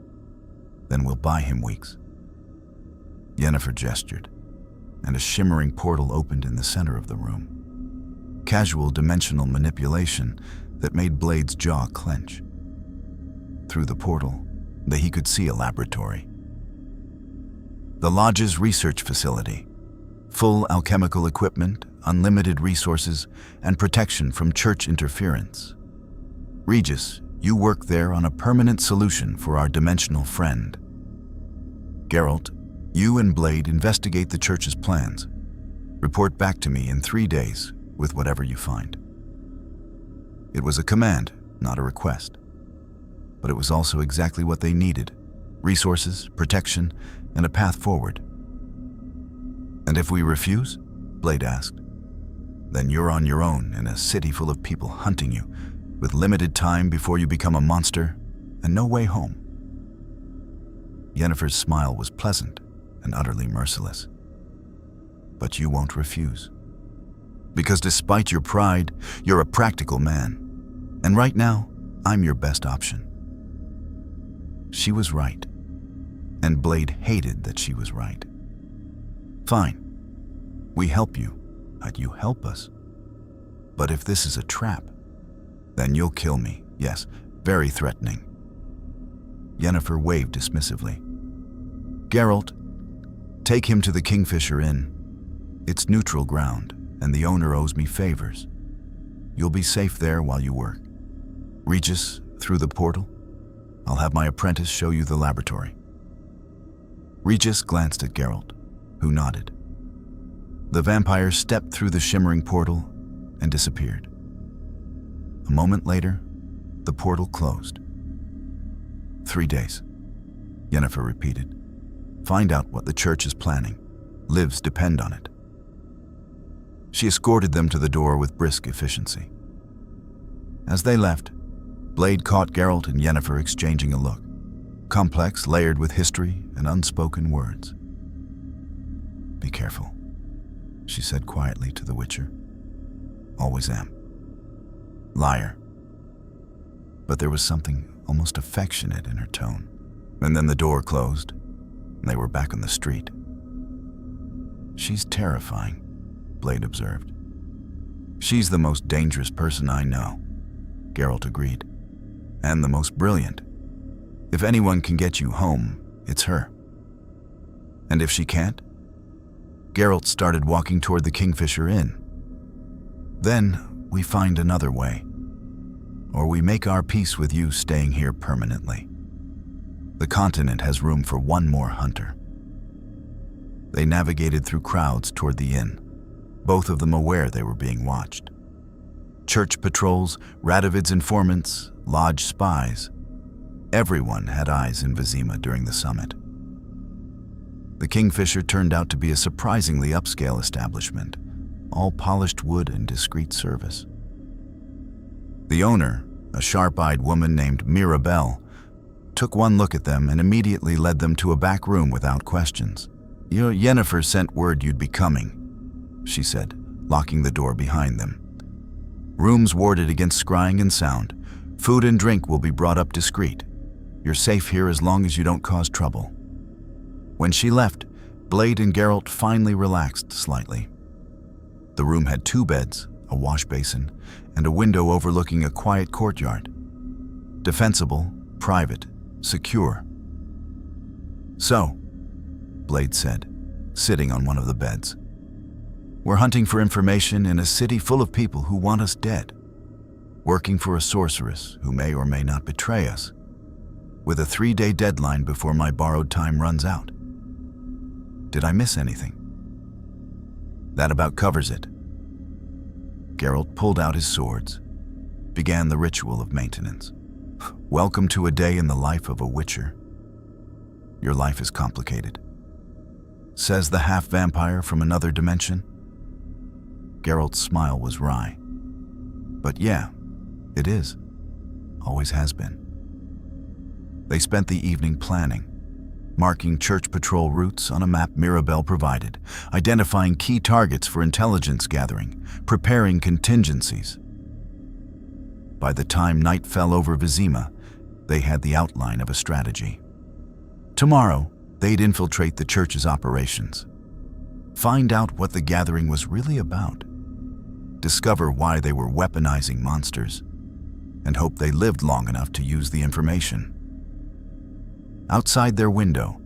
Then we'll buy him weeks. Yennefer gestured, and a shimmering portal opened in the center of the room. Casual dimensional manipulation that made Blade's jaw clench. Through the portal, he could see a laboratory. The Lodge's research facility. Full alchemical equipment, unlimited resources, and protection from Church interference. Regis, you work there on a permanent solution for our dimensional friend. Geralt, you and Blade investigate the Church's plans. Report back to me in 3 days with whatever you find. It was a command, not a request. But it was also exactly what they needed. Resources, protection, and a path forward. And if we refuse? Blade asked. Then you're on your own in a city full of people hunting you, with limited time before you become a monster, and no way home. Yennefer's smile was pleasant and utterly merciless. But you won't refuse. Because despite your pride, you're a practical man. And right now, I'm your best option. She was right. And Blade hated that she was right. Fine. We help you, and you help us. But if this is a trap, then you'll kill me. Yes, very threatening. Yennefer waved dismissively. Geralt, take him to the Kingfisher Inn. It's neutral ground, and the owner owes me favors. You'll be safe there while you work. Regis, through the portal? I'll have my apprentice show you the laboratory." Regis glanced at Geralt, who nodded. The vampire stepped through the shimmering portal and disappeared. A moment later, the portal closed. 3 days, Yennefer repeated. "Find out what the church is planning. Lives depend on it." She escorted them to the door with brisk efficiency. As they left, Blade caught Geralt and Yennefer exchanging a look, complex, layered with history and unspoken words. "Be careful," she said quietly to the Witcher. "Always am." Liar. But there was something almost affectionate in her tone. And then the door closed, and they were back on the street. "She's terrifying," Blade observed. "She's the most dangerous person I know," Geralt agreed. "And the most brilliant. If anyone can get you home, it's her. And if she can't?" Geralt started walking toward the Kingfisher Inn. "Then we find another way. Or we make our peace with you staying here permanently. The continent has room for one more hunter." They navigated through crowds toward the inn, both of them aware they were being watched. Church patrols, Radovid's informants, lodge spies. Everyone had eyes in Vizima during the summit. The Kingfisher turned out to be a surprisingly upscale establishment, all polished wood and discreet service. The owner, a sharp-eyed woman named Mirabelle, took one look at them and immediately led them to a back room without questions. "Your Yennefer sent word you'd be coming," she said, locking the door behind them. "Rooms warded against scrying and sound. Food and drink will be brought up discreet. You're safe here as long as you don't cause trouble." When she left, Blade and Geralt finally relaxed slightly. The room had 2 beds, a wash basin, and a window overlooking a quiet courtyard. Defensible, private, secure. "So," Blade said, sitting on one of the beds, "we're hunting for information in a city full of people who want us dead. Working for a sorceress who may or may not betray us, with a 3-day deadline before my borrowed time runs out. Did I miss anything?" "That about covers it." Geralt pulled out his swords, began the ritual of maintenance. "Welcome to a day in the life of a Witcher. Your life is complicated," says the half-vampire from another dimension. Geralt's smile was wry. "But yeah, it is. Always has been." They spent the evening planning, marking church patrol routes on a map Mirabelle provided, identifying key targets for intelligence gathering, preparing contingencies. By the time night fell over Vizima, they had the outline of a strategy. Tomorrow, they'd infiltrate the church's operations, find out what the gathering was really about, discover why they were weaponizing monsters, and hope they lived long enough to use the information. Outside their window,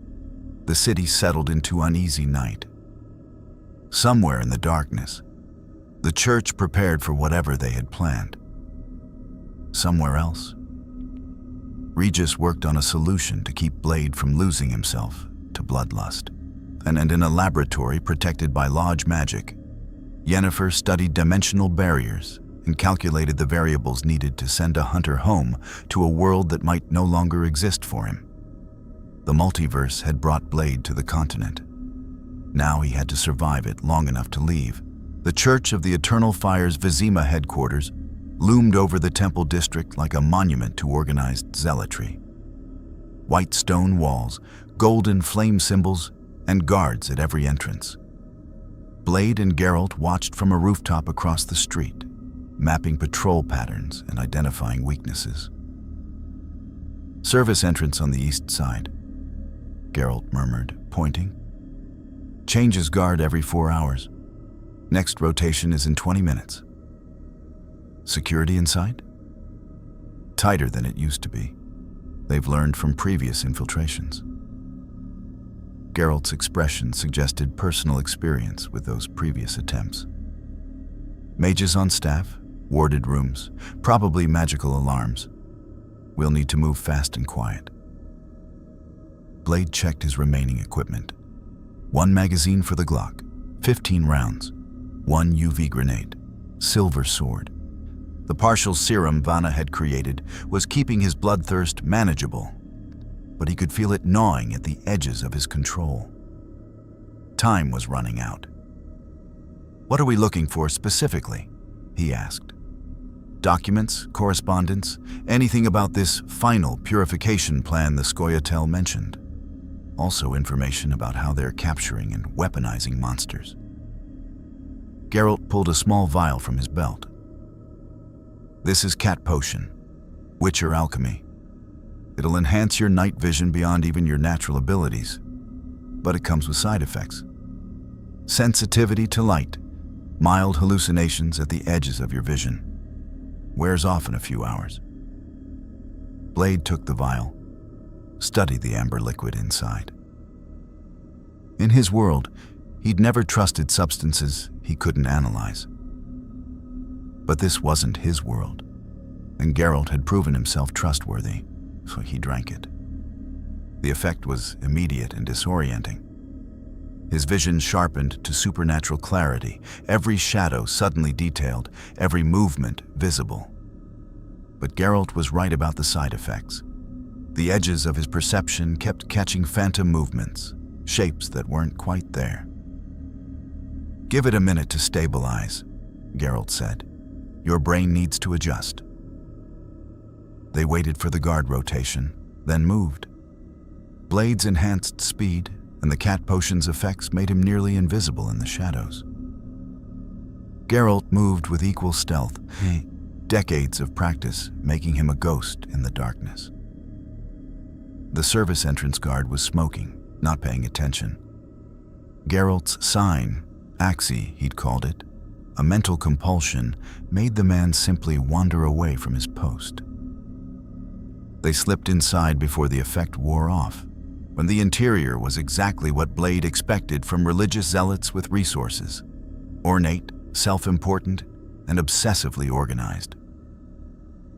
the city settled into uneasy night. Somewhere in the darkness, the church prepared for whatever they had planned. Somewhere else, Regis worked on a solution to keep Blade from losing himself to bloodlust. And in a laboratory protected by lodge magic, Yennefer studied dimensional barriers and calculated the variables needed to send a hunter home to a world that might no longer exist for him. The multiverse had brought Blade to the continent. Now he had to survive it long enough to leave. The Church of the Eternal Fire's Vizima headquarters loomed over the temple district like a monument to organized zealotry. White stone walls, golden flame symbols, and guards at every entrance. Blade and Geralt watched from a rooftop across the street, mapping patrol patterns and identifying weaknesses. "Service entrance on the east side," Geralt murmured, pointing. "Changes guard every 4 hours. Next rotation is in 20 minutes. Security inside? Tighter than it used to be. They've learned from previous infiltrations." Geralt's expression suggested personal experience with those previous attempts. Mages on staff, warded rooms, probably magical alarms. We'll need to move fast and quiet. Blade checked his remaining equipment. 1 magazine for the Glock, 15 rounds, 1 UV grenade, silver sword. The partial serum Vanna had created was keeping his bloodthirst manageable, but he could feel it gnawing at the edges of his control. Time was running out. "What are we looking for specifically?" he asked. "Documents, correspondence, anything about this final purification plan the Scoia'tael mentioned. Also information about how they're capturing and weaponizing monsters." Geralt pulled a small vial from his belt. "This is cat potion, Witcher alchemy. It'll enhance your night vision beyond even your natural abilities, but it comes with side effects. Sensitivity to light, mild hallucinations at the edges of your vision. Wears off in a few hours." Blade took the vial, studied the amber liquid inside. In his world, he'd never trusted substances he couldn't analyze. But this wasn't his world, and Geralt had proven himself trustworthy, so he drank it. The effect was immediate and disorienting. His vision sharpened to supernatural clarity, every shadow suddenly detailed, every movement visible. But Geralt was right about the side effects. The edges of his perception kept catching phantom movements, shapes that weren't quite there. "Give it a minute to stabilize," Geralt said. "Your brain needs to adjust." They waited for the guard rotation, then moved. Blade's enhanced speed and the cat potion's effects made him nearly invisible in the shadows. Geralt moved with equal stealth, decades of practice making him a ghost in the darkness. The service entrance guard was smoking, not paying attention. Geralt's sign, Axie he'd called it, a mental compulsion, made the man simply wander away from his post. They slipped inside before the effect wore off, when the interior was exactly what Blade expected from religious zealots with resources: ornate, self-important, and obsessively organized.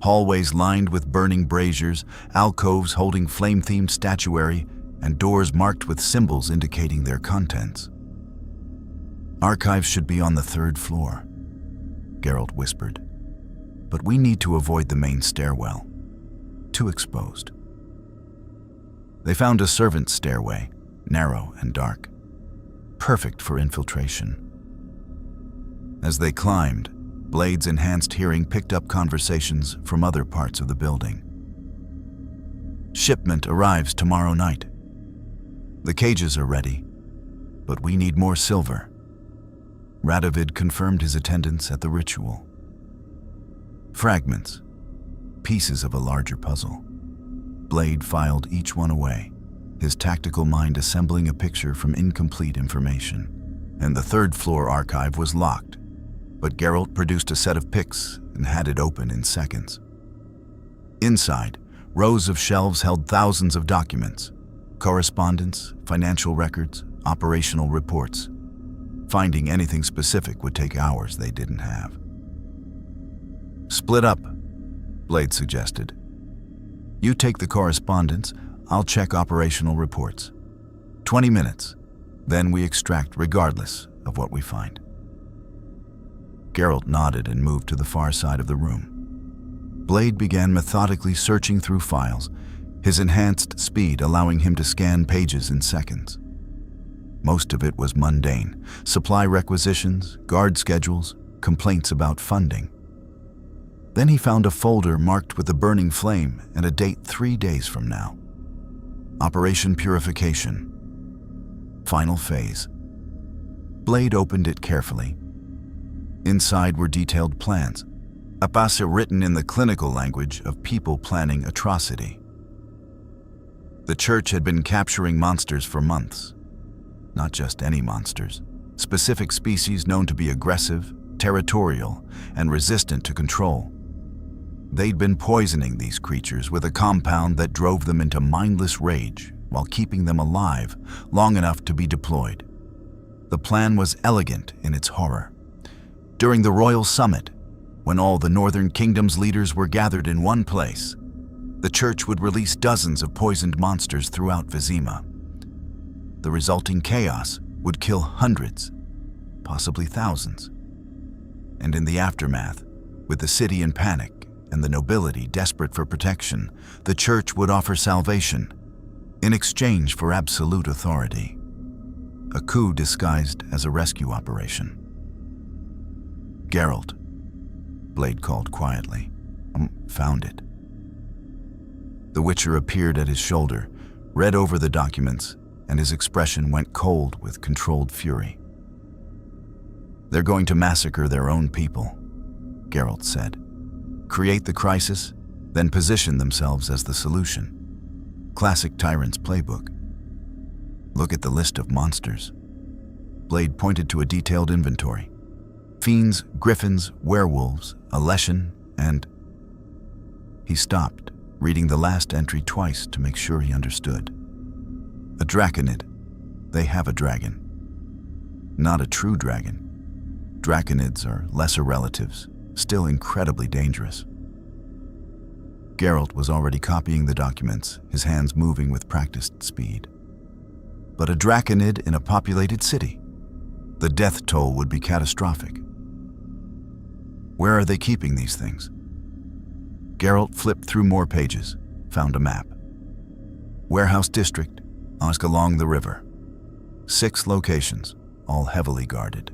Hallways lined with burning braziers, alcoves holding flame-themed statuary, and doors marked with symbols indicating their contents. "Archives should be on the 3rd floor," Geralt whispered. "But we need to avoid the main stairwell. Too exposed." They found a servant's stairway, narrow and dark, perfect for infiltration. As they climbed, Blade's enhanced hearing picked up conversations from other parts of the building. "Shipment arrives tomorrow night. The cages are ready, but we need more silver." Radovid confirmed his attendance at the ritual. Fragments, pieces of a larger puzzle. Blade filed each one away, his tactical mind assembling a picture from incomplete information. And the 3rd floor archive was locked, but Geralt produced a set of picks and had it open in seconds. Inside, rows of shelves held thousands of documents, correspondence, financial records, operational reports. Finding anything specific would take hours they didn't have. "Split up," Blade suggested. "You take the correspondence, I'll check operational reports. 20 minutes, then we extract regardless of what we find." Geralt nodded and moved to the far side of the room. Blade began methodically searching through files, his enhanced speed allowing him to scan pages in seconds. Most of it was mundane: supply requisitions, guard schedules, complaints about funding. Then he found a folder marked with a burning flame and a date 3 days from now. Operation Purification. Final phase. Blade opened it carefully. Inside were detailed plans, a passe written in the clinical language of people planning atrocity. The church had been capturing monsters for months. Not just any monsters, specific species known to be aggressive, territorial, and resistant to control. They'd been poisoning these creatures with a compound that drove them into mindless rage while keeping them alive long enough to be deployed. The plan was elegant in its horror. During the Royal Summit, when all the Northern Kingdom's leaders were gathered in one place, The church would release dozens of poisoned monsters throughout Vizima. The resulting chaos would kill hundreds, possibly thousands. And in the aftermath, with the city in panic and the nobility desperate for protection, the church would offer salvation in exchange for absolute authority. A coup disguised as a rescue operation. "Geralt," Blade called quietly. "Found it." The Witcher appeared at his shoulder, read over the documents, and his expression went cold with controlled fury. "They're going to massacre their own people," Geralt said. "Create the crisis, then position themselves as the solution. Classic tyrant's playbook. Look at the list of monsters." Blade pointed to a detailed inventory. Fiends, griffins, werewolves, a leshen, and... He stopped, reading the last entry twice to make sure he understood. "A draconid. They have a dragon. Not a true dragon. Draconids are lesser relatives, still incredibly dangerous." Geralt was already copying the documents, his hands moving with practiced speed. But a draconid in a populated city? The death toll would be catastrophic. Where are they keeping these things? Geralt flipped through more pages, found a map. Warehouse district, ask along the river. 6 locations, all heavily guarded.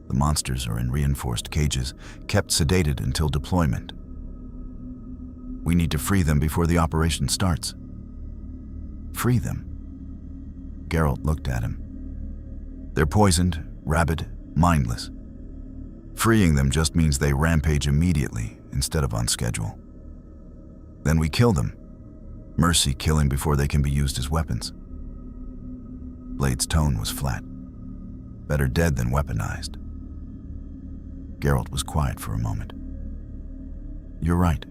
The monsters are in reinforced cages, kept sedated until deployment. We need to free them before the operation starts. Free them? Geralt looked at him. They're poisoned, rabid, mindless. Freeing them just means they rampage immediately instead of on schedule. Then we kill them. Mercy killing before they can be used as weapons. Blade's tone was flat. Better dead than weaponized. Geralt was quiet for a moment. You're right,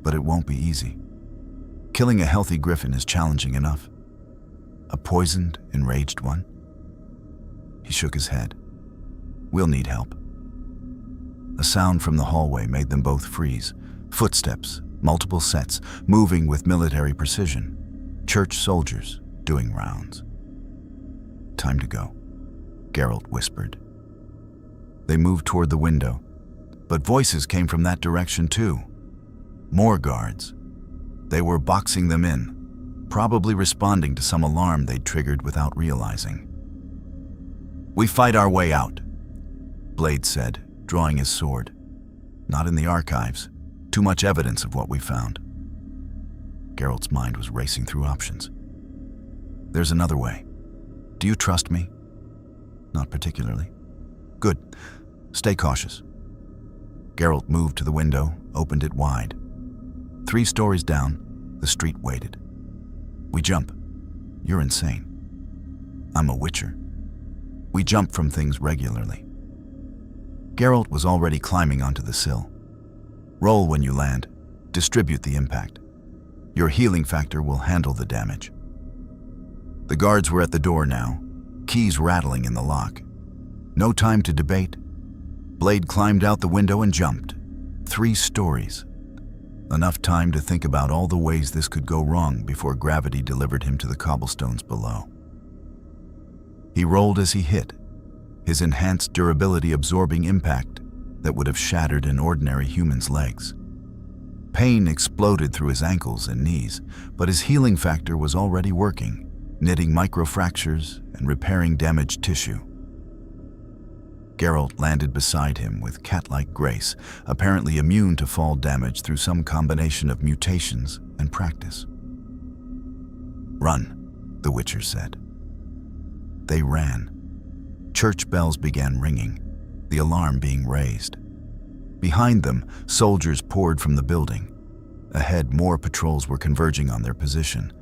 but it won't be easy. Killing a healthy griffin is challenging enough. A poisoned, enraged one? He shook his head. We'll need help. A sound from the hallway made them both freeze. Footsteps, multiple sets, moving with military precision. Church soldiers doing rounds. Time to go, Geralt whispered. They moved toward the window, but voices came from that direction too. More guards. They were boxing them in, probably responding to some alarm they'd triggered without realizing. We fight our way out, Blade said, drawing his sword. Not in the archives. Too much evidence of what we found. Geralt's mind was racing through options. There's another way. Do you trust me? Not particularly. Good. Stay cautious. Geralt moved to the window, opened it wide. 3 stories down, the street waited. We jump. You're insane. I'm a Witcher. We jump from things regularly. Geralt was already climbing onto the sill. Roll when you land. Distribute the impact. Your healing factor will handle the damage. The guards were at the door now, keys rattling in the lock. No time to debate. Blade climbed out the window and jumped. 3 stories. Enough time to think about all the ways this could go wrong before gravity delivered him to the cobblestones below. He rolled as he hit, his enhanced durability absorbing impact that would have shattered an ordinary human's legs. Pain exploded through his ankles and knees, but his healing factor was already working, knitting microfractures and repairing damaged tissue. Geralt landed beside him with cat-like grace, apparently immune to fall damage through some combination of mutations and practice. Run, the Witcher said. They ran. Church bells began ringing, the alarm being raised. Behind them, soldiers poured from the building. Ahead, more patrols were converging on their position.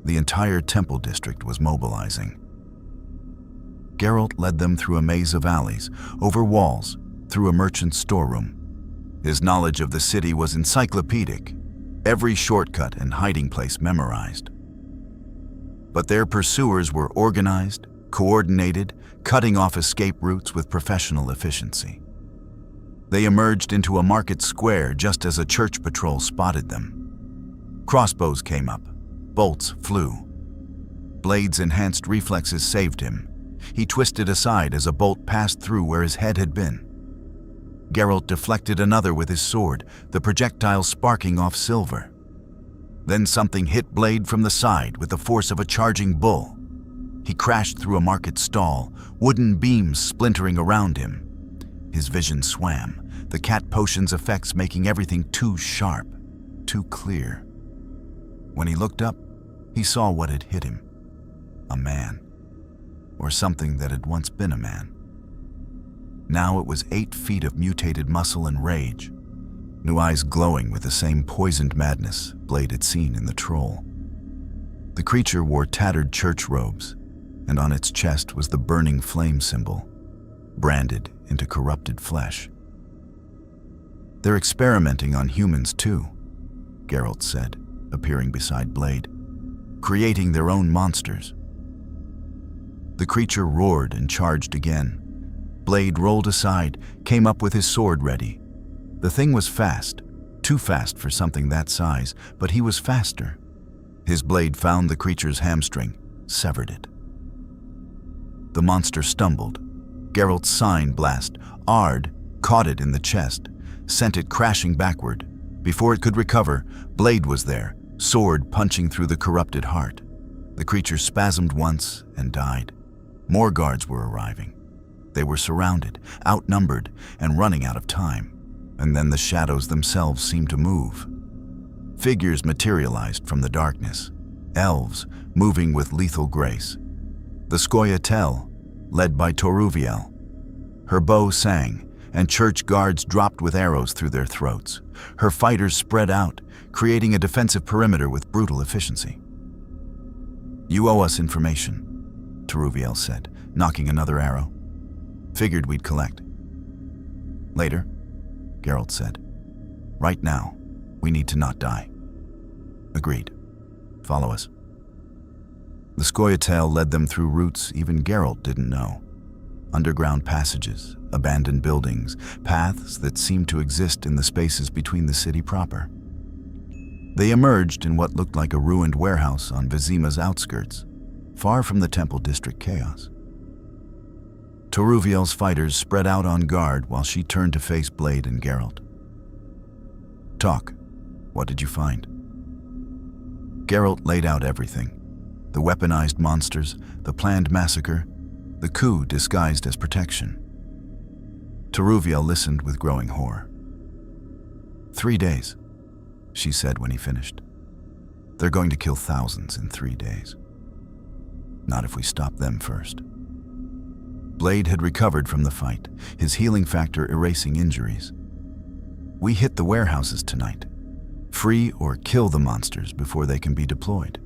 The entire temple district was mobilizing. Geralt led them through a maze of alleys, over walls, through a merchant's storeroom. His knowledge of the city was encyclopedic, every shortcut and hiding place memorized. But their pursuers were organized, coordinated, cutting off escape routes with professional efficiency. They emerged into a market square just as a church patrol spotted them. Crossbows came up. Bolts flew. Blade's enhanced reflexes saved him. He twisted aside as a bolt passed through where his head had been. Geralt deflected another with his sword, the projectile sparking off silver. Then something hit Blade from the side with the force of a charging bull. He crashed through a market stall, wooden beams splintering around him. His vision swam, the cat potion's effects making everything too sharp, too clear. When he looked up, he saw what had hit him. A man. Or something that had once been a man. Now it was 8 feet of mutated muscle and rage, new eyes glowing with the same poisoned madness Blade had seen in the troll. The creature wore tattered church robes, and on its chest was the burning flame symbol, branded into corrupted flesh. "They're experimenting on humans too," Geralt said, appearing beside Blade, "creating their own monsters." The creature roared and charged again. Blade rolled aside, came up with his sword ready. The thing was fast, too fast for something that size, but he was faster. His blade found the creature's hamstring, severed it. The monster stumbled. Geralt's sign blast, Ard, caught it in the chest, sent it crashing backward. Before it could recover, Blade was there, sword punching through the corrupted heart. The creature spasmed once and died. More guards were arriving. They were surrounded, outnumbered, and running out of time. And then the shadows themselves seemed to move. Figures materialized from the darkness, elves moving with lethal grace. The Scoia'tael, led by Toruviel. Her bow sang, and church guards dropped with arrows through their throats. Her fighters spread out, creating a defensive perimeter with brutal efficiency. "You owe us information," Toruviel said, knocking another arrow. "Figured we'd collect." "Later," Geralt said. "Right now, we need to not die." "Agreed. Follow us." The Scoia'tael led them through routes even Geralt didn't know. Underground passages, abandoned buildings, paths that seemed to exist in the spaces between the city proper. They emerged in what looked like a ruined warehouse on Vizima's outskirts, far from the temple district chaos. Toruviel's fighters spread out on guard while she turned to face Blade and Geralt. "Talk. What did you find?" Geralt laid out everything. The weaponized monsters, the planned massacre, the coup disguised as protection. Toruviel listened with growing horror. 3 days, she said when he finished. "They're going to kill thousands in 3 days. Not if we stop them first." Blade had recovered from the fight, his healing factor erasing injuries. "We hit the warehouses tonight. Free or kill the monsters before they can be deployed.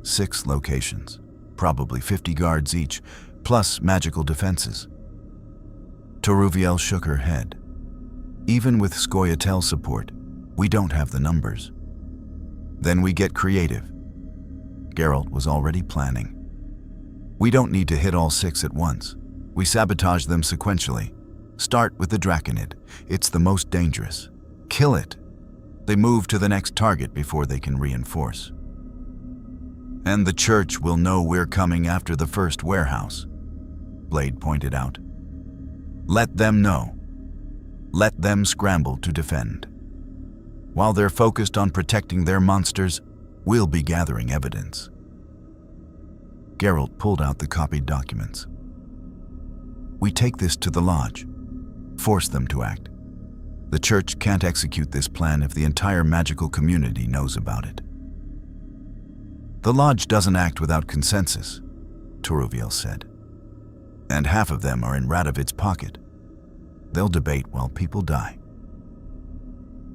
6 locations, probably 50 guards each, plus magical defenses." Toruviel shook her head. "Even with Scoia'tael support, we don't have the numbers." "Then we get creative." Geralt was already planning. "We don't need to hit all 6 at once. We sabotage them sequentially. Start with the Draconid. It's the most dangerous. Kill it. They move to the next target before they can reinforce. And the church will know we're coming after the first warehouse," Blade pointed out. "Let them know. Let them scramble to defend. While they're focused on protecting their monsters, we'll be gathering evidence." Geralt pulled out the copied documents. "We take this to the lodge. Force them to act. The church can't execute this plan if the entire magical community knows about it." "The lodge doesn't act without consensus," Toruviel said. "And half of them are in Radovid's pocket. They'll debate while people die."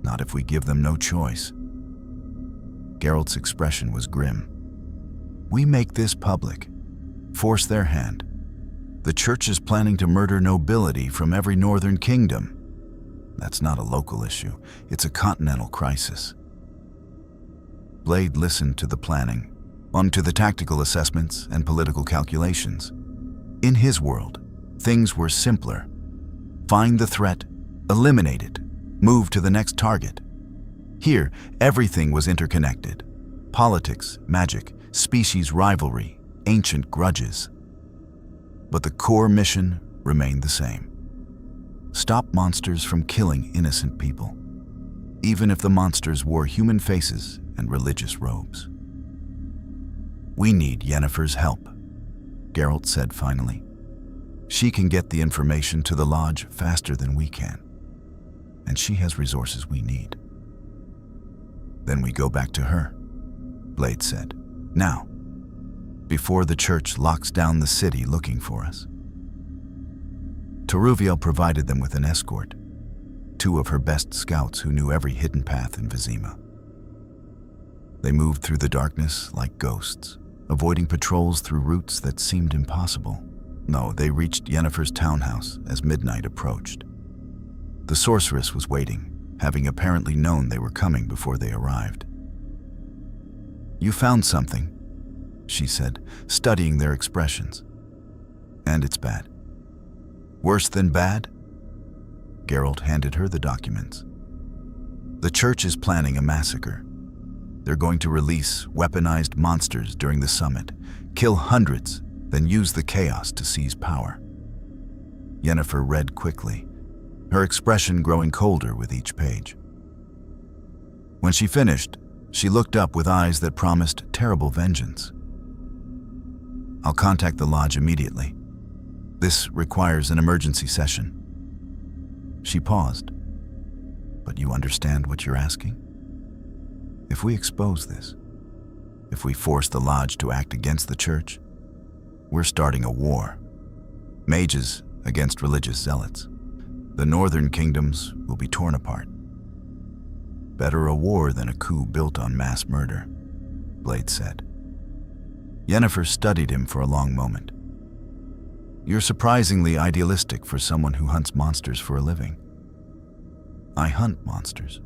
"Not if we give them no choice." Geralt's expression was grim. "We make this public. Force their hand. The church is planning to murder nobility from every northern kingdom. That's not a local issue. It's a continental crisis." Blade listened to the planning, onto the tactical assessments and political calculations. In his world, things were simpler. Find the threat, eliminate it, move to the next target. Here, everything was interconnected. Politics, magic, species rivalry, ancient grudges. But the core mission remained the same. Stop monsters from killing innocent people, even if the monsters wore human faces and religious robes. "We need Yennefer's help," Geralt said finally. "She can get the information to the lodge faster than we can, and she has resources we need." "Then we go back to her," Blade said. "Now, before the church locks down the city looking for us." Rivia provided them with an escort, 2 of her best scouts who knew every hidden path in Vizima. They moved through the darkness like ghosts, avoiding patrols through routes that seemed impossible. No, they reached Yennefer's townhouse as midnight approached. The sorceress was waiting, having apparently known they were coming before they arrived. "You found something," she said, studying their expressions. "And it's bad." "Worse than bad?" Geralt handed her the documents. "The church is planning a massacre. They're going to release weaponized monsters during the summit, kill hundreds, then use the chaos to seize power." Yennefer read quickly, her expression growing colder with each page. When she finished, she looked up with eyes that promised terrible vengeance. "I'll contact the lodge immediately. This requires an emergency session." She paused. "But you understand what you're asking? If we expose this, if we force the lodge to act against the church, we're starting a war. Mages against religious zealots. The northern kingdoms will be torn apart. Better a war than a coup built on mass murder," Blade said. Yennefer studied him for a long moment. "You're surprisingly idealistic for someone who hunts monsters for a living." "I hunt monsters,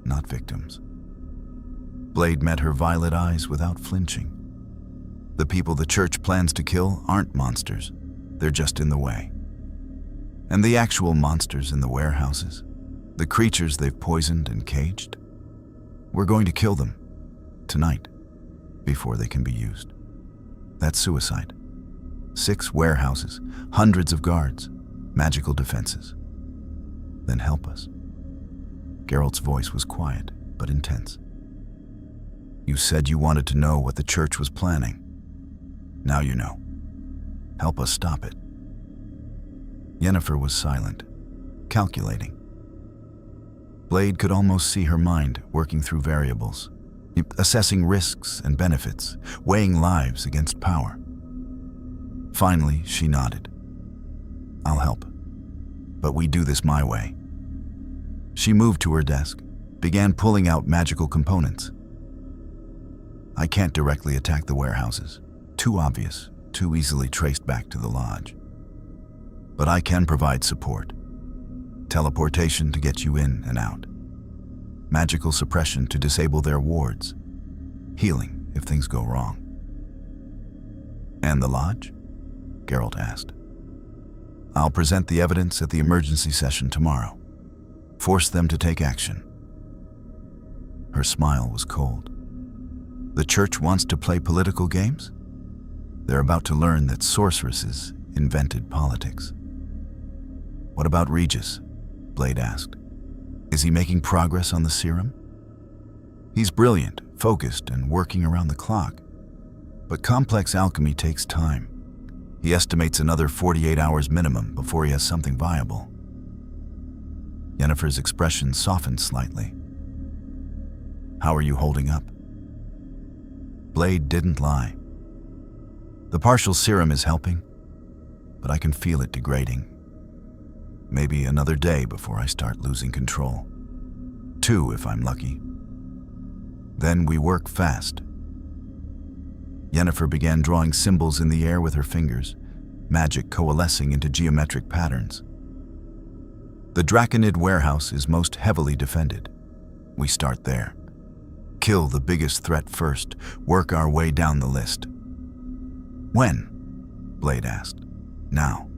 not victims." Blade met her violet eyes without flinching. "The people the church plans to kill aren't monsters. They're just in the way. And the actual monsters in the warehouses, the creatures they've poisoned and caged, we're going to kill them tonight before they can be used. That's suicide. 6 warehouses, hundreds of guards, magical defenses. Then help us." Geralt's voice was quiet but intense. "You said you wanted to know what the church was planning. Now you know. Help us stop it." Yennefer was silent, calculating. Blade could almost see her mind working through variables, assessing risks and benefits, weighing lives against power. Finally, she nodded. "I'll help, but we do this my way." She moved to her desk, began pulling out magical components. "I can't directly attack the warehouses. Too obvious, too easily traced back to the lodge. But I can provide support. Teleportation to get you in and out. Magical suppression to disable their wards. Healing if things go wrong." "And the lodge?" Geralt asked. "I'll present the evidence at the emergency session tomorrow. Force them to take action." Her smile was cold. "The church wants to play political games? They're about to learn that sorceresses invented politics." "What about Regis?" Blade asked. "Is he making progress on the serum?" "He's brilliant, focused, and working around the clock. But complex alchemy takes time. He estimates another 48 hours minimum before he has something viable." Yennefer's expression softened slightly. "How are you holding up?" Blade didn't lie. "The partial serum is helping, but I can feel it degrading. Maybe another day before I start losing control. 2 if I'm lucky. Then we work fast." Yennefer began drawing symbols in the air with her fingers, magic coalescing into geometric patterns. "The Draconid warehouse is most heavily defended. We start there. Kill the biggest threat first, work our way down the list." "When?" Blade asked. "Now.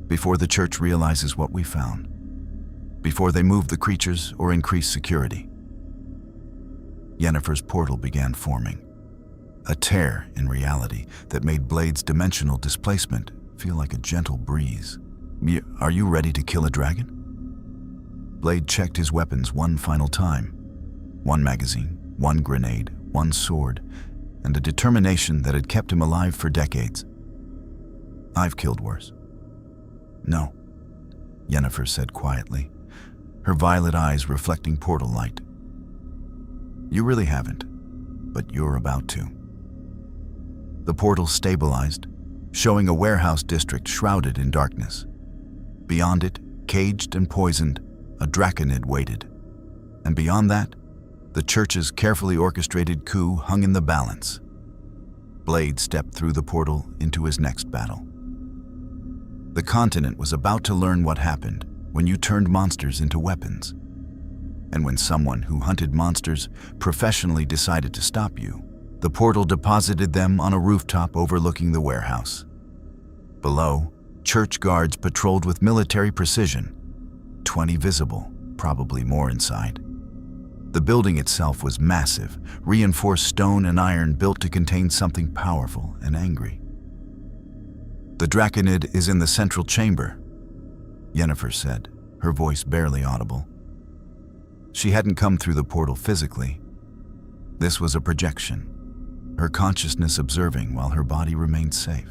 Before the church realizes what we found. Before they move the creatures or increase security." Yennefer's portal began forming. A tear in reality that made Blade's dimensional displacement feel like a gentle breeze. Are you ready to kill a dragon? Blade checked his weapons one final time. One magazine, one grenade, one sword, and a determination that had kept him alive for decades. I've killed worse. No, Yennefer said quietly, her violet eyes reflecting portal light. You really haven't, but you're about to. The portal stabilized, showing a warehouse district shrouded in darkness. Beyond it, caged and poisoned, a draconid waited. And beyond that, the church's carefully orchestrated coup hung in the balance. Blade stepped through the portal into his next battle. The continent was about to learn what happened when you turned monsters into weapons, and when someone who hunted monsters professionally decided to stop you. The portal deposited them on a rooftop overlooking the warehouse. Below, church guards patrolled with military precision, 20 visible, probably more inside. The building itself was massive, reinforced stone and iron built to contain something powerful and angry. The draconid is in the central chamber, Yennefer said, her voice barely audible. She hadn't come through the portal physically. This was a projection, her consciousness observing while her body remained safe.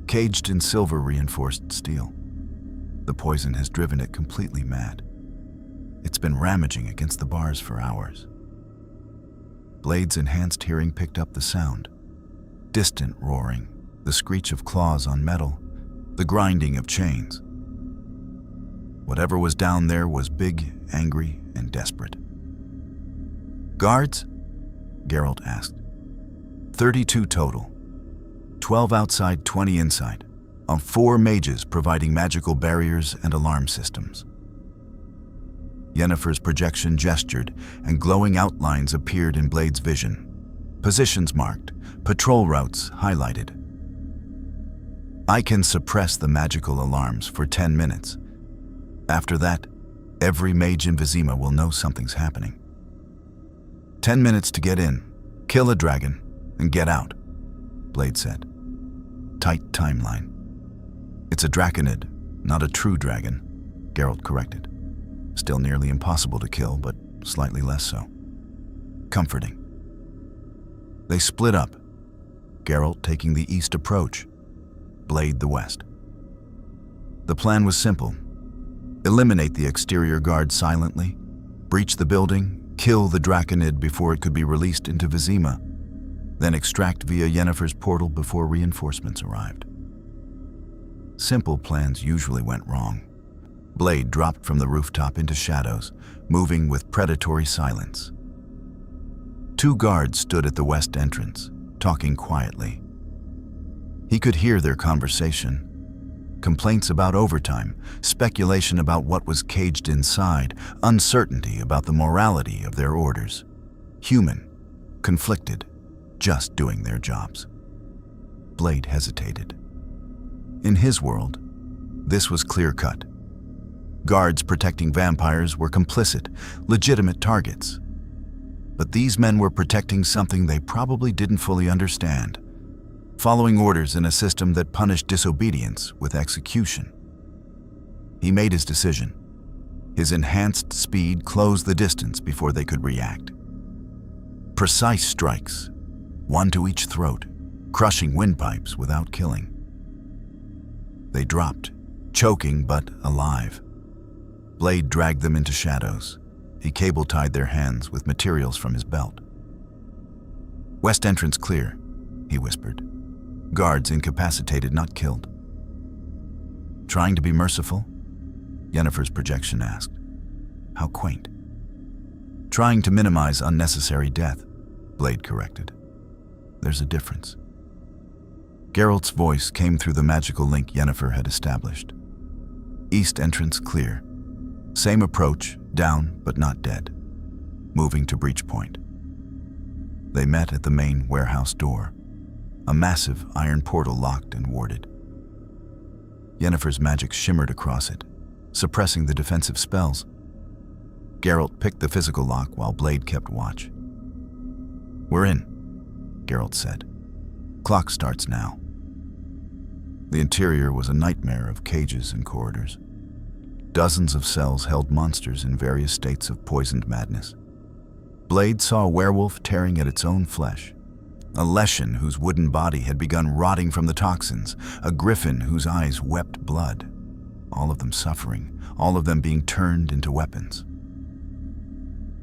Caged in silver-reinforced steel, the poison has driven it completely mad. It's been ramaging against the bars for hours. Blade's enhanced hearing picked up the sound. Distant roaring, the screech of claws on metal, the grinding of chains. Whatever was down there was big, angry, and desperate. Guards? Geralt asked. 32 total. 12 outside, 20 inside, on 4 mages providing magical barriers and alarm systems. Yennefer's projection gestured, and glowing outlines appeared in Blade's vision. Positions marked, patrol routes highlighted. I can suppress the magical alarms for 10 minutes. After that, every mage in Vizima will know something's happening. 10 minutes to get in, kill a dragon, and get out, Blade said. Tight timeline. It's a draconid, not a true dragon, Geralt corrected. Still nearly impossible to kill, but slightly less so. Comforting. They split up, Geralt taking the east approach, Blade the west. The plan was simple. Eliminate the exterior guard silently, breach the building, kill the draconid before it could be released into Vizima, then extract via Yennefer's portal before reinforcements arrived. Simple plans usually went wrong. Blade dropped from the rooftop into shadows, moving with predatory silence. 2 guards stood at the west entrance, talking quietly. He could hear their conversation. Complaints about overtime, speculation about what was caged inside, uncertainty about the morality of their orders. Human, conflicted, just doing their jobs. Blade hesitated. In his world, this was clear-cut. Guards protecting vampires were complicit, legitimate targets. But these men were protecting something they probably didn't fully understand, following orders in a system that punished disobedience with execution. He made his decision. His enhanced speed closed the distance before they could react. Precise strikes, one to each throat, crushing windpipes without killing. They dropped, choking but alive. Blade dragged them into shadows. He cable-tied their hands with materials from his belt. West entrance clear, he whispered. Guards incapacitated, not killed. Trying to be merciful? Yennefer's projection asked. How quaint. Trying to minimize unnecessary death, Blade corrected. There's a difference. Geralt's voice came through the magical link Yennefer had established. East entrance clear. Same approach, down but not dead. Moving to breach point. They met at the main warehouse door. A massive iron portal locked and warded. Yennefer's magic shimmered across it, suppressing the defensive spells. Geralt picked the physical lock while Blade kept watch. "We're in," Geralt said. "Clock starts now." The interior was a nightmare of cages and corridors. Dozens of cells held monsters in various states of poisoned madness. Blade saw a werewolf tearing at its own flesh, a Leshen whose wooden body had begun rotting from the toxins, a griffin whose eyes wept blood, all of them suffering, all of them being turned into weapons.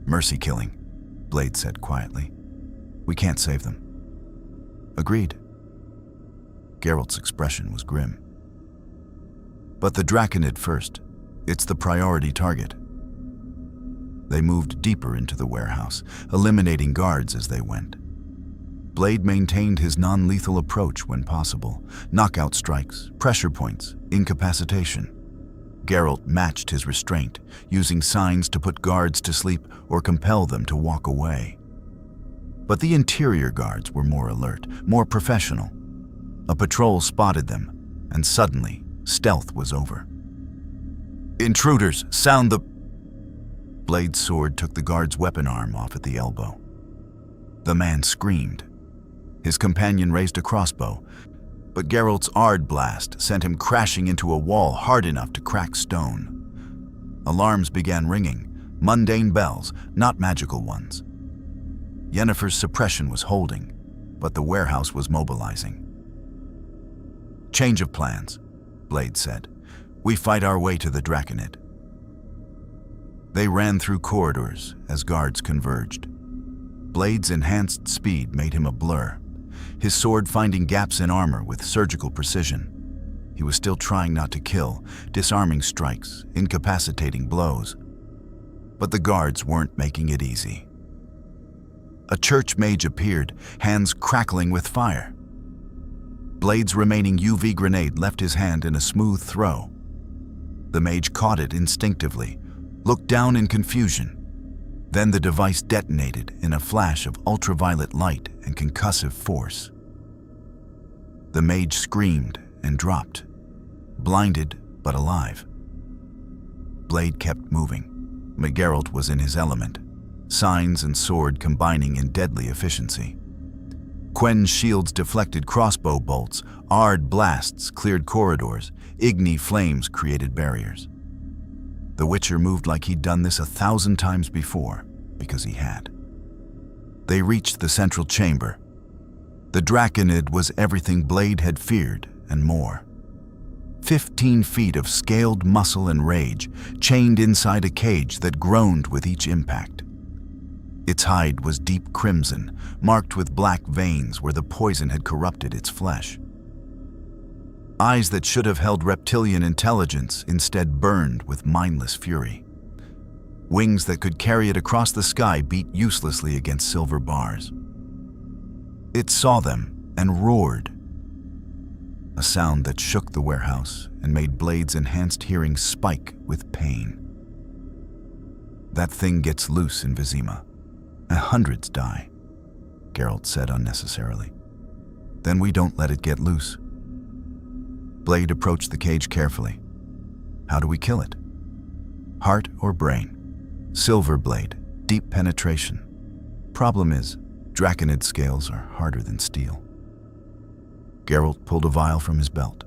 "Mercy killing," Blade said quietly. "We can't save them." "Agreed." Geralt's expression was grim. "But the Draconid first. It's the priority target." They moved deeper into the warehouse, eliminating guards as they went. Blade maintained his non-lethal approach when possible. Knockout strikes, pressure points, incapacitation. Geralt matched his restraint, using signs to put guards to sleep or compel them to walk away. But the interior guards were more alert, more professional. A patrol spotted them, and suddenly, stealth was over. "Intruders, sound the..." Blade's sword took the guard's weapon arm off at the elbow. The man screamed. His companion raised a crossbow, but Geralt's Ard blast sent him crashing into a wall hard enough to crack stone. Alarms began ringing, mundane bells, not magical ones. Yennefer's suppression was holding, but the warehouse was mobilizing. "Change of plans," Blade said. "We fight our way to the Draconid." They ran through corridors as guards converged. Blade's enhanced speed made him a blur, his sword finding gaps in armor with surgical precision. He was still trying not to kill, disarming strikes, incapacitating blows. But the guards weren't making it easy. A church mage appeared, hands crackling with fire. Blade's remaining UV grenade left his hand in a smooth throw. The mage caught it instinctively, looked down in confusion. Then the device detonated in a flash of ultraviolet light and concussive force. The mage screamed and dropped, blinded but alive. Blade kept moving. Geralt was in his element, signs and sword combining in deadly efficiency. Quen's shields deflected crossbow bolts, Ard blasts cleared corridors, Igni flames created barriers. The Witcher moved like he'd done this 1,000 times before, because he had. They reached the central chamber. The Draconid was everything Blade had feared and more. 15 feet of scaled muscle and rage, chained inside a cage that groaned with each impact. Its hide was deep crimson, marked with black veins where the poison had corrupted its flesh. Eyes that should have held reptilian intelligence instead burned with mindless fury. Wings that could carry it across the sky beat uselessly against silver bars. It saw them and roared, a sound that shook the warehouse and made Blade's enhanced hearing spike with pain. "That thing gets loose in Vizima. Hundreds die," Geralt said unnecessarily. "Then we don't let it get loose." Blade approached the cage carefully. "How do we kill it? Heart or brain?" "Silver blade, deep penetration. Problem is, Draconid scales are harder than steel." Geralt pulled a vial from his belt,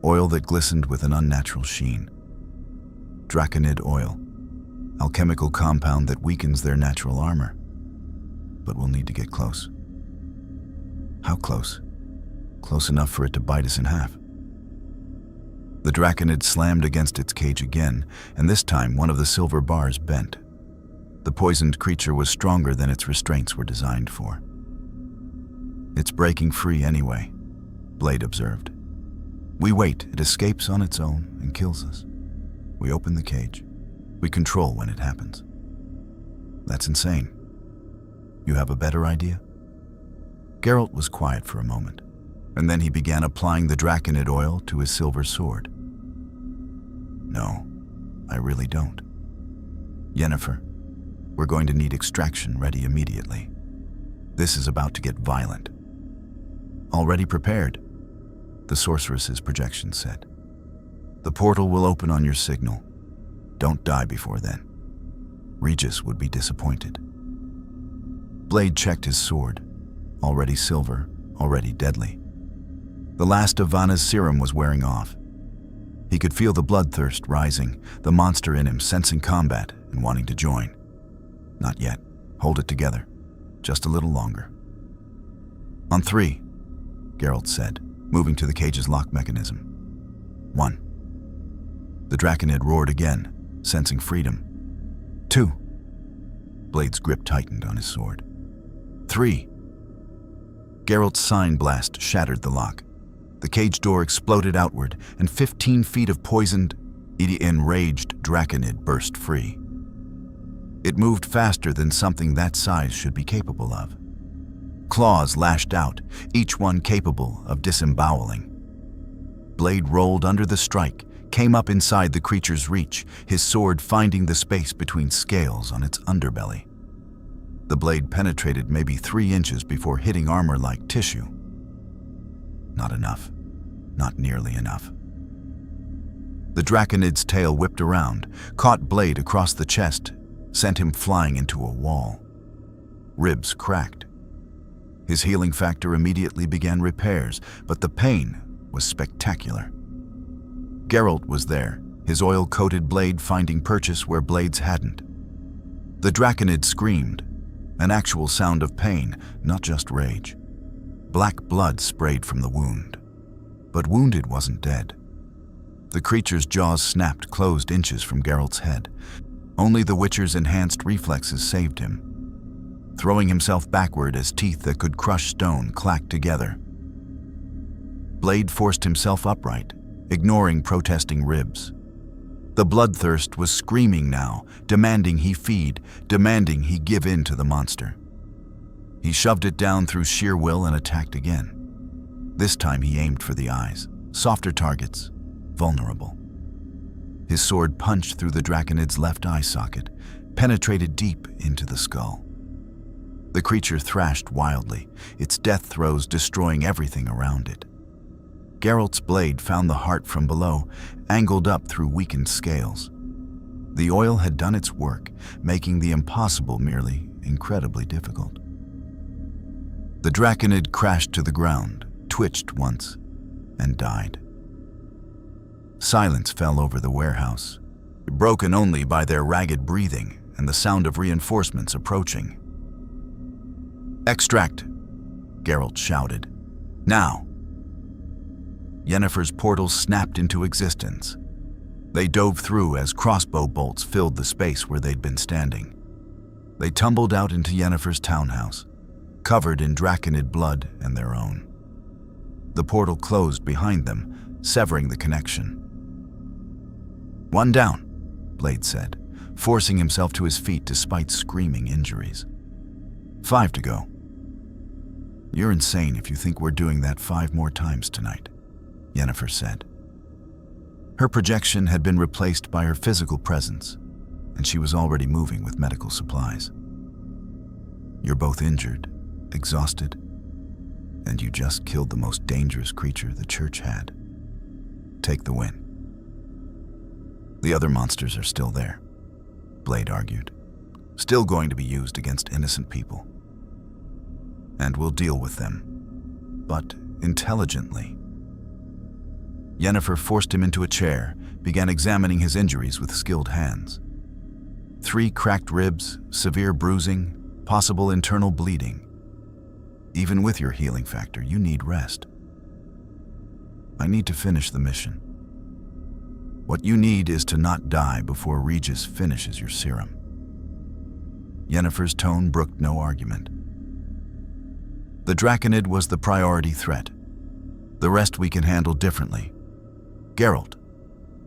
oil that glistened with an unnatural sheen. Draconid oil, alchemical compound that weakens their natural armor. But we'll need to get close. How close? Close enough for it to bite us in half. The Draconid slammed against its cage again, and this time one of the silver bars bent. The poisoned creature was stronger than its restraints were designed for. "It's breaking free anyway," Blade observed. "We wait, it escapes on its own and kills us. We open the cage. We control when it happens." "That's insane. You have a better idea?" Geralt was quiet for a moment, and then he began applying the Draconid oil to his silver sword. "No, I really don't. Yennefer, we're going to need extraction ready immediately. This is about to get violent." "Already prepared," the sorceress's projection said. "The portal will open on your signal. Don't die before then." Regis would be disappointed. Blade checked his sword. Already silver, already deadly. The last of Vanna's serum was wearing off. He could feel the bloodthirst rising, the monster in him sensing combat and wanting to join. Not yet. Hold it together. Just a little longer. On 3, Geralt said, moving to the cage's lock mechanism. 1. The Draconid roared again, sensing freedom. 2. Blade's grip tightened on his sword. 3. Geralt's sign blast shattered the lock. The cage door exploded outward, and 15 feet of poisoned, enraged Draconid burst free. It moved faster than something that size should be capable of. Claws lashed out, each one capable of disemboweling. Blade rolled under the strike, came up inside the creature's reach, his sword finding the space between scales on its underbelly. The blade penetrated maybe 3 inches before hitting armor like tissue. Not enough. Not nearly enough. The Draconid's tail whipped around, caught Blade across the chest, sent him flying into a wall. Ribs cracked. His healing factor immediately began repairs, but the pain was spectacular. Geralt was there, his oil-coated blade finding purchase where blades hadn't. The Draconid screamed, an actual sound of pain, not just rage. Black blood sprayed from the wound. But wounded wasn't dead. The creature's jaws snapped closed inches from Geralt's head. Only the Witcher's enhanced reflexes saved him, throwing himself backward as teeth that could crush stone clacked together. Blade forced himself upright, ignoring protesting ribs. The bloodthirst was screaming now, demanding he feed, demanding he give in to the monster. He shoved it down through sheer will and attacked again. This time he aimed for the eyes, softer targets, vulnerable. His sword punched through the Draconid's left eye socket, penetrated deep into the skull. The creature thrashed wildly, its death throes destroying everything around it. Geralt's blade found the heart from below, angled up through weakened scales. The oil had done its work, making the impossible merely incredibly difficult. The Draconid crashed to the ground, twitched once, and died. Silence fell over the warehouse, broken only by their ragged breathing and the sound of reinforcements approaching. "Extract!" Geralt shouted. "Now!" Yennefer's portals snapped into existence. They dove through as crossbow bolts filled the space where they'd been standing. They tumbled out into Yennefer's townhouse, covered in Draconid blood and their own. The portal closed behind them, severing the connection. "One down," Blade said, forcing himself to his feet despite screaming injuries. 5 to go. "You're insane if you think we're doing that 5 more times tonight," Yennefer said. Her projection had been replaced by her physical presence, and she was already moving with medical supplies. "You're both injured, exhausted, and you just killed the most dangerous creature the Church had. Take the win." "The other monsters are still there," Blade argued. "Still going to be used against innocent people. And we'll deal with them, but intelligently." Yennefer forced him into a chair, began examining his injuries with skilled hands. 3 cracked ribs, severe bruising, possible internal bleeding. "Even with your healing factor, you need rest. I need to finish the mission. What you need is to not die before Regis finishes your serum." Yennefer's tone brooked no argument. The Draconid was the priority threat. The rest we can handle differently. Geralt,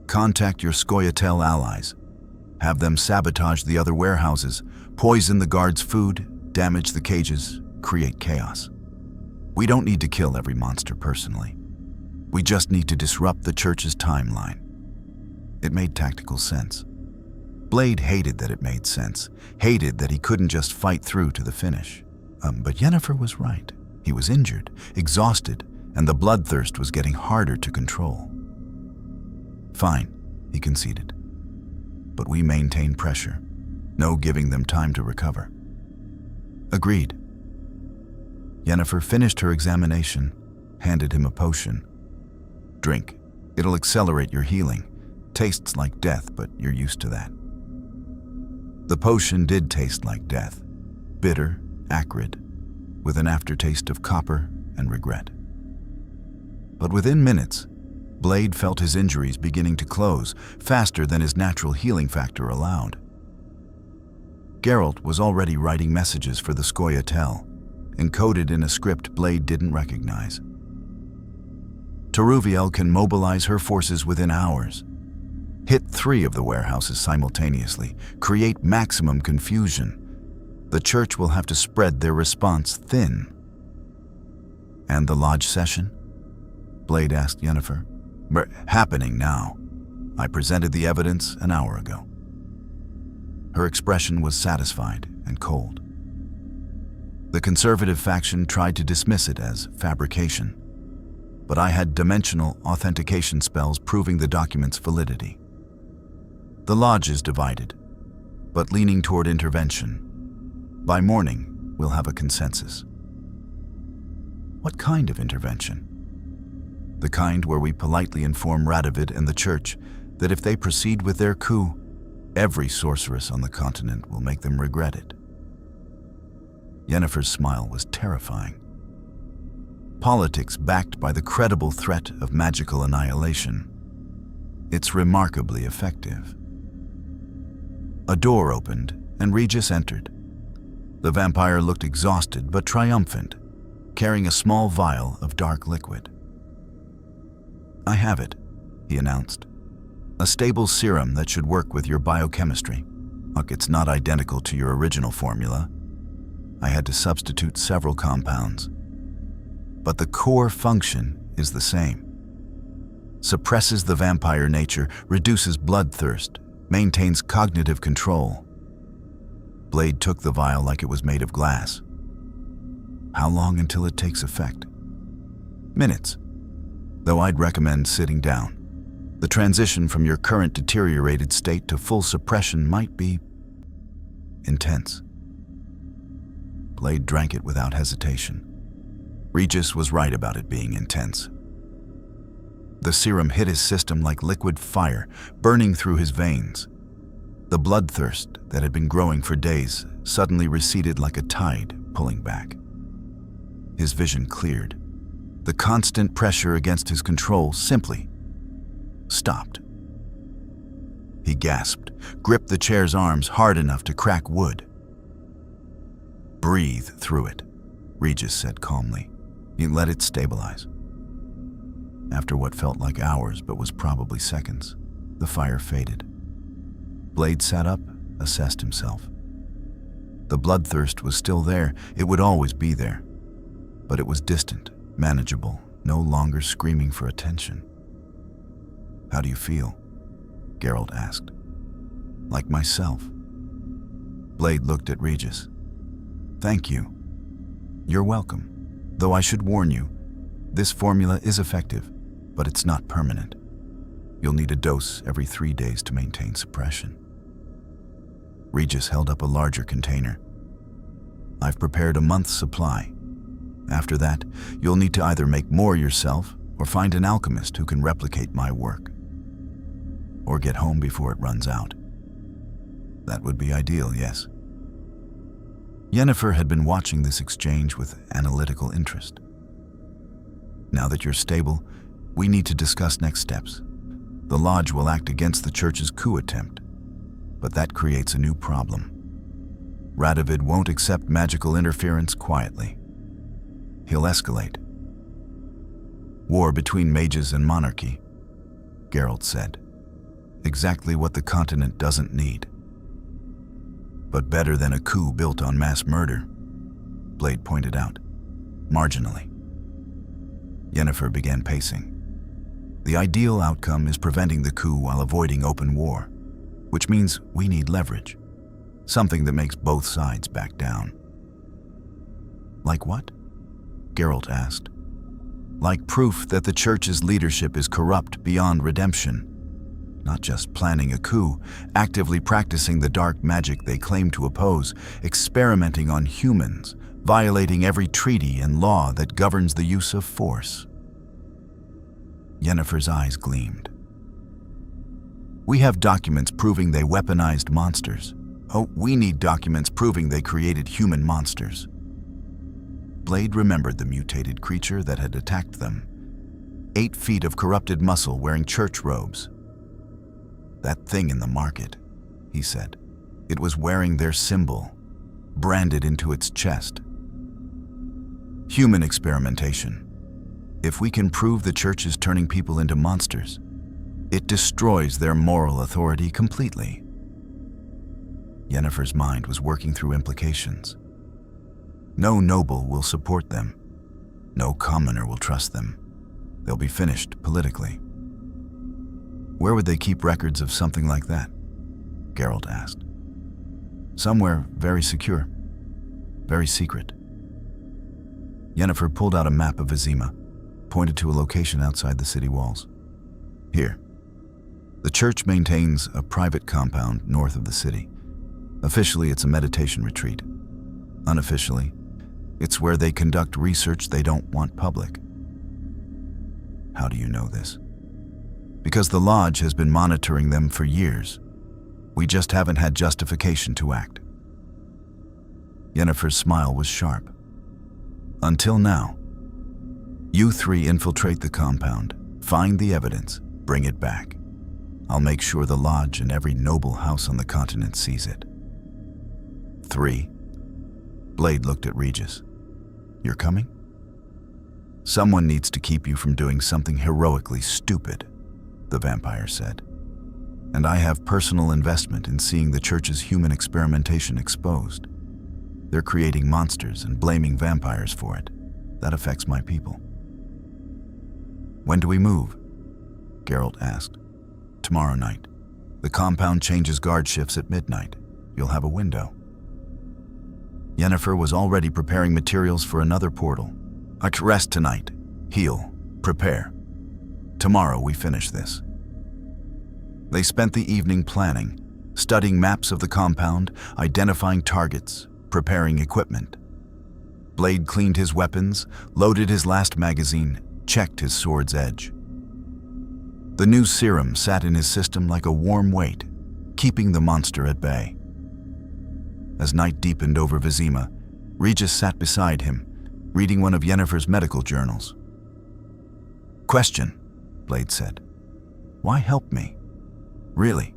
contact your Scoia'tael allies. Have them sabotage the other warehouses, poison the guards' food, damage the cages, create chaos. We don't need to kill every monster personally. We just need to disrupt the Church's timeline. It made tactical sense. Blade hated that it made sense, hated that he couldn't just fight through to the finish. But Yennefer was right. He was injured, exhausted, and the bloodthirst was getting harder to control. "Fine," he conceded. "But we maintain pressure. No giving them time to recover. Agreed. Yennefer finished her examination, handed him a potion. Drink. It'll accelerate your healing. Tastes like death, but you're used to that. The potion did taste like death. Bitter, acrid, with an aftertaste of copper and regret. But within minutes, Blade felt his injuries beginning to close, faster than his natural healing factor allowed. Geralt was already writing messages for the Scoia'tael, encoded in a script Blade didn't recognize. Teruviel can mobilize her forces within hours. Hit 3 of the warehouses simultaneously, create maximum confusion. The Church will have to spread their response thin. And the lodge session? Blade asked Yennefer. Happening now. I presented the evidence an hour ago. Her expression was satisfied and cold. The conservative faction tried to dismiss it as fabrication, but I had dimensional authentication spells proving the document's validity. The lodge is divided, but leaning toward intervention. By morning, we'll have a consensus. What kind of intervention? The kind where we politely inform Radovid and the Church that if they proceed with their coup, every sorceress on the continent will make them regret it. Yennefer's smile was terrifying. Politics backed by the credible threat of magical annihilation. It's remarkably effective. A door opened, and Regis entered. The vampire looked exhausted but triumphant, carrying a small vial of dark liquid. I have it, he announced. A stable serum that should work with your biochemistry. Look, it's not identical to your original formula. I had to substitute several compounds. But the core function is the same. Suppresses the vampire nature, reduces bloodthirst, maintains cognitive control. Blade took the vial like it was made of glass. How long until it takes effect? Minutes, though I'd recommend sitting down. The transition from your current deteriorated state to full suppression might be intense. Blade drank it without hesitation. Regis was right about it being intense. The serum hit his system like liquid fire, burning through his veins. The bloodthirst that had been growing for days suddenly receded like a tide, pulling back. His vision cleared. The constant pressure against his control simply stopped. He gasped, gripped the chair's arms hard enough to crack wood. Breathe through it, Regis said calmly. You let it stabilize. After what felt like hours but was probably seconds, the fire faded. Blade sat up, assessed himself. The bloodthirst was still there, it would always be there. But it was distant, manageable, no longer screaming for attention. How do you feel? Geralt asked. Like myself. Blade looked at Regis. Thank you. You're welcome. Though I should warn you, this formula is effective, but it's not permanent. You'll need a dose every 3 days to maintain suppression. Regis held up a larger container. I've prepared a month's supply. After that, you'll need to either make more yourself or find an alchemist who can replicate my work. Or get home before it runs out. That would be ideal, yes. Yennefer had been watching this exchange with analytical interest. Now that you're stable, we need to discuss next steps. The Lodge will act against the Church's coup attempt, but that creates a new problem. Radovid won't accept magical interference quietly. He'll escalate. War between mages and monarchy, Geralt said. Exactly what the continent doesn't need. But better than a coup built on mass murder, Blade pointed out, marginally. Yennefer began pacing. The ideal outcome is preventing the coup while avoiding open war, which means we need leverage, something that makes both sides back down. Like what? Geralt asked. Like proof that the Church's leadership is corrupt beyond redemption. not just planning a coup, actively practicing the dark magic they claim to oppose, experimenting on humans, violating every treaty and law that governs the use of force. Yennefer's eyes gleamed. We have documents proving they weaponized monsters. Oh, we need documents proving they created human monsters. Blade remembered the mutated creature that had attacked them. 8 feet of corrupted muscle wearing church robes. That thing in the market, he said. It was wearing their symbol, branded into its chest. Human experimentation. If we can prove the church is turning people into monsters, it destroys their moral authority completely. Yennefer's mind was working through implications. No noble will support them. No commoner will trust them. They'll be finished politically. Where would they keep records of something like that? Geralt asked. Somewhere very secure, very secret. Yennefer pulled out a map of Vizima, pointed to a location outside the city walls. Here. The church maintains a private compound north of the city. Officially, it's a meditation retreat. Unofficially, it's where they conduct research they don't want public. How do you know this? Because the Lodge has been monitoring them for years. We just haven't had justification to act. Yennefer's smile was sharp. Until now. You 3 infiltrate the compound, find the evidence, bring it back. I'll make sure the Lodge and every noble house on the continent sees it. 3. Blade looked at Regis. You're coming? Someone needs to keep you from doing something heroically stupid, the vampire said. And I have personal investment in seeing the church's human experimentation exposed. They're creating monsters and blaming vampires for it. That affects my people. When do we move? Geralt asked. Tomorrow night. The compound changes guard shifts at midnight. You'll have a window. Yennefer was already preparing materials for another portal. Rest tonight. Heal. Prepare. Tomorrow we finish this. They spent the evening planning, studying maps of the compound, identifying targets, preparing equipment. Blade cleaned his weapons, loaded his last magazine, checked his sword's edge. The new serum sat in his system like a warm weight, keeping the monster at bay. As night deepened over Vizima, Regis sat beside him, reading one of Yennefer's medical journals. Question, Blade said. Why help me? Really?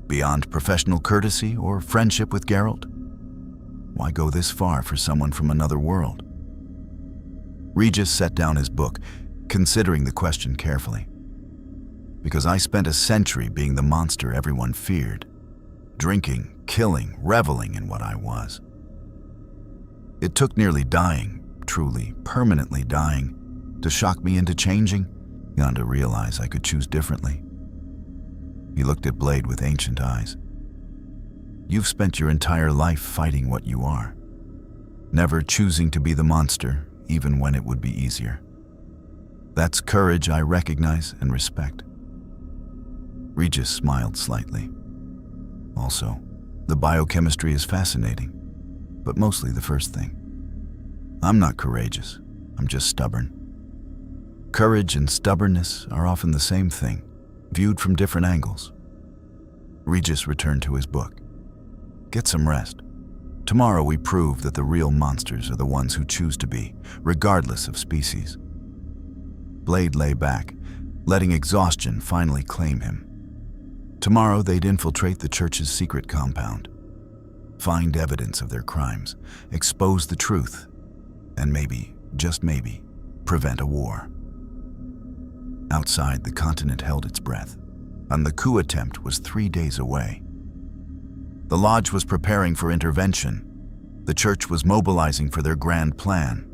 Beyond professional courtesy or friendship with Geralt? Why go this far for someone from another world? Regis set down his book, considering the question carefully. Because I spent a century being the monster everyone feared. Drinking, killing, reveling in what I was. It took nearly dying, truly, permanently dying, to shock me into changing, and to realize I could choose differently. He looked at Blade with ancient eyes. You've spent your entire life fighting what you are, never choosing to be the monster, even when it would be easier. That's courage I recognize and respect. Regis smiled slightly. Also, the biochemistry is fascinating, but mostly the first thing. I'm not courageous, I'm just stubborn. Courage and stubbornness are often the same thing, viewed from different angles. Regis returned to his book. Get some rest. Tomorrow we prove that the real monsters are the ones who choose to be, regardless of species. Blade lay back, letting exhaustion finally claim him. Tomorrow they'd infiltrate the church's secret compound, find evidence of their crimes, expose the truth, and maybe, just maybe, prevent a war. Outside, the continent held its breath, and the coup attempt was 3 days away. The Lodge was preparing for intervention. The church was mobilizing for their grand plan.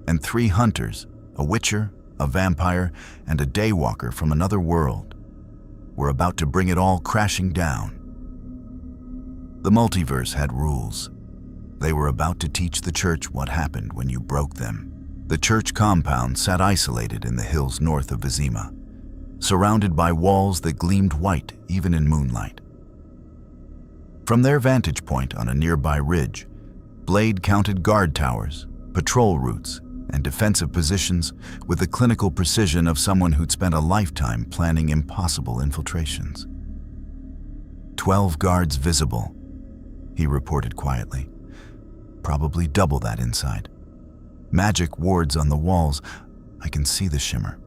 And 3 hunters, a witcher, a vampire, and a Daywalker from another world, were about to bring it all crashing down. The Multiverse had rules. They were about to teach the church what happened when you broke them. The church compound sat isolated in the hills north of Vizima. surrounded by walls that gleamed white even in moonlight. From their vantage point on a nearby ridge, Blade counted guard towers, patrol routes, and defensive positions with the clinical precision of someone who'd spent a lifetime planning impossible infiltrations. 12 guards visible, he reported quietly. Probably double that inside. Magic wards on the walls. I can see the shimmer.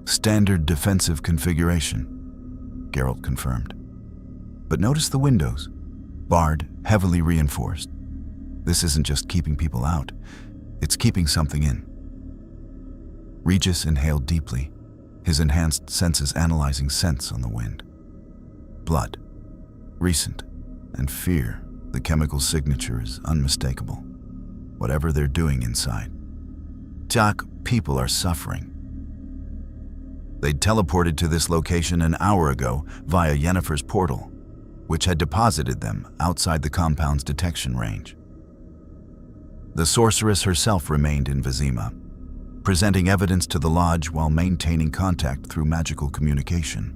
Standard defensive configuration, Geralt confirmed. But notice the windows. Barred, heavily reinforced. This isn't just keeping people out. It's keeping something in. Regis inhaled deeply, his enhanced senses analyzing scents on the wind. Blood, recent, and fear. The chemical signature is unmistakable. Whatever they're doing inside. Jack, people are suffering. They'd teleported to this location an hour ago via Yennefer's portal, which had deposited them outside the compound's detection range. The sorceress herself remained in Vizima, presenting evidence to the lodge while maintaining contact through magical communication.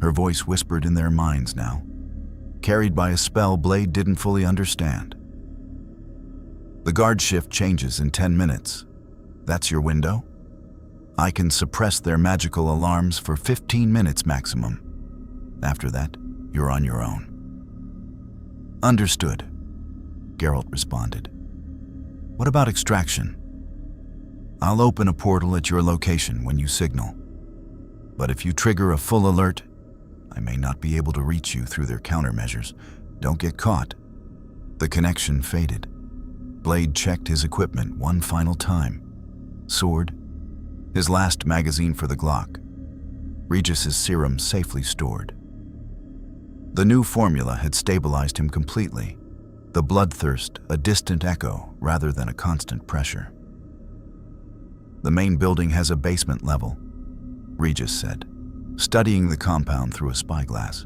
Her voice whispered in their minds now, carried by a spell Blade didn't fully understand. The guard shift changes in 10 minutes. That's your window? I can suppress their magical alarms for 15 minutes maximum. After that, you're on your own. Understood, Geralt responded. What about extraction? I'll open a portal at your location when you signal. But if you trigger a full alert, I may not be able to reach you through their countermeasures. Don't get caught. The connection faded. Blade checked his equipment one final time. Sword, his last magazine for the Glock, Regis's serum safely stored. The new formula had stabilized him completely, the bloodthirst a distant echo rather than a constant pressure. The main building has a basement level, Regis said, studying the compound through a spyglass.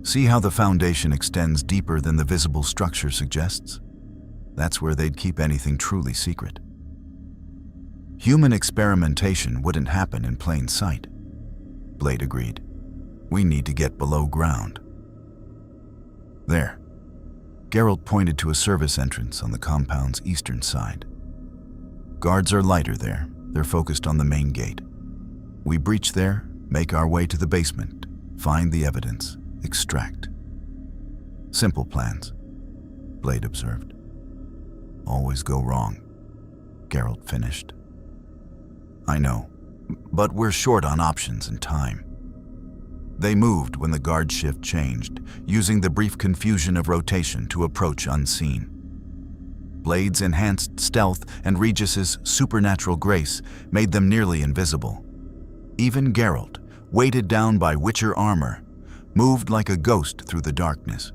See how the foundation extends deeper than the visible structure suggests? That's where they'd keep anything truly secret. Human experimentation wouldn't happen in plain sight, Blade agreed. We need to get below ground. There. Geralt pointed to a service entrance on the compound's eastern side. Guards are lighter there. They're focused on the main gate. We breach there, make our way to the basement, find the evidence, extract. Simple plans, Blade observed. Always go wrong, Geralt finished. I know, but we're short on options and time. They moved when the guard shift changed, using the brief confusion of rotation to approach unseen. Blade's enhanced stealth and Regis's supernatural grace made them nearly invisible. Even Geralt, weighted down by Witcher armor, moved like a ghost through the darkness.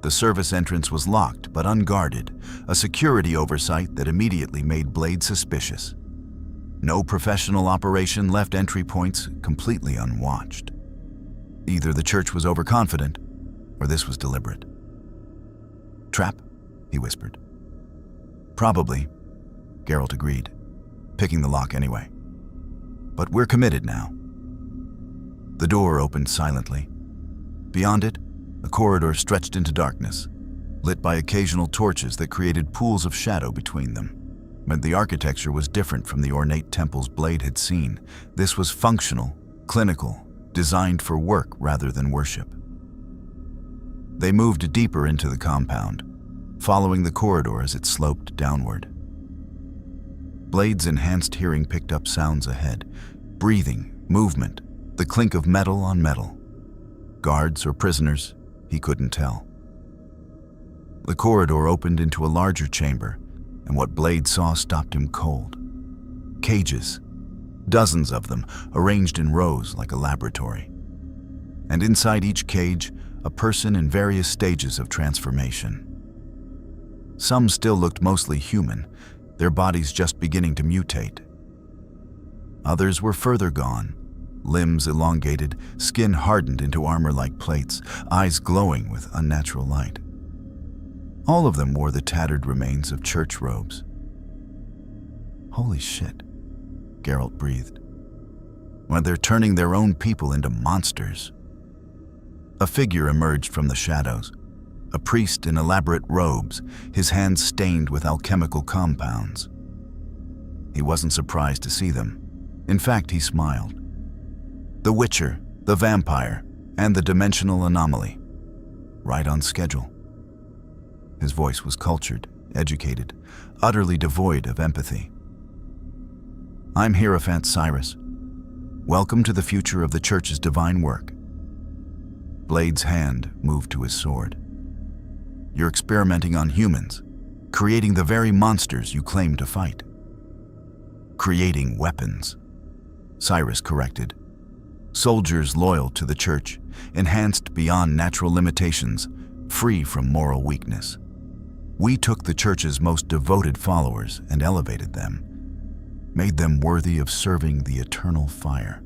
The service entrance was locked but unguarded, a security oversight that immediately made Blade suspicious. No professional operation left entry points completely unwatched. Either the church was overconfident, or this was deliberate. Trap, he whispered. Probably, Geralt agreed, picking the lock anyway. But we're committed now. The door opened silently. Beyond it, a corridor stretched into darkness, lit by occasional torches that created pools of shadow between them. But the architecture was different from the ornate temples Blade had seen. This was functional, clinical, designed for work rather than worship. They moved deeper into the compound, following the corridor as it sloped downward. Blade's enhanced hearing picked up sounds ahead, breathing, movement, the clink of metal on metal. Guards or prisoners, he couldn't tell. The corridor opened into a larger chamber, and what Blade saw stopped him cold. Cages, dozens of them, arranged in rows like a laboratory. And inside each cage, a person in various stages of transformation. Some still looked mostly human, their bodies just beginning to mutate. Others were further gone, limbs elongated, skin hardened into armor-like plates, eyes glowing with unnatural light. All of them wore the tattered remains of church robes. Holy shit, Geralt breathed. while they're turning their own people into monsters. A figure emerged from the shadows, a priest in elaborate robes, his hands stained with alchemical compounds. He wasn't surprised to see them. In fact, he smiled. The Witcher, the vampire, and the dimensional anomaly. Right on schedule. His voice was cultured, educated, utterly devoid of empathy. I'm Hierophant Cyrus. Welcome to the future of the Church's divine work. Blade's hand moved to his sword. You're experimenting on humans, creating the very monsters you claim to fight. Creating weapons, Cyrus corrected. Soldiers loyal to the Church, enhanced beyond natural limitations, free from moral weakness. We took the Church's most devoted followers and elevated them, made them worthy of serving the eternal fire.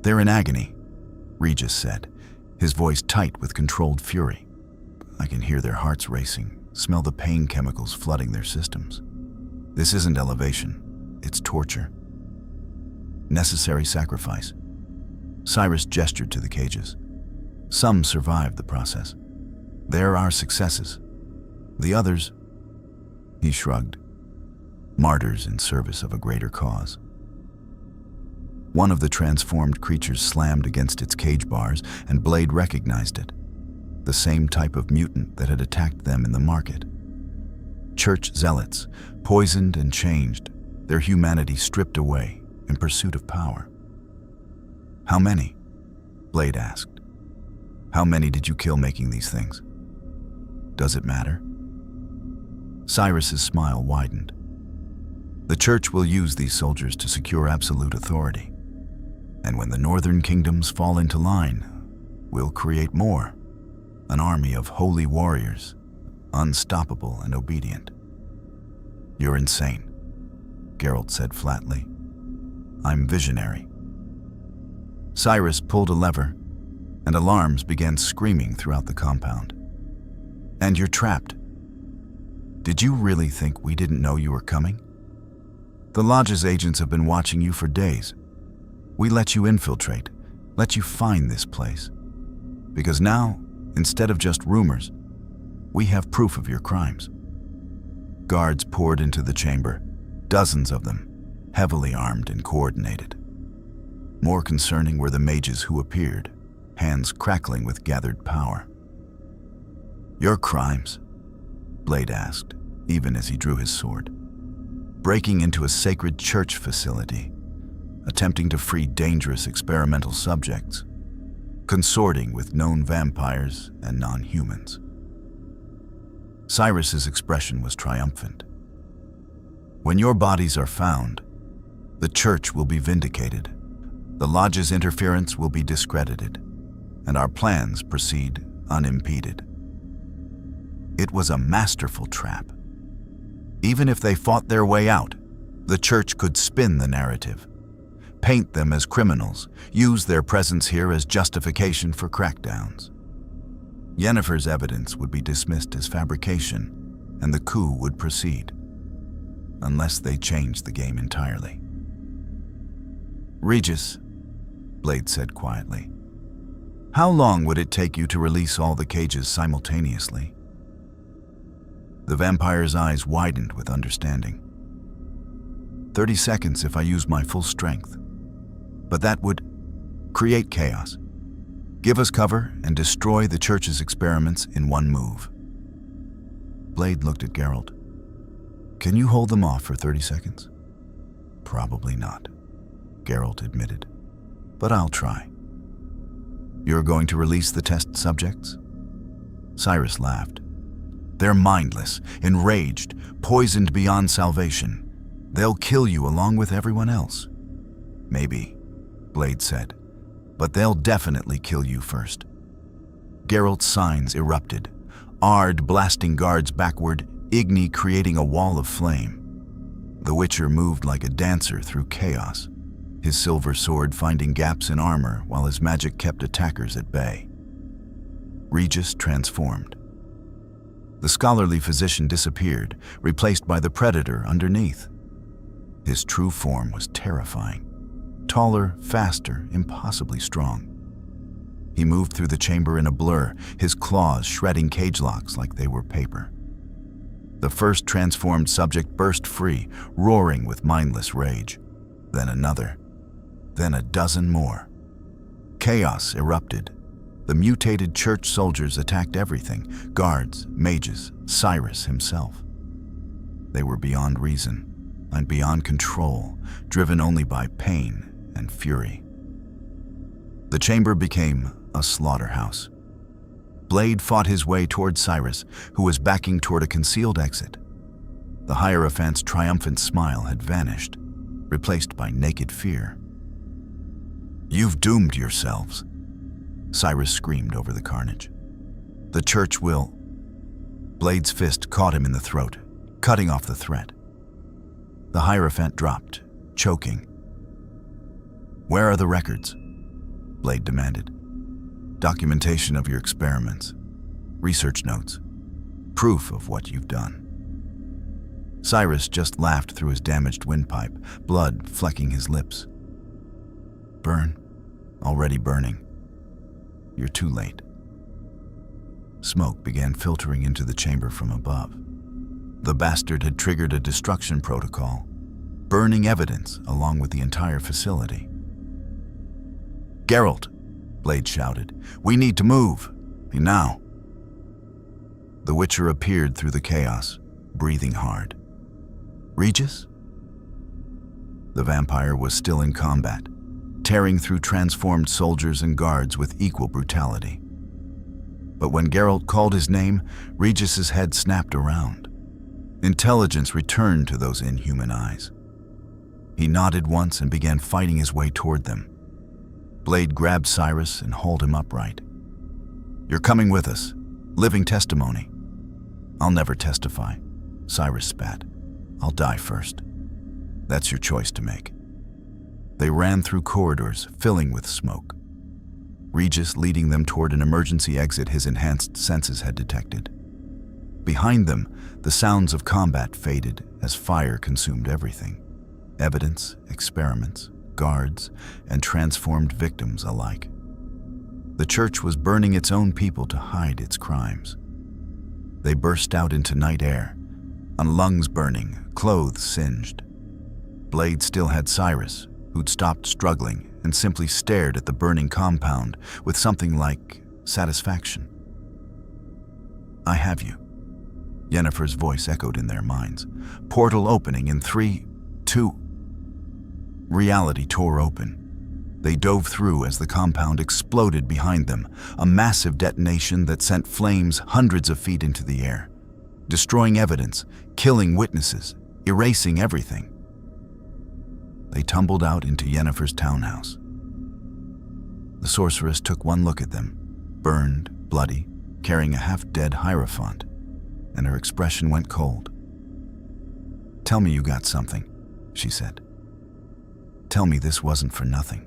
They're in agony, Regis said, his voice tight with controlled fury. I can hear their hearts racing, smell the pain chemicals flooding their systems. This isn't elevation, it's torture. Necessary sacrifice. Cyrus gestured to the cages. Some survived the process. There are successes. The others, he shrugged, martyrs in service of a greater cause. One of the transformed creatures slammed against its cage bars, and Blade recognized it. The same type of mutant that had attacked them in the market. Church zealots, poisoned and changed, their humanity stripped away in pursuit of power. How many? Blade asked. How many did you kill making these things? Does it matter? Cyrus's smile widened. The Church will use these soldiers to secure absolute authority. And when the northern kingdoms fall into line, we'll create more. An army of holy warriors, unstoppable and obedient. You're insane, Geralt said flatly. I'm visionary. Cyrus pulled a lever, and alarms began screaming throughout the compound. And you're trapped. Did you really think we didn't know you were coming? The Lodge's agents have been watching you for days. We let you infiltrate, let you find this place. Because now, instead of just rumors, we have proof of your crimes. Guards poured into the chamber, dozens of them, heavily armed and coordinated. More concerning were the mages who appeared, hands crackling with gathered power. Your crimes? Blade asked, even as he drew his sword. Breaking into a sacred church facility, attempting to free dangerous experimental subjects, consorting with known vampires and non-humans. Cyrus's expression was triumphant. When your bodies are found, the Church will be vindicated, the Lodge's interference will be discredited, and our plans proceed unimpeded. It was a masterful trap. Even if they fought their way out, the Church could spin the narrative, paint them as criminals, use their presence here as justification for crackdowns. Yennefer's evidence would be dismissed as fabrication, and the coup would proceed, unless they changed the game entirely. Regis, Blade said quietly, how long would it take you to release all the cages simultaneously? The vampire's eyes widened with understanding. 30 seconds if I use my full strength. But that would create chaos. Give us cover and destroy the Church's experiments in one move. Blade looked at Geralt. Can you hold them off for 30 seconds? Probably not, Geralt admitted. But I'll try. You're going to release the test subjects? Cyrus laughed. They're mindless, enraged, poisoned beyond salvation. They'll kill you along with everyone else. Maybe, Blade said, but they'll definitely kill you first. Geralt's signs erupted, Ard blasting guards backward, Igni creating a wall of flame. The Witcher moved like a dancer through chaos, his silver sword finding gaps in armor while his magic kept attackers at bay. Regis transformed. The scholarly physician disappeared, replaced by the predator underneath. His true form was terrifying, taller, faster, impossibly strong. He moved through the chamber in a blur, his claws shredding cage locks like they were paper. The first transformed subject burst free, roaring with mindless rage. Then another. Then a dozen more. Chaos erupted. The mutated church soldiers attacked everything: guards, mages, Cyrus himself. They were beyond reason and beyond control, driven only by pain and fury. The chamber became a slaughterhouse. Blade fought his way toward Cyrus, who was backing toward a concealed exit. The Hierophant's triumphant smile had vanished, replaced by naked fear. "You've doomed yourselves," Cyrus screamed over the carnage. "The church will..." Blade's fist caught him in the throat, cutting off the threat. The Hierophant dropped, choking. "Where are the records?" Blade demanded. "Documentation of your experiments, research notes, proof of what you've done." Cyrus just laughed through his damaged windpipe, blood flecking his lips. "Burn, already burning. You're too late." Smoke began filtering into the chamber from above. The bastard had triggered a destruction protocol, burning evidence along with the entire facility. "Geralt," Blade shouted, "we need to move. Now." The Witcher appeared through the chaos, breathing hard. "Regis?" The vampire was still in combat, tearing through transformed soldiers and guards with equal brutality. But when Geralt called his name, Regis's head snapped around. Intelligence returned to those inhuman eyes. He nodded once and began fighting his way toward them. Blade grabbed Cyrus and hauled him upright. "You're coming with us. Living testimony." "I'll never testify," Cyrus spat. "I'll die first." "That's your choice to make." They ran through corridors, filling with smoke. Regis leading them toward an emergency exit his enhanced senses had detected. Behind them, the sounds of combat faded as fire consumed everything. Evidence, experiments, guards, and transformed victims alike. The church was burning its own people to hide its crimes. They burst out into night air, on lungs burning, clothes singed. Blade still had Cyrus, who'd stopped struggling and simply stared at the burning compound with something like satisfaction. "I have you." Yennefer's voice echoed in their minds. Portal opening in 3, 2... Reality tore open. They dove through as the compound exploded behind them, a massive detonation that sent flames hundreds of feet into the air, destroying evidence, killing witnesses, erasing everything. They tumbled out into Yennefer's townhouse. The sorceress took one look at them, burned, bloody, carrying a half-dead Hierophant, and her expression went cold. "Tell me you got something," she said. "Tell me this wasn't for nothing."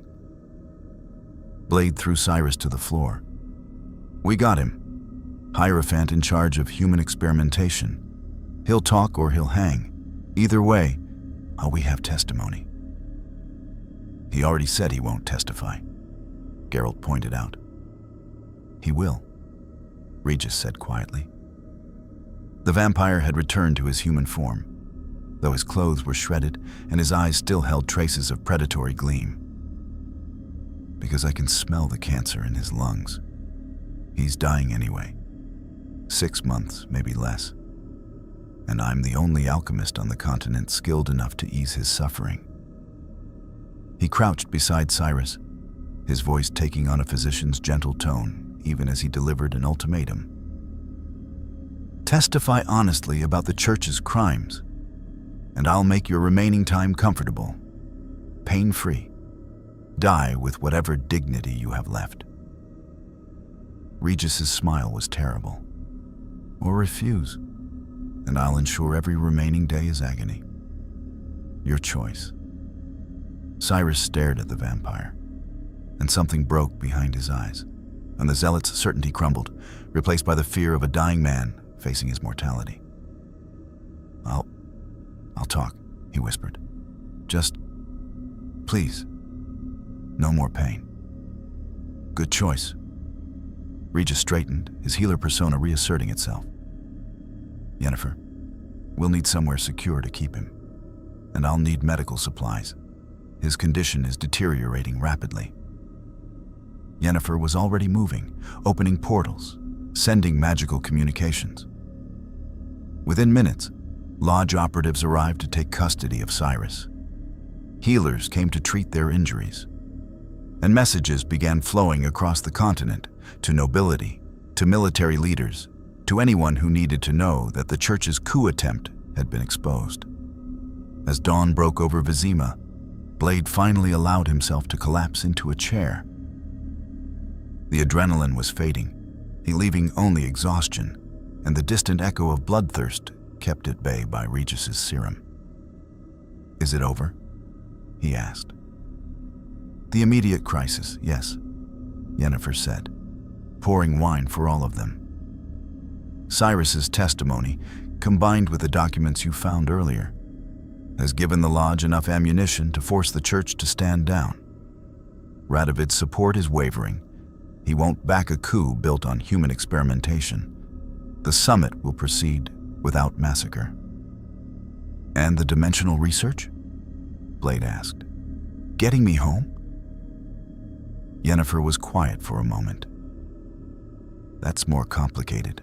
Blade threw Cyrus to the floor. "We got him. Hierophant in charge of human experimentation. He'll talk or he'll hang. Either way, we have testimony." "He already said he won't testify," Geralt pointed out. "He will," Regis said quietly. The vampire had returned to his human form, though his clothes were shredded and his eyes still held traces of predatory gleam. "Because I can smell the cancer in his lungs. He's dying anyway. 6 months, maybe less. And I'm the only alchemist on the continent skilled enough to ease his suffering." He crouched beside Cyrus, his voice taking on a physician's gentle tone, even as he delivered an ultimatum. "Testify honestly about the church's crimes, and I'll make your remaining time comfortable, pain-free. Die with whatever dignity you have left." Regis's smile was terrible. "Or refuse, and I'll ensure every remaining day is agony. Your choice." Cyrus stared at the vampire, and something broke behind his eyes, and the zealot's certainty crumbled, replaced by the fear of a dying man facing his mortality. I'll talk," he whispered. "Just, please, No more pain. Good choice. Regis straightened, his healer persona reasserting itself. Yennefer, we'll need somewhere secure to keep him. And I'll need medical supplies. His condition is deteriorating rapidly. Yennefer was already moving, opening portals, sending magical communications. Within minutes, Lodge operatives arrived to take custody of Cyrus. Healers came to treat their injuries. And messages began flowing across the continent, to nobility, to military leaders, to anyone who needed to know that the church's coup attempt had been exposed. As dawn broke over Vizima, Blade finally allowed himself to collapse into a chair. The adrenaline was fading, leaving only exhaustion, and the distant echo of bloodthirst kept at bay by Regis's serum. "Is it over?" he asked. "The immediate crisis, yes," Yennefer said, pouring wine for all of them. "Cyrus's testimony, combined with the documents you found earlier, has given the Lodge enough ammunition to force the Church to stand down. Radovid's support is wavering. He won't back a coup built on human experimentation. The summit will proceed without massacre." "And the dimensional research?" Blade asked. "Getting me home?" Yennefer was quiet for a moment. "That's more complicated.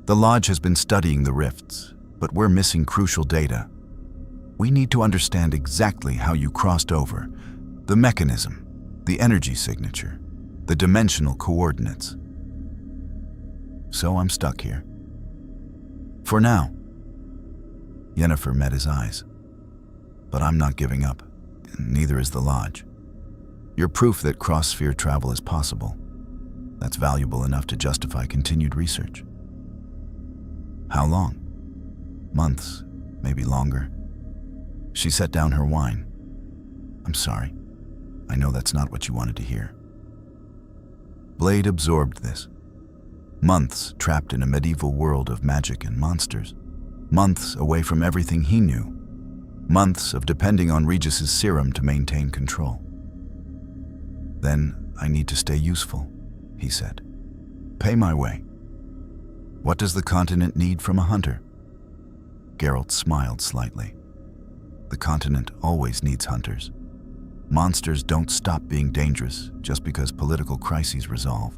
The Lodge has been studying the rifts, but we're missing crucial data. We need to understand exactly how you crossed over, the mechanism, the energy signature, the dimensional coordinates. So I'm stuck here. For now." Yennefer met his eyes. "But I'm not giving up, and neither is the Lodge. You're proof that cross-sphere travel is possible. That's valuable enough to justify continued research." "How long?" "Months, maybe longer." She set down her wine. "I'm sorry. I know that's not what you wanted to hear." Blade absorbed this. Months trapped in a medieval world of magic and monsters. Months away from everything he knew. Months of depending on Regis's serum to maintain control. "Then I need to stay useful," he said. "Pay my way. What does the continent need from a hunter?" Geralt smiled slightly. "The continent always needs hunters. Monsters don't stop being dangerous just because political crises resolve.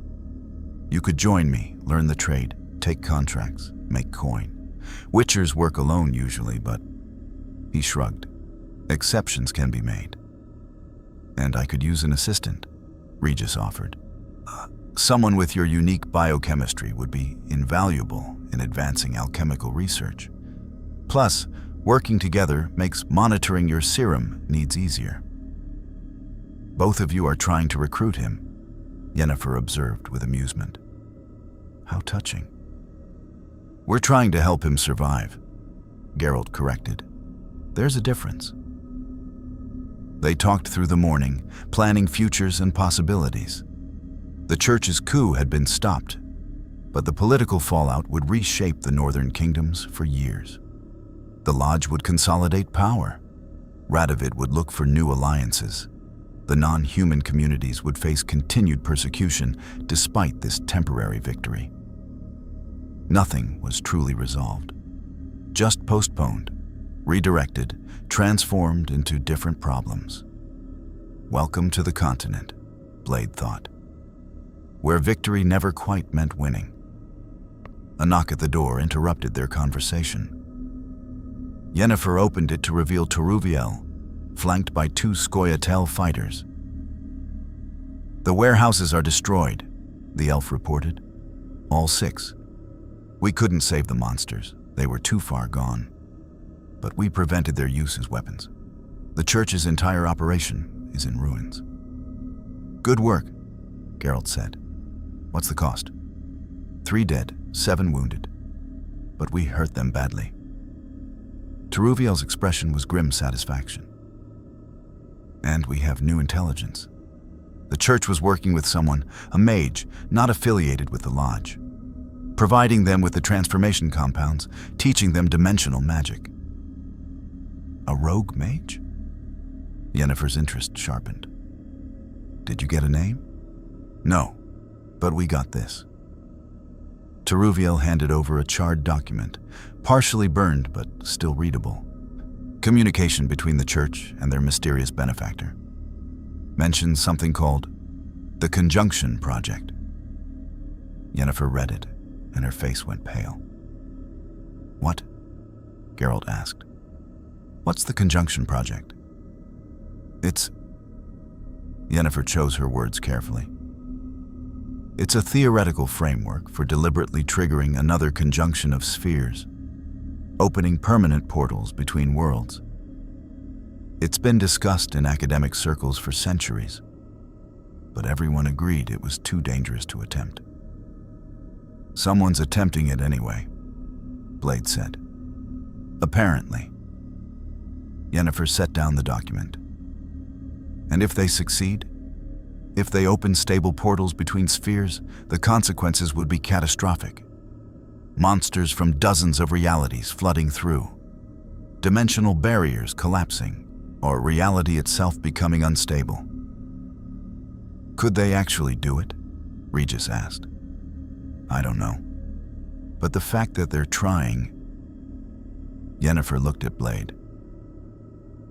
You could join me, learn the trade, take contracts, make coin. Witchers work alone usually, but..." He shrugged. "Exceptions can be made." "And I could use an assistant," Regis offered. "Someone with your unique biochemistry would be invaluable in advancing alchemical research. Plus, working together makes monitoring your serum needs easier." "Both of you are trying to recruit him," Yennefer observed with amusement. "How touching." "We're trying to help him survive," Geralt corrected. "There's a difference." They talked through the morning, planning futures and possibilities. The Church's coup had been stopped, but the political fallout would reshape the northern kingdoms for years. The Lodge would consolidate power. Radovid would look for new alliances. The non-human communities would face continued persecution despite this temporary victory. Nothing was truly resolved. Just postponed, redirected, transformed into different problems. Welcome to the continent, Blade thought, where victory never quite meant winning. A knock at the door interrupted their conversation. Yennefer opened it to reveal Teruviel, flanked by 2 Scoia'tael fighters. "The warehouses are destroyed," the elf reported. "All 6. We couldn't save the monsters. They were too far gone. But we prevented their use as weapons. The Church's entire operation is in ruins." "Good work," Geralt said. "What's the cost?" 3 dead, 7 wounded. But we hurt them badly." Teruviel's expression was grim satisfaction. "And we have new intelligence. The Church was working with someone, a mage, not affiliated with the Lodge, providing them with the transformation compounds, teaching them dimensional magic." "A rogue mage?" Yennefer's interest sharpened. Did you get a name? No, but we got this. Teruviel handed over a charred document, partially burned but still readable. Communication between the church and their mysterious benefactor. Mentions something called the Conjunction Project. Yennefer read it, and her face went pale. What? Geralt asked. What's the Conjunction Project? It's... Yennefer chose her words carefully. It's a theoretical framework for deliberately triggering another conjunction of spheres, opening permanent portals between worlds. It's been discussed in academic circles for centuries, but everyone agreed it was too dangerous to attempt. Someone's attempting it anyway, Blade said. Apparently. Yennefer set down the document. And if they succeed, if they open stable portals between spheres, the consequences would be catastrophic. Monsters from dozens of realities flooding through, dimensional barriers collapsing, or reality itself becoming unstable. Could they actually do it? Regis asked. I don't know. But the fact that they're trying... Yennefer looked at Blade.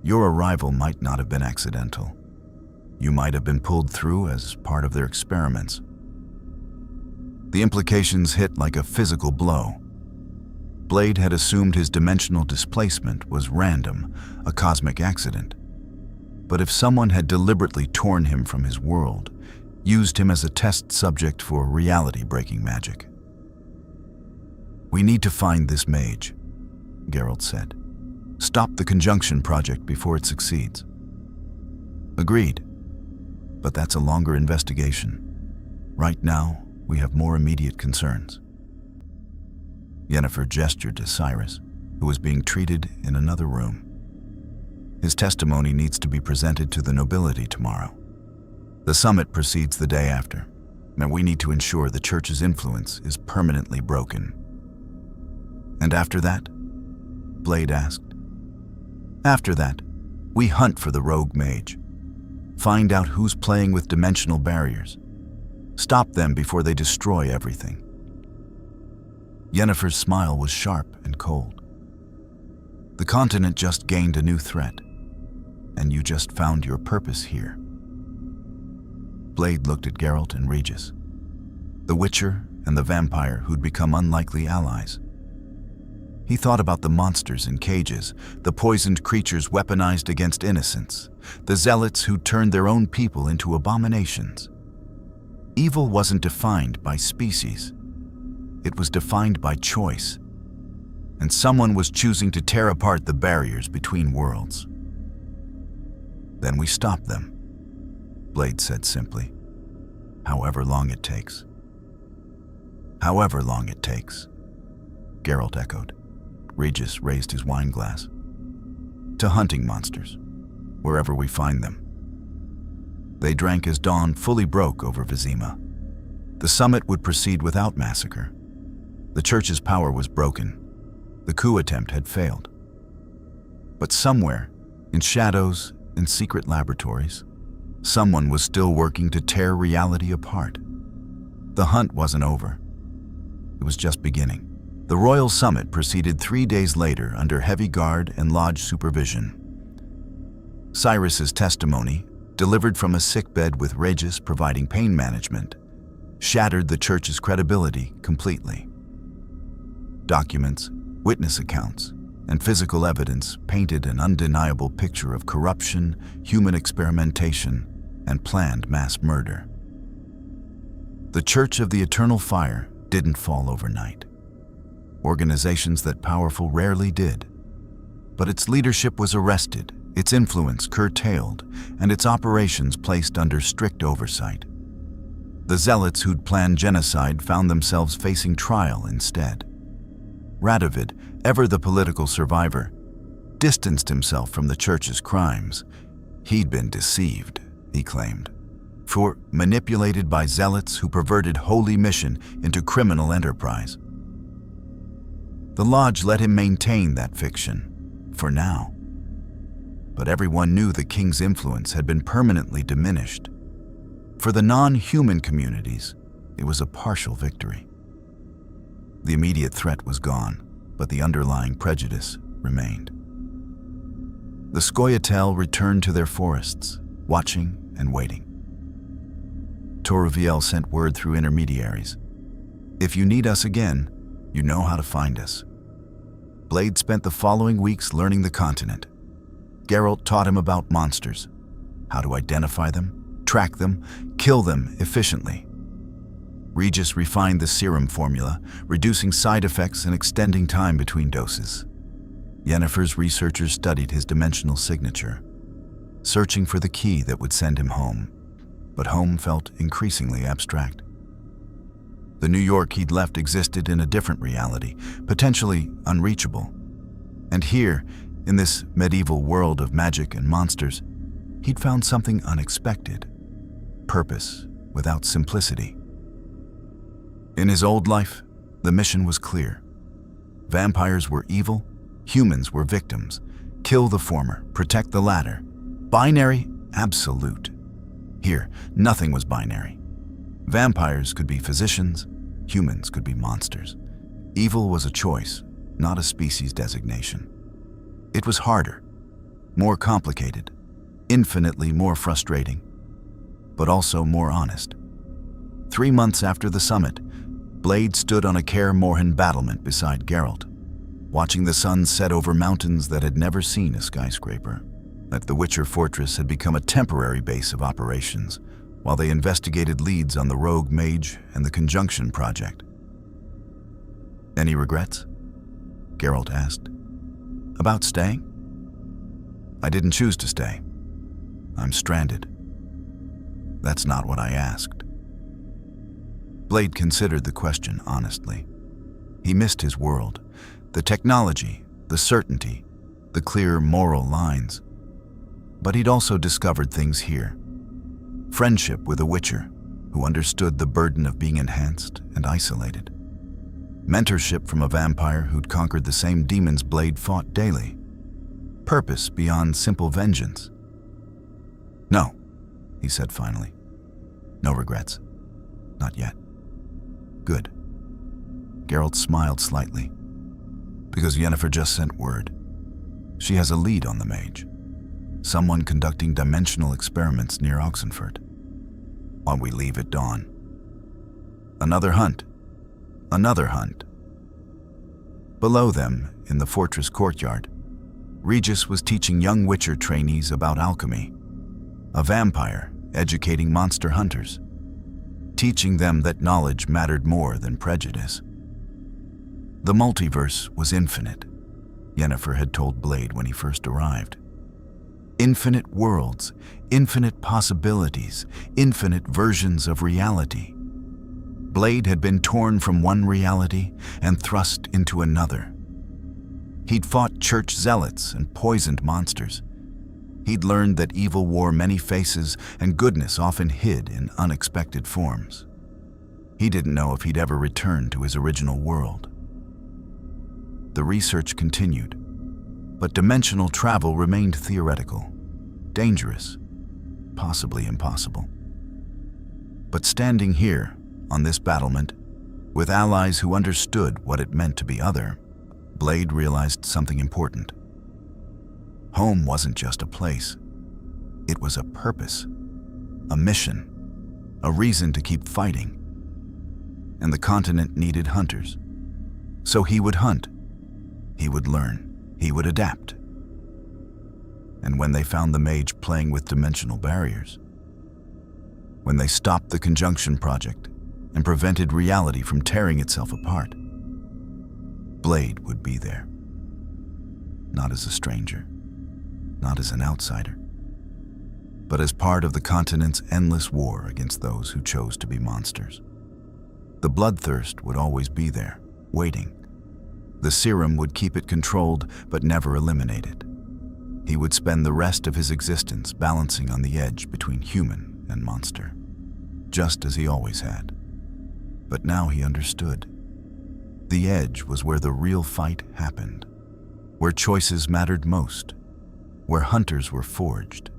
Your arrival might not have been accidental. You might have been pulled through as part of their experiments. The implications hit like a physical blow. Blade had assumed his dimensional displacement was random, a cosmic accident. But if someone had deliberately torn him from his world, used him as a test subject for reality-breaking magic. We need to find this mage, Geralt said. Stop the Conjunction Project before it succeeds. Agreed. But that's a longer investigation. Right now, we have more immediate concerns. Yennefer gestured to Cyrus, who was being treated in another room. His testimony needs to be presented to the nobility tomorrow. The summit proceeds the day after, and we need to ensure the church's influence is permanently broken. And after that? Blade asked. After that, we hunt for the rogue mage. Find out who's playing with dimensional barriers. Stop them before they destroy everything. Yennefer's smile was sharp and cold. The continent just gained a new threat, and you just found your purpose here. Blade looked at Geralt and Regis, the Witcher and the vampire who'd become unlikely allies. He thought about the monsters in cages, the poisoned creatures weaponized against innocents, the zealots who turned their own people into abominations. Evil wasn't defined by species. It was defined by choice. And someone was choosing to tear apart the barriers between worlds. Then we stop them, Blade said simply. However long it takes. However long it takes, Geralt echoed. Regis raised his wine glass. To hunting monsters, wherever we find them. They drank as dawn fully broke over Vizima. The summit would proceed without massacre. The church's power was broken. The coup attempt had failed. But somewhere, in shadows and secret laboratories, someone was still working to tear reality apart. The hunt wasn't over. It was just beginning. The royal summit proceeded 3 days later under heavy guard and lodge supervision. Cyrus's testimony, delivered from a sickbed with Regis providing pain management, shattered the church's credibility completely. Documents, witness accounts, and physical evidence painted an undeniable picture of corruption, human experimentation, and planned mass murder. The Church of the Eternal Fire didn't fall overnight. Organizations that powerful rarely did. But its leadership was arrested, its influence curtailed, and its operations placed under strict oversight. The zealots who'd planned genocide found themselves facing trial instead. Radovid, ever the political survivor, distanced himself from the church's crimes. He'd been deceived, he claimed, for manipulated by zealots who perverted holy mission into criminal enterprise. The lodge let him maintain that fiction, for now. But everyone knew the king's influence had been permanently diminished. For the non-human communities, it was a partial victory. The immediate threat was gone, but the underlying prejudice remained. The Scoia'tael returned to their forests, watching and waiting. Toruviel sent word through intermediaries. If you need us again, you know how to find us. Blade spent the following weeks learning the continent. Geralt taught him about monsters, how to identify them, track them, kill them efficiently. Regis refined the serum formula, reducing side effects and extending time between doses. Yennefer's researchers studied his dimensional signature, searching for the key that would send him home. But home felt increasingly abstract. The New York he'd left existed in a different reality, potentially unreachable. And here, in this medieval world of magic and monsters, he'd found something unexpected: purpose without simplicity. In his old life, the mission was clear. Vampires were evil, humans were victims. Kill the former, protect the latter. Binary, absolute. Here, nothing was binary. Vampires could be physicians, humans could be monsters. Evil was a choice, not a species designation. It was harder, more complicated, infinitely more frustrating, but also more honest. 3 months after the summit, Blade stood on a Kaer Morhen battlement beside Geralt, watching the sun set over mountains that had never seen a skyscraper. Like the Witcher fortress had become a temporary base of operations, while they investigated leads on the rogue Mage and the Conjunction project. Any regrets? Geralt asked. About staying? I didn't choose to stay. I'm stranded. That's not what I asked. Blade considered the question honestly. He missed his world, the technology, the certainty, the clear moral lines. But he'd also discovered things here. Friendship with a Witcher who understood the burden of being enhanced and isolated. Mentorship from a vampire who'd conquered the same demons Blade fought daily. Purpose beyond simple vengeance. No, he said finally. No regrets. Not yet. Good. Geralt smiled slightly. Because Yennefer just sent word. She has a lead on the Mage. Someone conducting dimensional experiments near Oxenfurt. While we leave at dawn. Another hunt. Another hunt. Below them, in the fortress courtyard, Regis was teaching young Witcher trainees about alchemy. A vampire educating monster hunters. Teaching them that knowledge mattered more than prejudice. The multiverse was infinite, Yennefer had told Blade when he first arrived. Infinite worlds, infinite possibilities, infinite versions of reality. Blade had been torn from one reality and thrust into another. He'd fought church zealots and poisoned monsters. He'd learned that evil wore many faces and goodness often hid in unexpected forms. He didn't know if he'd ever return to his original world. The research continued, but dimensional travel remained theoretical, dangerous, possibly impossible. But standing here, on this battlement, with allies who understood what it meant to be other, Blade realized something important. Home wasn't just a place. It was a purpose, a mission, a reason to keep fighting. And the continent needed hunters. So he would hunt. He would learn. He would adapt. And when they found the Mage playing with dimensional barriers, when they stopped the Conjunction project and prevented reality from tearing itself apart, Blade would be there. Not as a stranger, not as an outsider, but as part of the continent's endless war against those who chose to be monsters. The bloodthirst would always be there, waiting. The serum would keep it controlled, but never eliminated. He would spend the rest of his existence balancing on the edge between human and monster, just as he always had. But now he understood. The edge was where the real fight happened, where choices mattered most, where hunters were forged.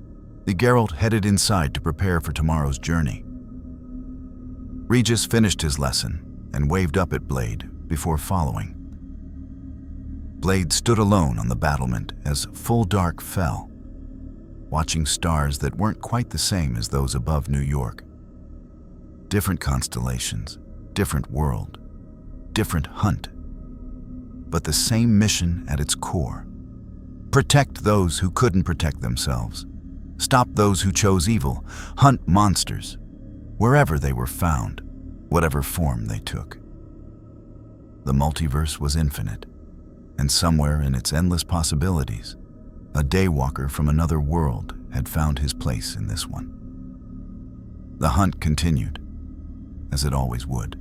The Geralt headed inside to prepare for tomorrow's journey. Regis finished his lesson and waved up at Blade before following. Blade stood alone on the battlement as full dark fell, watching stars that weren't quite the same as those above New York. Different constellations, different world, different hunt, but the same mission at its core. Protect those who couldn't protect themselves. Stop those who chose evil. Hunt monsters, wherever they were found, whatever form they took. The multiverse was infinite, and somewhere in its endless possibilities, a Daywalker from another world had found his place in this one. The hunt continued, as it always would.